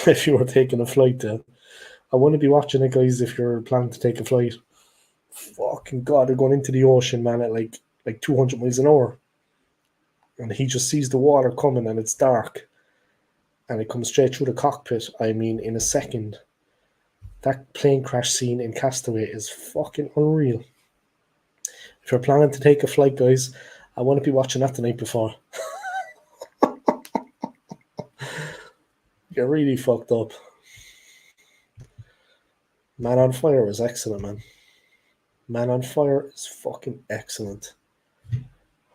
if you were taking a flight there. I wouldn't be watching it, guys, if you're planning to take a flight. Fucking God, they're going into the ocean, man, at like 200 miles an hour. And he just sees the water coming and it's dark. And it comes straight through the cockpit, I mean, in a second. That plane crash scene in Castaway is fucking unreal. If you're planning to take a flight, guys, I want to be watching that the night before. You're really fucked up. Man on Fire is excellent, man. Man on Fire is fucking excellent.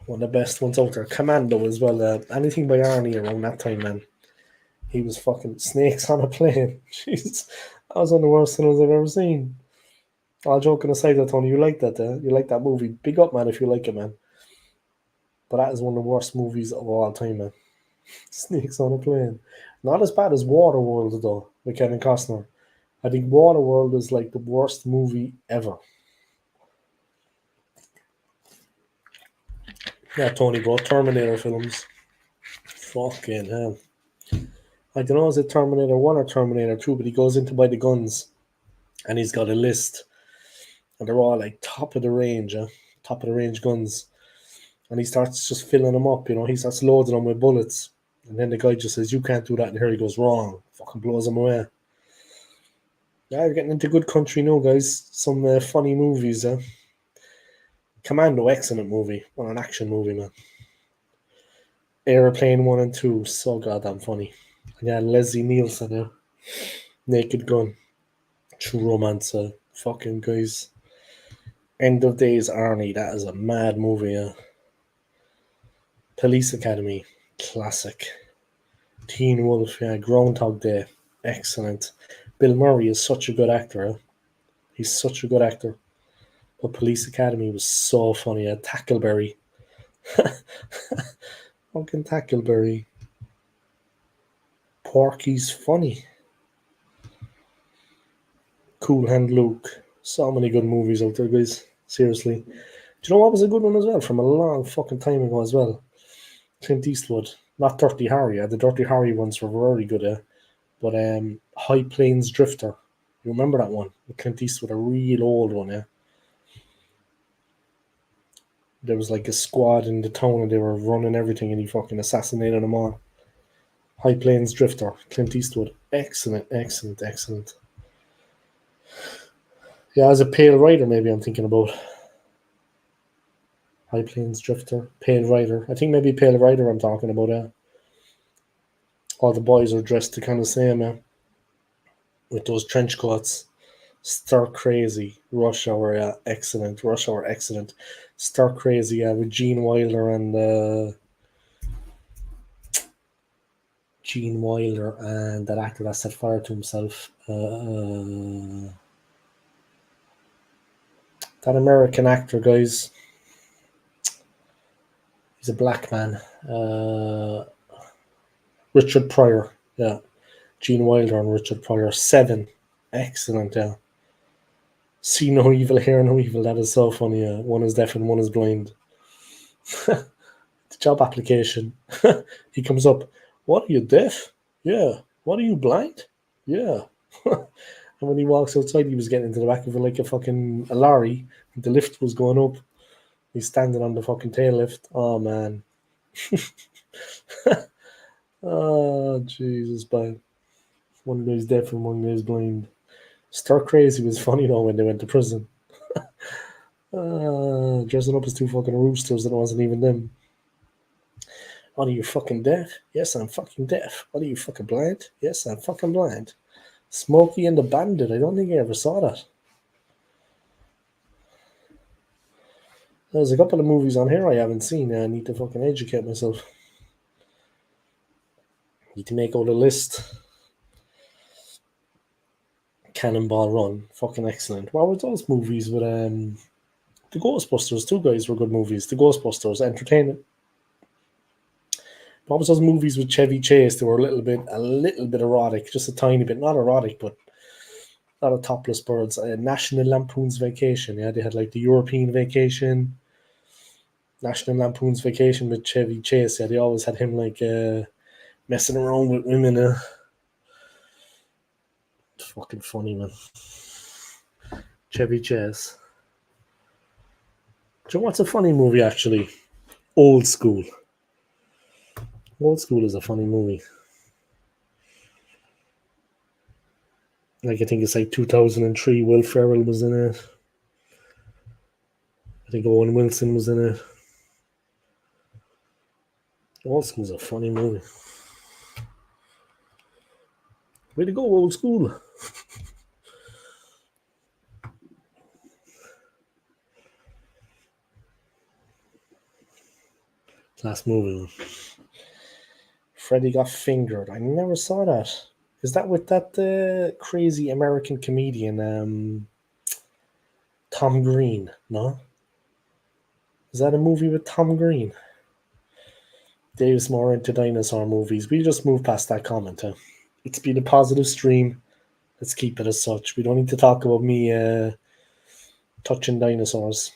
One of the best ones out there. Commando as well. Anything by Arnie around that time, man. He was fucking Snakes on a Plane. Jeez. That was one of the worst things I've ever seen. All joking aside, though, Tony, you like that, you like that movie. Big up, man, if you like it, man. But that is one of the worst movies of all time, man. Snakes on a Plane. Not as bad as Waterworld, though, with Kevin Costner. I think Waterworld is like the worst movie ever. Yeah, Tony, bro. Terminator films. Fucking hell. I don't know, is it Terminator 1 or Terminator 2, but he goes in to buy the guns. and he's got a list, and they're all like top of the range guns, and he starts just filling them up. He starts loading them with bullets, and then the guy just says, "You can't do that," and here he goes, "Wrong," fucking blows him away. Yeah, we're getting into good country now, guys. Some funny movies. Commando, excellent movie. What an action movie, man. Airplane 1 and 2, so goddamn funny. And yeah, Leslie Nielsen, Naked Gun, True Romance, fucking guys. End of Days Arnie, that is a mad movie. Police Academy, classic. Teen Wolf, Groundhog Day, excellent. Bill Murray is such a good actor. He's such a good actor. But Police Academy was so funny. Tackleberry. Fucking Tackleberry. Porky's funny. Cool Hand Luke. So many good movies out there, guys. Seriously. Do you know what was a good one as well? From a long fucking time ago as well. Clint Eastwood. Not Dirty Harry. The Dirty Harry ones were very good. But High Plains Drifter. You remember that one? With Clint Eastwood, a real old one, yeah. There was like a squad in the town and they were running everything and he fucking assassinated them all. High Plains Drifter, Clint Eastwood. Excellent, excellent, excellent. Yeah, as a Pale Rider, maybe I'm thinking about. High Plains Drifter, Pale Rider. I think maybe Pale Rider I'm talking about. All the boys are dressed the kind of same, with those trench coats. Stir Crazy, Rush Hour, excellent. Rush Hour, excellent. Stir Crazy, with Gene Wilder and that actor that set fire to himself. That American actor, guys. He's a black man. Richard Pryor, yeah. Gene Wilder and Richard Pryor. 7, excellent, yeah. See no evil, hear no evil. That is so funny. One is deaf and one is blind. The job application. He comes up. What, are you deaf? Yeah. What, are you blind? Yeah. And when he walks outside, he was getting into the back of like a lorry. The lift was going up. He's standing on the fucking tail lift. Oh man. Oh Jesus, man. One guy's deaf and one guy's blind. Stir Crazy was funny though when they went to prison. Dressing up as two fucking roosters and it wasn't even them. What, are you fucking deaf? Yes, I'm fucking deaf. What, are you fucking blind? Yes, I'm fucking blind. Smokey and the Bandit. I don't think I ever saw that. There's a couple of movies on here I haven't seen. I need to fucking educate myself. Need to make out a list. Cannonball Run. Fucking excellent. What were those movies with the Ghostbusters? Two guys were good movies. The Ghostbusters, entertaining. What was those movies with Chevy Chase? They were a little bit erotic, just a tiny bit, not erotic, but a lot of topless birds. National Lampoon's Vacation. Yeah, they had like the European Vacation, National Lampoon's Vacation with Chevy Chase. Yeah, they always had him like messing around with women. It's fucking funny, man. Chevy Chase. Do you know what's a funny movie actually? Old School. Old School is a funny movie. Like I think it's like 2003. Will Ferrell was in it. I think Owen Wilson was in it. Old School's a funny movie. Way to go, Old School. Last movie. Freddy Got Fingered. I never saw that. Is that with that crazy American comedian Tom Green? No? Is that a movie with Tom Green? Dave's more into dinosaur movies. We just move past that comment. It's been a positive stream. Let's keep it as such. We don't need to talk about me touching dinosaurs.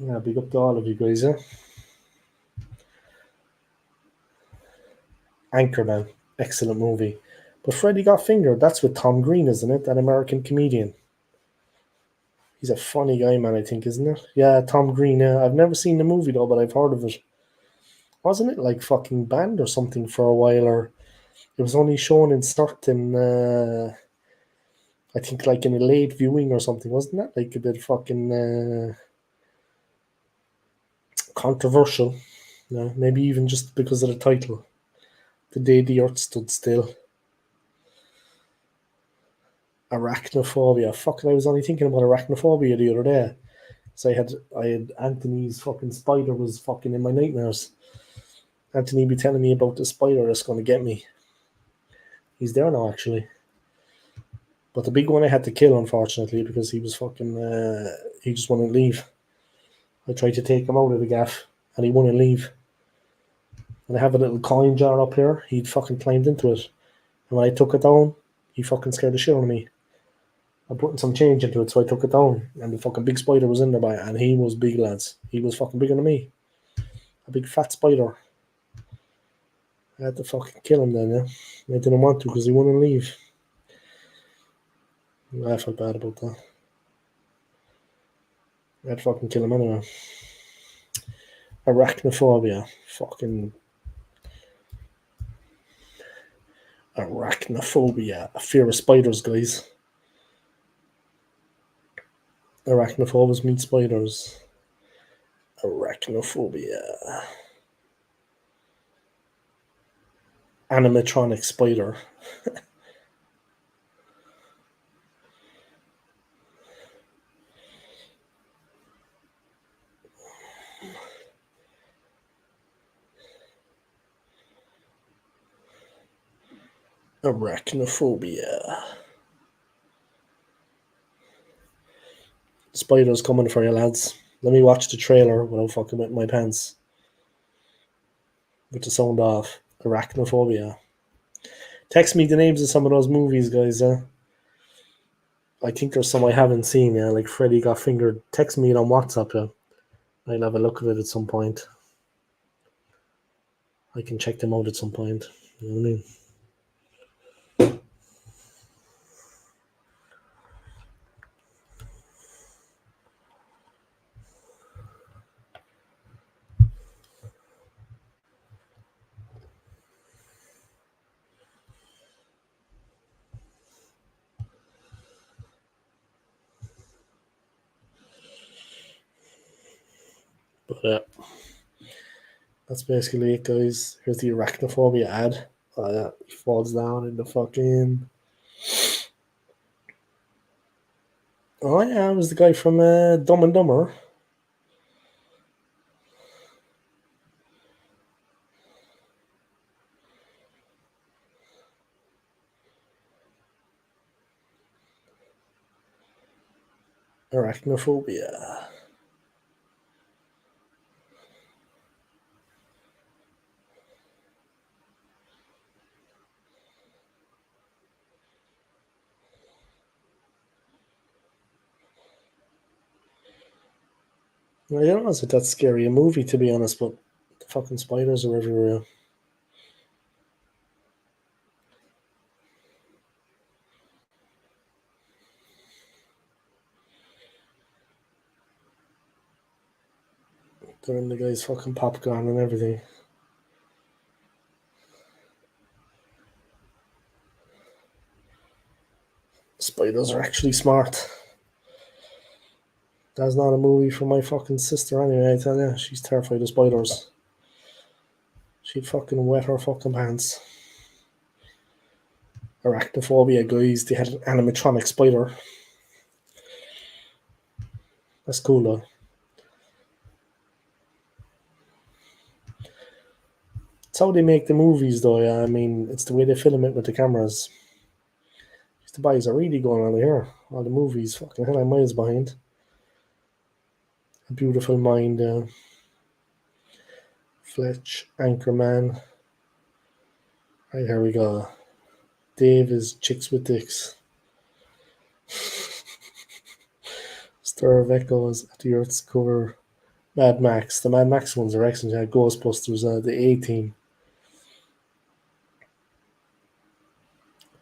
Yeah, big up to all of you guys. Anchorman, excellent movie. But Freddy Got Fingered, that's with Tom Green, isn't it? That American comedian. He's a funny guy, man, I think, isn't it? Yeah, Tom Green. I've never seen the movie, though, but I've heard of it. Wasn't it like fucking banned or something for a while, or it was only shown in certain, I think, like in a late viewing or something, wasn't that? Like a bit fucking controversial. Maybe even just because of the title. The Day the Earth Stood Still. Arachnophobia. Fucking, I was only thinking about arachnophobia the other day. So I had Anthony's fucking spider was fucking in my nightmares. Anthony be telling me about the spider that's going to get me. He's there now, actually. But the big one I had to kill, unfortunately, because he was fucking, he just wouldn't leave. I tried to take him out of the gaff, and he wouldn't leave. And I have a little coin jar up here. He'd fucking climbed into it. And when I took it down, he fucking scared the shit out of me. I'm putting some change into it, so I took it down. And the fucking big spider was in there by it, and he was big, lads. He was fucking bigger than me. A big fat spider. I had to fucking kill him then, yeah. I didn't want to because he wouldn't leave. I felt bad about that. I had to fucking kill him anyway. Arachnophobia. Fucking arachnophobia. A fear of spiders, guys. Arachnophobia meet spiders. Arachnophobia. Animatronic spider. Arachnophobia. Spider's coming for you, lads. Let me watch the trailer without fucking with my pants. With the sound off. Arachnophobia. Text me the names of some of those movies, guys. I think there's some I haven't seen, yeah, like Freddy Got Fingered. Text me it on WhatsApp, yeah. I'll have a look at it at some point. I can check them out at some point. You know what I mean? But that's basically it, guys. Here's the arachnophobia ad. Oh, yeah, he falls down in the fucking. Oh, yeah, it was the guy from Dumb and Dumber. Arachnophobia. I don't know if that's scary a movie, to be honest, but the fucking spiders are everywhere. They're in the guy's fucking popcorn and everything. Spiders are actually smart. That's not a movie for my fucking sister anyway, I tell you. She's terrified of spiders. She'd fucking wet her fucking pants. Arachnophobia, guys. They had an animatronic spider. That's cool, though. It's how they make the movies, though, yeah. I mean, it's the way they film it with the cameras. The boys are really going on here. All the movies, fucking hell, I'm miles behind. A Beautiful Mind, Fletch, Anchorman. Right, here we go. Dave is Chicks with Dicks. Stir of Echoes at the Earth's Core. Mad Max. The Mad Max ones are excellent. Yeah, Ghostbusters, the A-Team.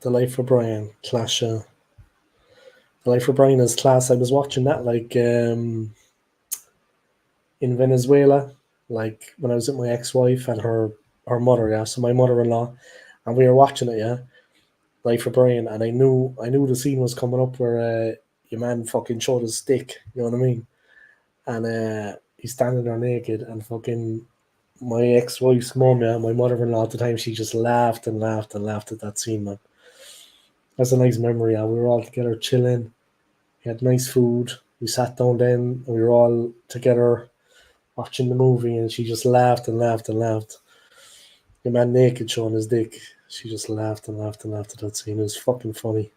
The Life of Brian, class. The Life of Brian is class. I was watching that in Venezuela, like when I was with my ex-wife and her mother, yeah. So my mother-in-law, and we were watching it, yeah. Life of Brian, and I knew the scene was coming up where your man fucking showed his stick. You know what I mean? And he's standing there naked, and fucking my ex-wife's mum, yeah, my mother-in-law at the time, she just laughed and laughed and laughed at that scene, man. That's a nice memory. Yeah, we were all together chilling. We had nice food. We sat down then, and we were all together watching the movie, and she just laughed and laughed and laughed. The man naked showing his dick. She just laughed and laughed and laughed at that scene. It was fucking funny.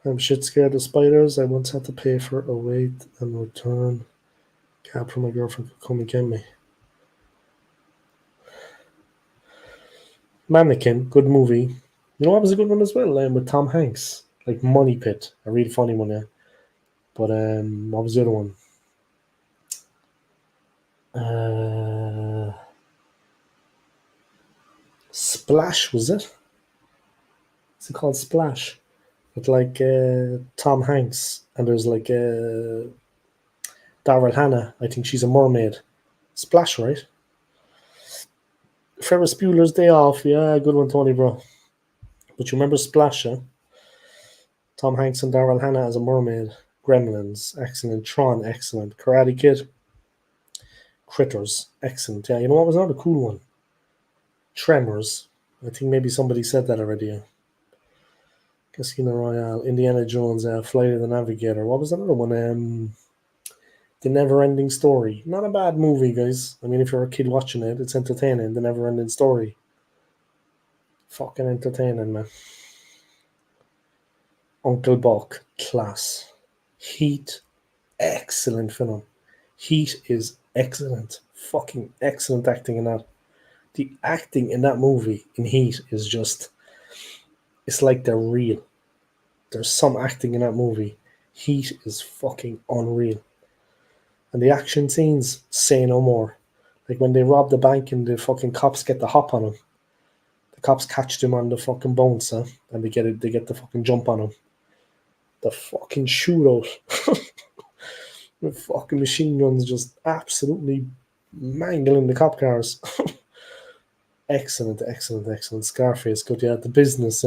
I'm shit scared of spiders. I once had to pay for a wait and return cab for my girlfriend to come and get me. Mannequin, good movie. You know what was a good one as well? With Tom Hanks, like Money Pit, a really funny one, yeah. But what was the other one? Splash, was it? Is it called Splash? With like Tom Hanks, and there's like Daryl Hannah. I think she's a mermaid. Splash, right? Ferris Bueller's Day Off. Yeah, good one, Tony, bro. But you remember Splash, yeah? Tom Hanks and Daryl Hannah as a mermaid. Gremlins, excellent. Tron, excellent. Karate Kid, Critters, excellent. Yeah, you know what was another cool one? Tremors. I think maybe somebody said that already. Yeah. Casino Royale, Indiana Jones, Flight of the Navigator. What was another one? The Never Ending Story. Not a bad movie, guys. I mean, if you're a kid watching it, it's entertaining. The Never Ending Story. Fucking entertaining, man. Uncle Buck, class. Heat, excellent film. Heat is excellent. Fucking excellent acting in that. The acting in that movie, in Heat, is just... It's like they're real. There's some acting in that movie. Heat is fucking unreal. And the action scenes, say no more. Like when they rob the bank and the fucking cops get the hop on him. The cops catch them on the fucking bounce, huh? And they get the fucking jump on him. The fucking shootout. The fucking machine guns just absolutely mangling the cop cars. Excellent, excellent, excellent. Scarface, good, yeah. The Business,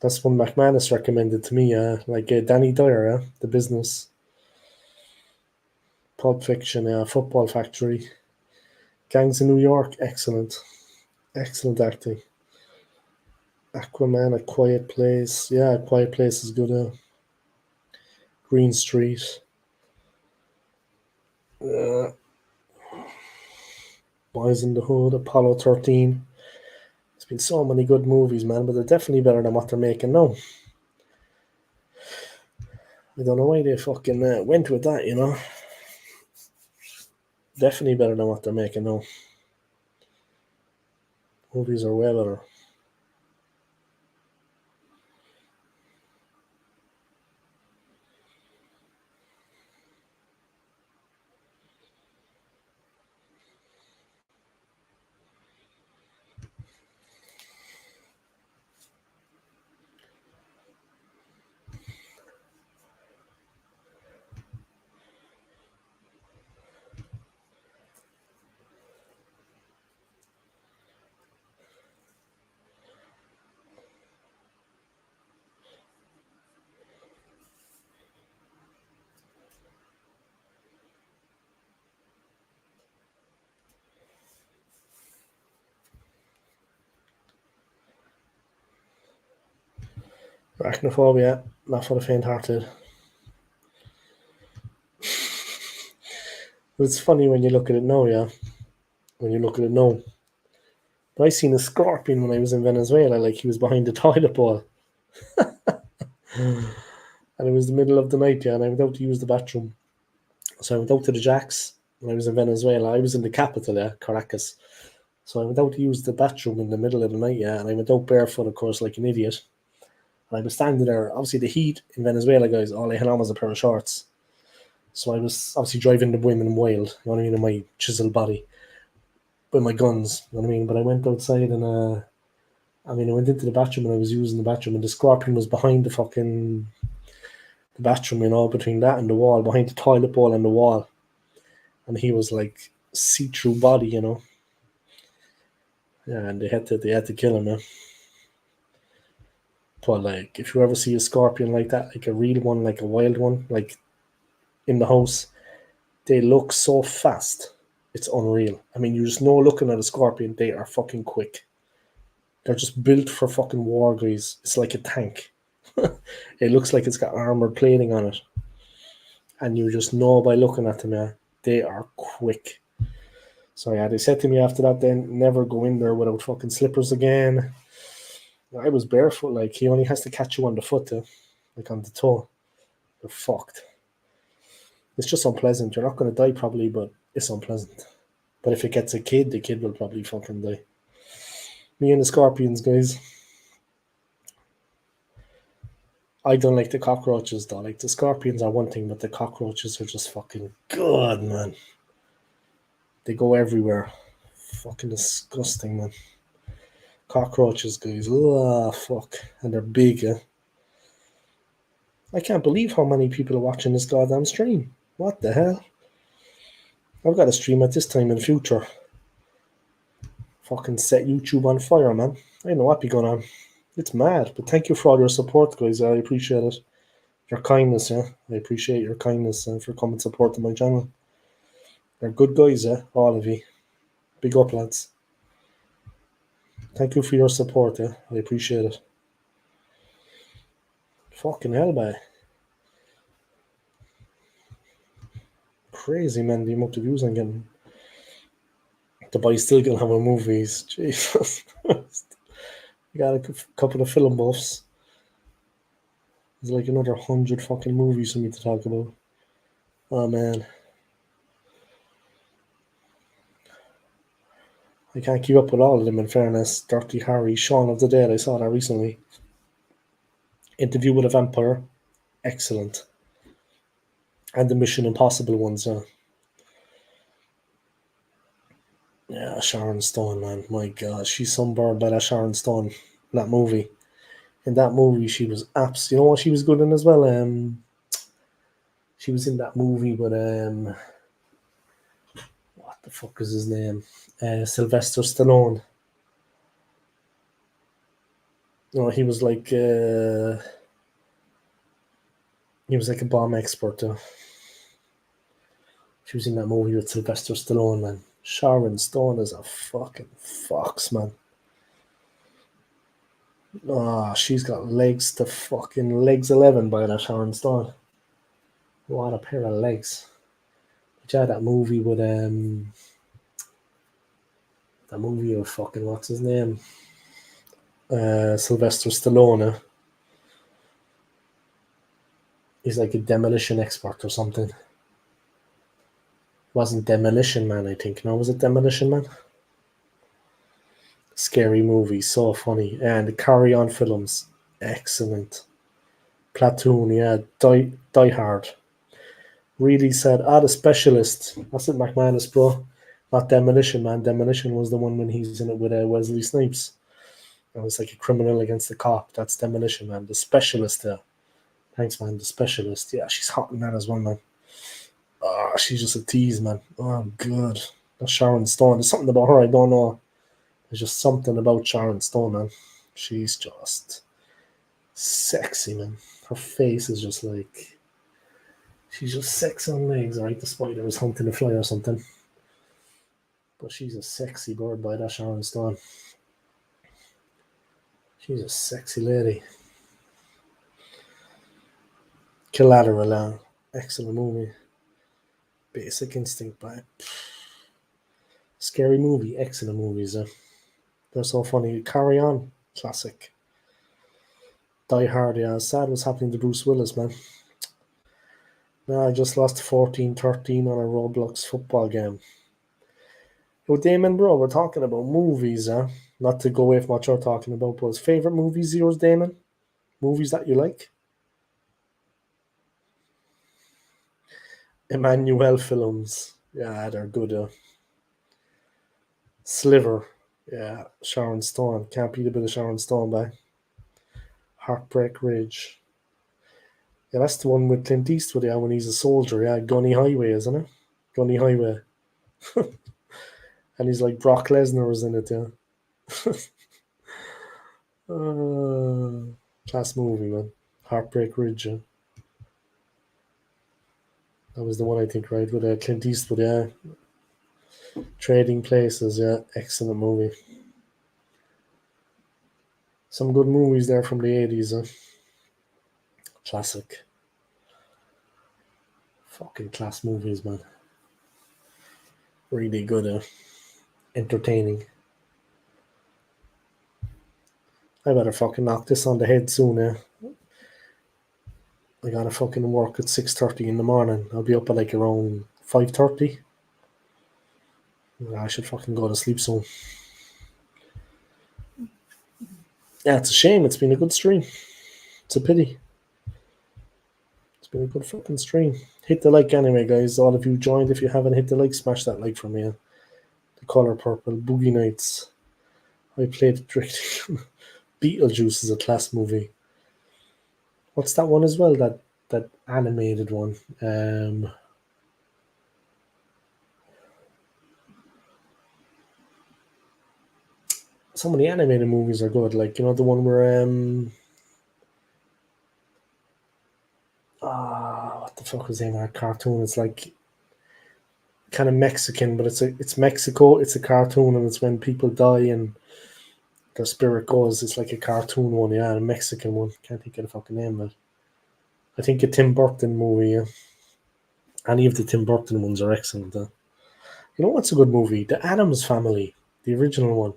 that's one McManus recommended to me, like Danny Dyer, The Business. Pulp Fiction, Football Factory. Gangs in New York, excellent. Excellent acting. Aquaman, A Quiet Place. Yeah, A Quiet Place is good. Green Street. Boys in the Hood, Apollo 13. There's been so many good movies, man, but they're definitely better than what they're making now. I don't know why they fucking went with that, you know. Definitely better than what they're making now. Movies are way better. Arachnophobia, not for the faint-hearted. It's funny when you look at it now, yeah. When you look at it now. But I seen a scorpion when I was in Venezuela, like he was behind the toilet bowl. And it was the middle of the night, yeah, and I went out to use the bathroom. So I went out to the Jacks when I was in Venezuela. I was in the capital, yeah, Caracas. So I went out to use the bathroom in the middle of the night, yeah, and I went out barefoot, of course, like an idiot. And I was standing there. Obviously, the heat in Venezuela, guys, all I had on was a pair of shorts. So I was obviously driving the women wild, you know what I mean, in my chiseled body, with my guns, you know what I mean. But I went outside and I went into the bathroom and I was using the bathroom, and the scorpion was behind the bathroom, you know, between that and the wall, behind the toilet bowl and the wall, and he was like see-through body, you know. Yeah, and they had to kill him, man. But like, if you ever see a scorpion like that, like a real one, like a wild one, like in the house, they look so fast. It's unreal. I mean, you just know looking at a scorpion, they are fucking quick. They're just built for fucking war, guys. It's like a tank. It looks like it's got armored plating on it. And you just know by looking at them, yeah, they are quick. So yeah, they said to me after that, then never go in there without fucking slippers again. I was barefoot, like he only has to catch you on the foot, like on the toe. You're fucked. It's just unpleasant. You're not going to die probably, but it's unpleasant. But if it gets a kid, the kid will probably fucking die. Me and the scorpions, guys. I don't like the cockroaches though. Like the scorpions are one thing, but the cockroaches are just fucking good, man. They go everywhere. Fucking disgusting, man. Cockroaches, guys. Oh, fuck. And they're big, eh? I can't believe how many people are watching this goddamn stream. What the hell? I've got a stream at this time in the future. Fucking set YouTube on fire, man. I don't know what be going on. It's mad. But thank you for all your support, guys. I appreciate it. Your kindness, yeah. I appreciate your kindness and for coming supporting my channel. They're good guys, yeah. All of you. Big up, lads. Thank you for your support, yeah. I appreciate it. Fucking hell, man. Crazy, man, the amount of views I'm getting. The boys still gonna have a movies. Jesus Christ. You got a couple of film buffs. There's like another 100 fucking movies for me to talk about. Oh, man. I can't keep up with all of them, in fairness. Dirty Harry, Shaun of the Dead, I saw that recently. Interview with a Vampire, excellent. And the Mission Impossible ones, yeah, Sharon Stone, man. My God, she's sunburned by that Sharon Stone in that movie. In that movie, she was you know what she was good in as well? She was in that movie with what the fuck is his name? Sylvester Stallone. No, he was like a bomb expert. She was in that movie with Sylvester Stallone, man. Sharon Stone is a fucking fox, man. Oh, she's got legs to fucking legs 11 by that Sharon Stone. What a pair of legs. But yeah, that movie with that movie of fucking what's his name? Sylvester Stallone. He's like a demolition expert or something. It wasn't Demolition Man, I think. No, was it Demolition Man? Scary movie, so funny. And the Carry On films, excellent. Platoon, yeah. Die Hard. Really sad. The Specialist. That's it, McManus, bro. Not Demolition Man. Demolition was the one when he's in it with Wesley Snipes. And it's like a criminal against the cop. That's Demolition Man. The Specialist, there. Thanks, man. The Specialist. Yeah, she's hot in that as well, man. Oh, she's just a tease, man. Oh, good. That's Sharon Stone. There's something about her I don't know. There's just something about Sharon Stone, man. She's just sexy, man. Her face is just like... She's just sex on legs, right? The spider was hunting a fly or something. But she's a sexy bird by that Sharon Stone. She's a sexy lady. Collateral, excellent movie. Basic Instinct, by scary movie, excellent movies. They're so funny. Carry On, classic. Die Hard, yeah. Sad what's happening to Bruce Willis, man. No, I just lost 14-13 on a Roblox football game. Well, Damon, bro, we're talking about movies, not to go away from what you're talking about, but favorite movies yours, Damon? Movies that you like? Emmanuel films. Yeah, they're good. Sliver. Yeah, Sharon Stone. Can't beat a bit of Sharon Stone back. Heartbreak Ridge. Yeah, that's the one with Clint Eastwood, yeah, when he's a soldier, yeah. Gunny Highway, isn't it? Gunny Highway. And he's like Brock Lesnar was in it, yeah. Class movie, man. Heartbreak Ridge, yeah. That was the one, I think, right, with Clint Eastwood, yeah. Trading Places, yeah. Excellent movie. Some good movies there from the 80s, huh? Classic. Fucking class movies, man. Really good, entertaining. I better fucking knock this on the head soon, I gotta fucking work at 6:30 in the morning. I'll be up at like around 5:30. I should fucking go to sleep soon. Yeah, it's a shame. It's been a good stream. It's a pity. It's been a good fucking stream. Hit the like anyway, guys. All of you joined. If you haven't hit the like, smash that like for me. The Color Purple, Boogie Nights. I played it directly. Beetlejuice is a class movie. What's that one as well? That animated one. Some of the animated movies are good. Like, the one where what the fuck was the name of that cartoon? It's like kind of Mexican, but it's Mexico. It's a cartoon, and it's when people die and their spirit goes. It's like a cartoon one, yeah, a Mexican one. Can't think of the fucking name of it. I think a Tim Burton movie, yeah. Any of the Tim Burton ones are excellent. You know what's a good movie? The Addams Family, the original one.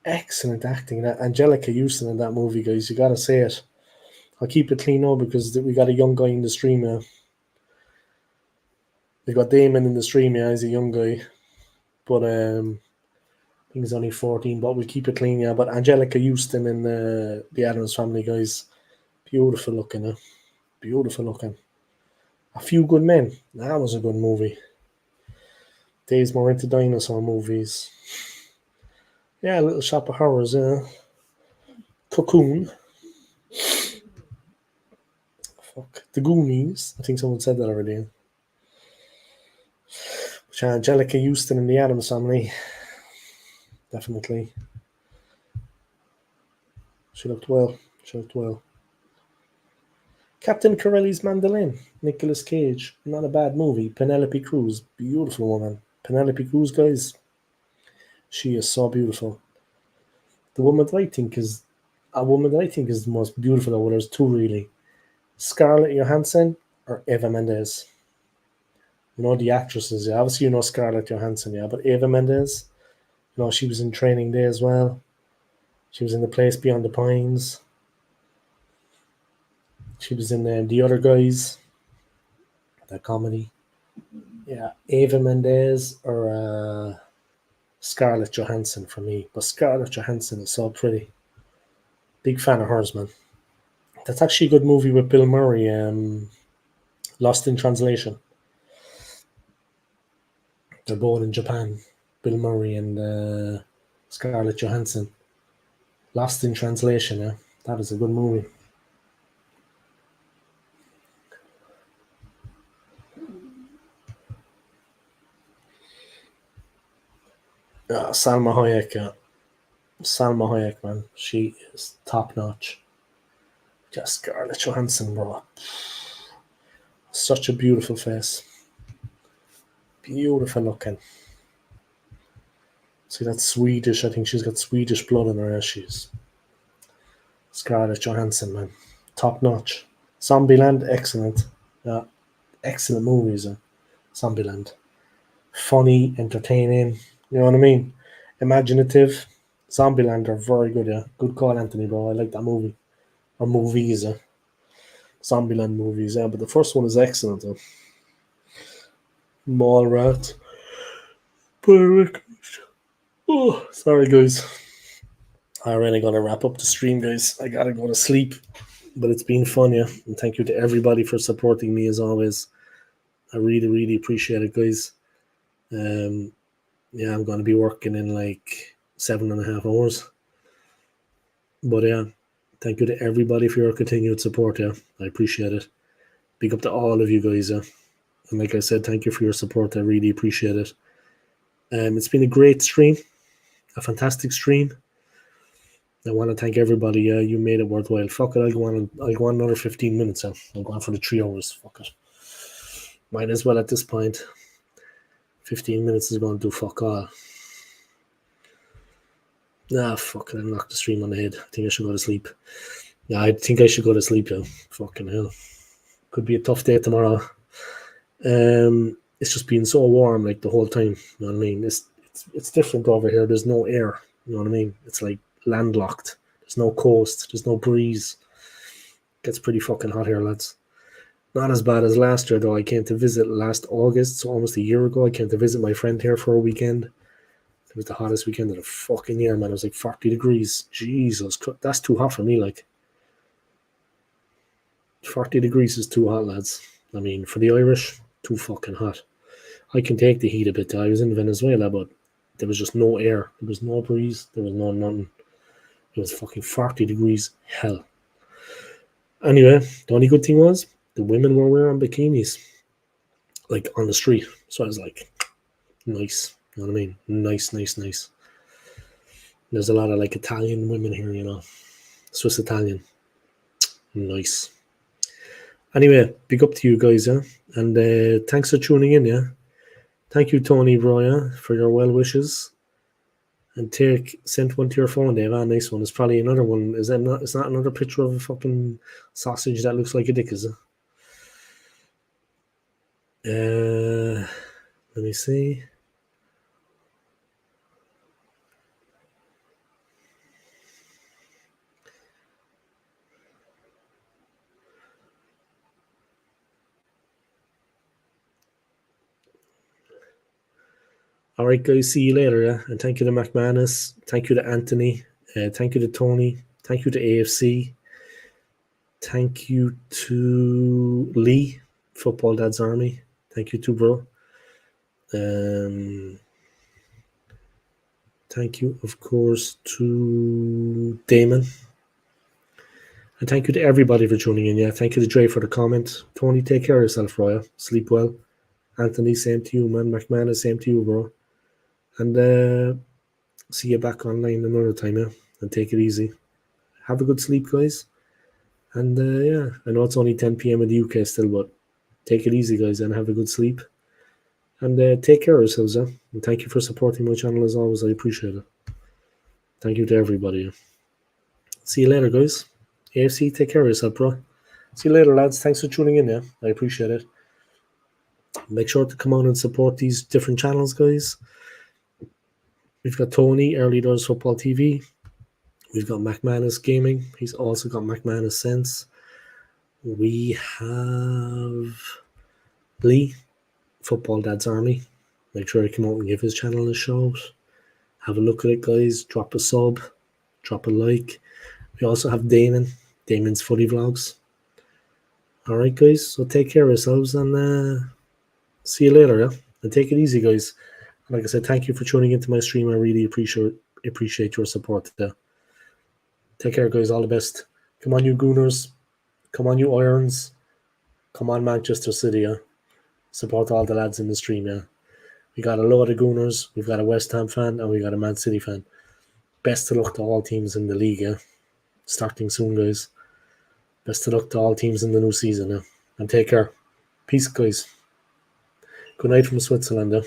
Excellent acting. Angelica Houston in that movie, guys. You gotta say it. I'll keep it clean now because we got a young guy in the stream, yeah. We've got Damon in the stream, yeah. He's a young guy, but I think he's only 14. But we'll keep it clean, yeah. But Angelica Houston in the Addams Family, guys. Beautiful looking, beautiful looking. A Few Good Men. That was a good movie. Days more into dinosaur movies. Yeah, Little Shop of Horrors. Cocoon. Fuck. The Goonies. I think someone said that already. Angelica Houston in the Addams Family. Definitely. She looked well. Captain Corelli's Mandolin. Nicolas Cage. Not a bad movie. Penelope Cruz. Beautiful woman. Penelope Cruz, guys. She is so beautiful. The woman that I think is the most beautiful of there's two really. Scarlett Johansson or Eva Mendes. You know the actresses, yeah. Obviously you know Scarlett Johansson, yeah, but Eva Mendes, she was in Training Day as well. She was in The Place Beyond the Pines. She was in The Other Guys, that comedy. Yeah, Eva Mendes or Scarlett Johansson for me. But Scarlett Johansson is so pretty. Big fan of hers, man. That's actually a good movie with Bill Murray, Lost in Translation. They're both in Japan. Bill Murray and Scarlett Johansson. Lost in Translation, yeah. That is a good movie. Salma Hayek, yeah. Salma Hayek, man. She is top notch. Just Scarlett Johansson, bro. Such a beautiful face. Beautiful looking. See, that's Swedish. I think she's got Swedish blood in her. She's Scarlett Johansson, man. Top notch. Zombieland, excellent. Yeah, excellent movies. Zombieland. Funny, entertaining. You know what I mean? Imaginative. Zombieland are very good, yeah. Good call, Anthony, bro. I like that movie. Or movies, Zombieland movies, yeah. But the first one is excellent, Mallrat. Oh, sorry, guys. I really gotta wrap up the stream, guys. I gotta go to sleep. But it's been fun, yeah. And thank you to everybody for supporting me as always. I really, really appreciate it, guys. Yeah, I'm going to be working in like 7.5 hours. But yeah, thank you to everybody for your continued support. Yeah, I appreciate it. Big up to all of you guys. Yeah. And like I said, thank you for your support. I really appreciate it. It's been a great stream, a fantastic stream. I want to thank everybody. Yeah, you made it worthwhile. Fuck it, I'll go on another 15 minutes. I'll go on for the 3 hours. Fuck it. Might as well at this point. 15 minutes is going to do fuck all. Nah, fuck it. I'll knock the stream on the head. I think I should go to sleep. Yeah, I think I should go to sleep now. Fucking hell. Could be a tough day tomorrow. It's just been so warm like the whole time. You know what I mean? It's different over here. There's no air. You know what I mean? It's like landlocked. There's no coast. There's no breeze. Gets pretty fucking hot here, lads. Not as bad as last year though. I came to visit last August, so almost a year ago. I came to visit my friend here for a weekend. It was the hottest weekend of the fucking year, man. It was like 40 degrees. Jesus, that's too hot for me. Like 40 degrees is too hot, lads. I mean, for the Irish, too fucking hot. I can take the heat a bit. I was in Venezuela, but there was just no air. There was no breeze. There was no nothing. It was fucking 40 degrees. Hell. Anyway, the only good thing was the women were wearing bikinis, like on the street. So I was like, nice. You know what I mean? Nice, nice, nice. There's a lot of like Italian women here, you know, Swiss Italian. Nice. Anyway, big up to you guys, yeah? And thanks for tuning in, yeah? Thank you, Tony, bro, yeah, for your well wishes. And sent one to your phone, Dave. Ah, nice one. It's probably another one. Is that not? It's not another picture of a fucking sausage that looks like a dick, is it? Let me see. All right, guys. See you later. Yeah, and thank you to McManus. Thank you to Anthony. Thank you to Tony. Thank you to AFC. Thank you to Lee, Football Dad's Army. Thank you to bro. Thank you, of course, to Damon. And thank you to everybody for tuning in. Yeah, thank you to Dre for the comment. Tony, take care of yourself, Roya. Sleep well. Anthony, same to you, man. McMahon, same to you, bro. And see you back online another time, yeah. And take it easy. Have a good sleep, guys. And yeah, I know it's only 10 p.m. in the UK still, but take it easy, guys, and have a good sleep. And take care of yourselves, yeah. And thank you for supporting my channel as always. I appreciate it. Thank you to everybody. See you later, guys. AFC, take care of yourself, bro. See you later, lads. Thanks for tuning in, yeah. I appreciate it. Make sure to come on and support these different channels, guys. We've got Tony, Early Doors Football TV. We've got McManus Gaming. He's also got McManus Sense. We have Lee, Football Dad's Army. Make sure to come out and give his channel a shout. Have a look at it, guys. Drop a sub. Drop a like. We also have Damon's Footy Vlogs. Alright, guys. So take care of yourselves and see you later, yeah? And take it easy, guys. And like I said, thank you for tuning into my stream. I really appreciate your support there. Take care, guys. All the best. Come on, you Gooners. Come on, you Irons. Come on, Manchester City, yeah? Support all the lads in the stream, yeah? We got a load of Gooners. We've got a West Ham fan and we got a Man City fan. Best of luck to all teams in the league, yeah? Starting soon, guys. Best of luck to all teams in the new season, yeah? And take care. Peace, guys. Good night from Switzerland, yeah?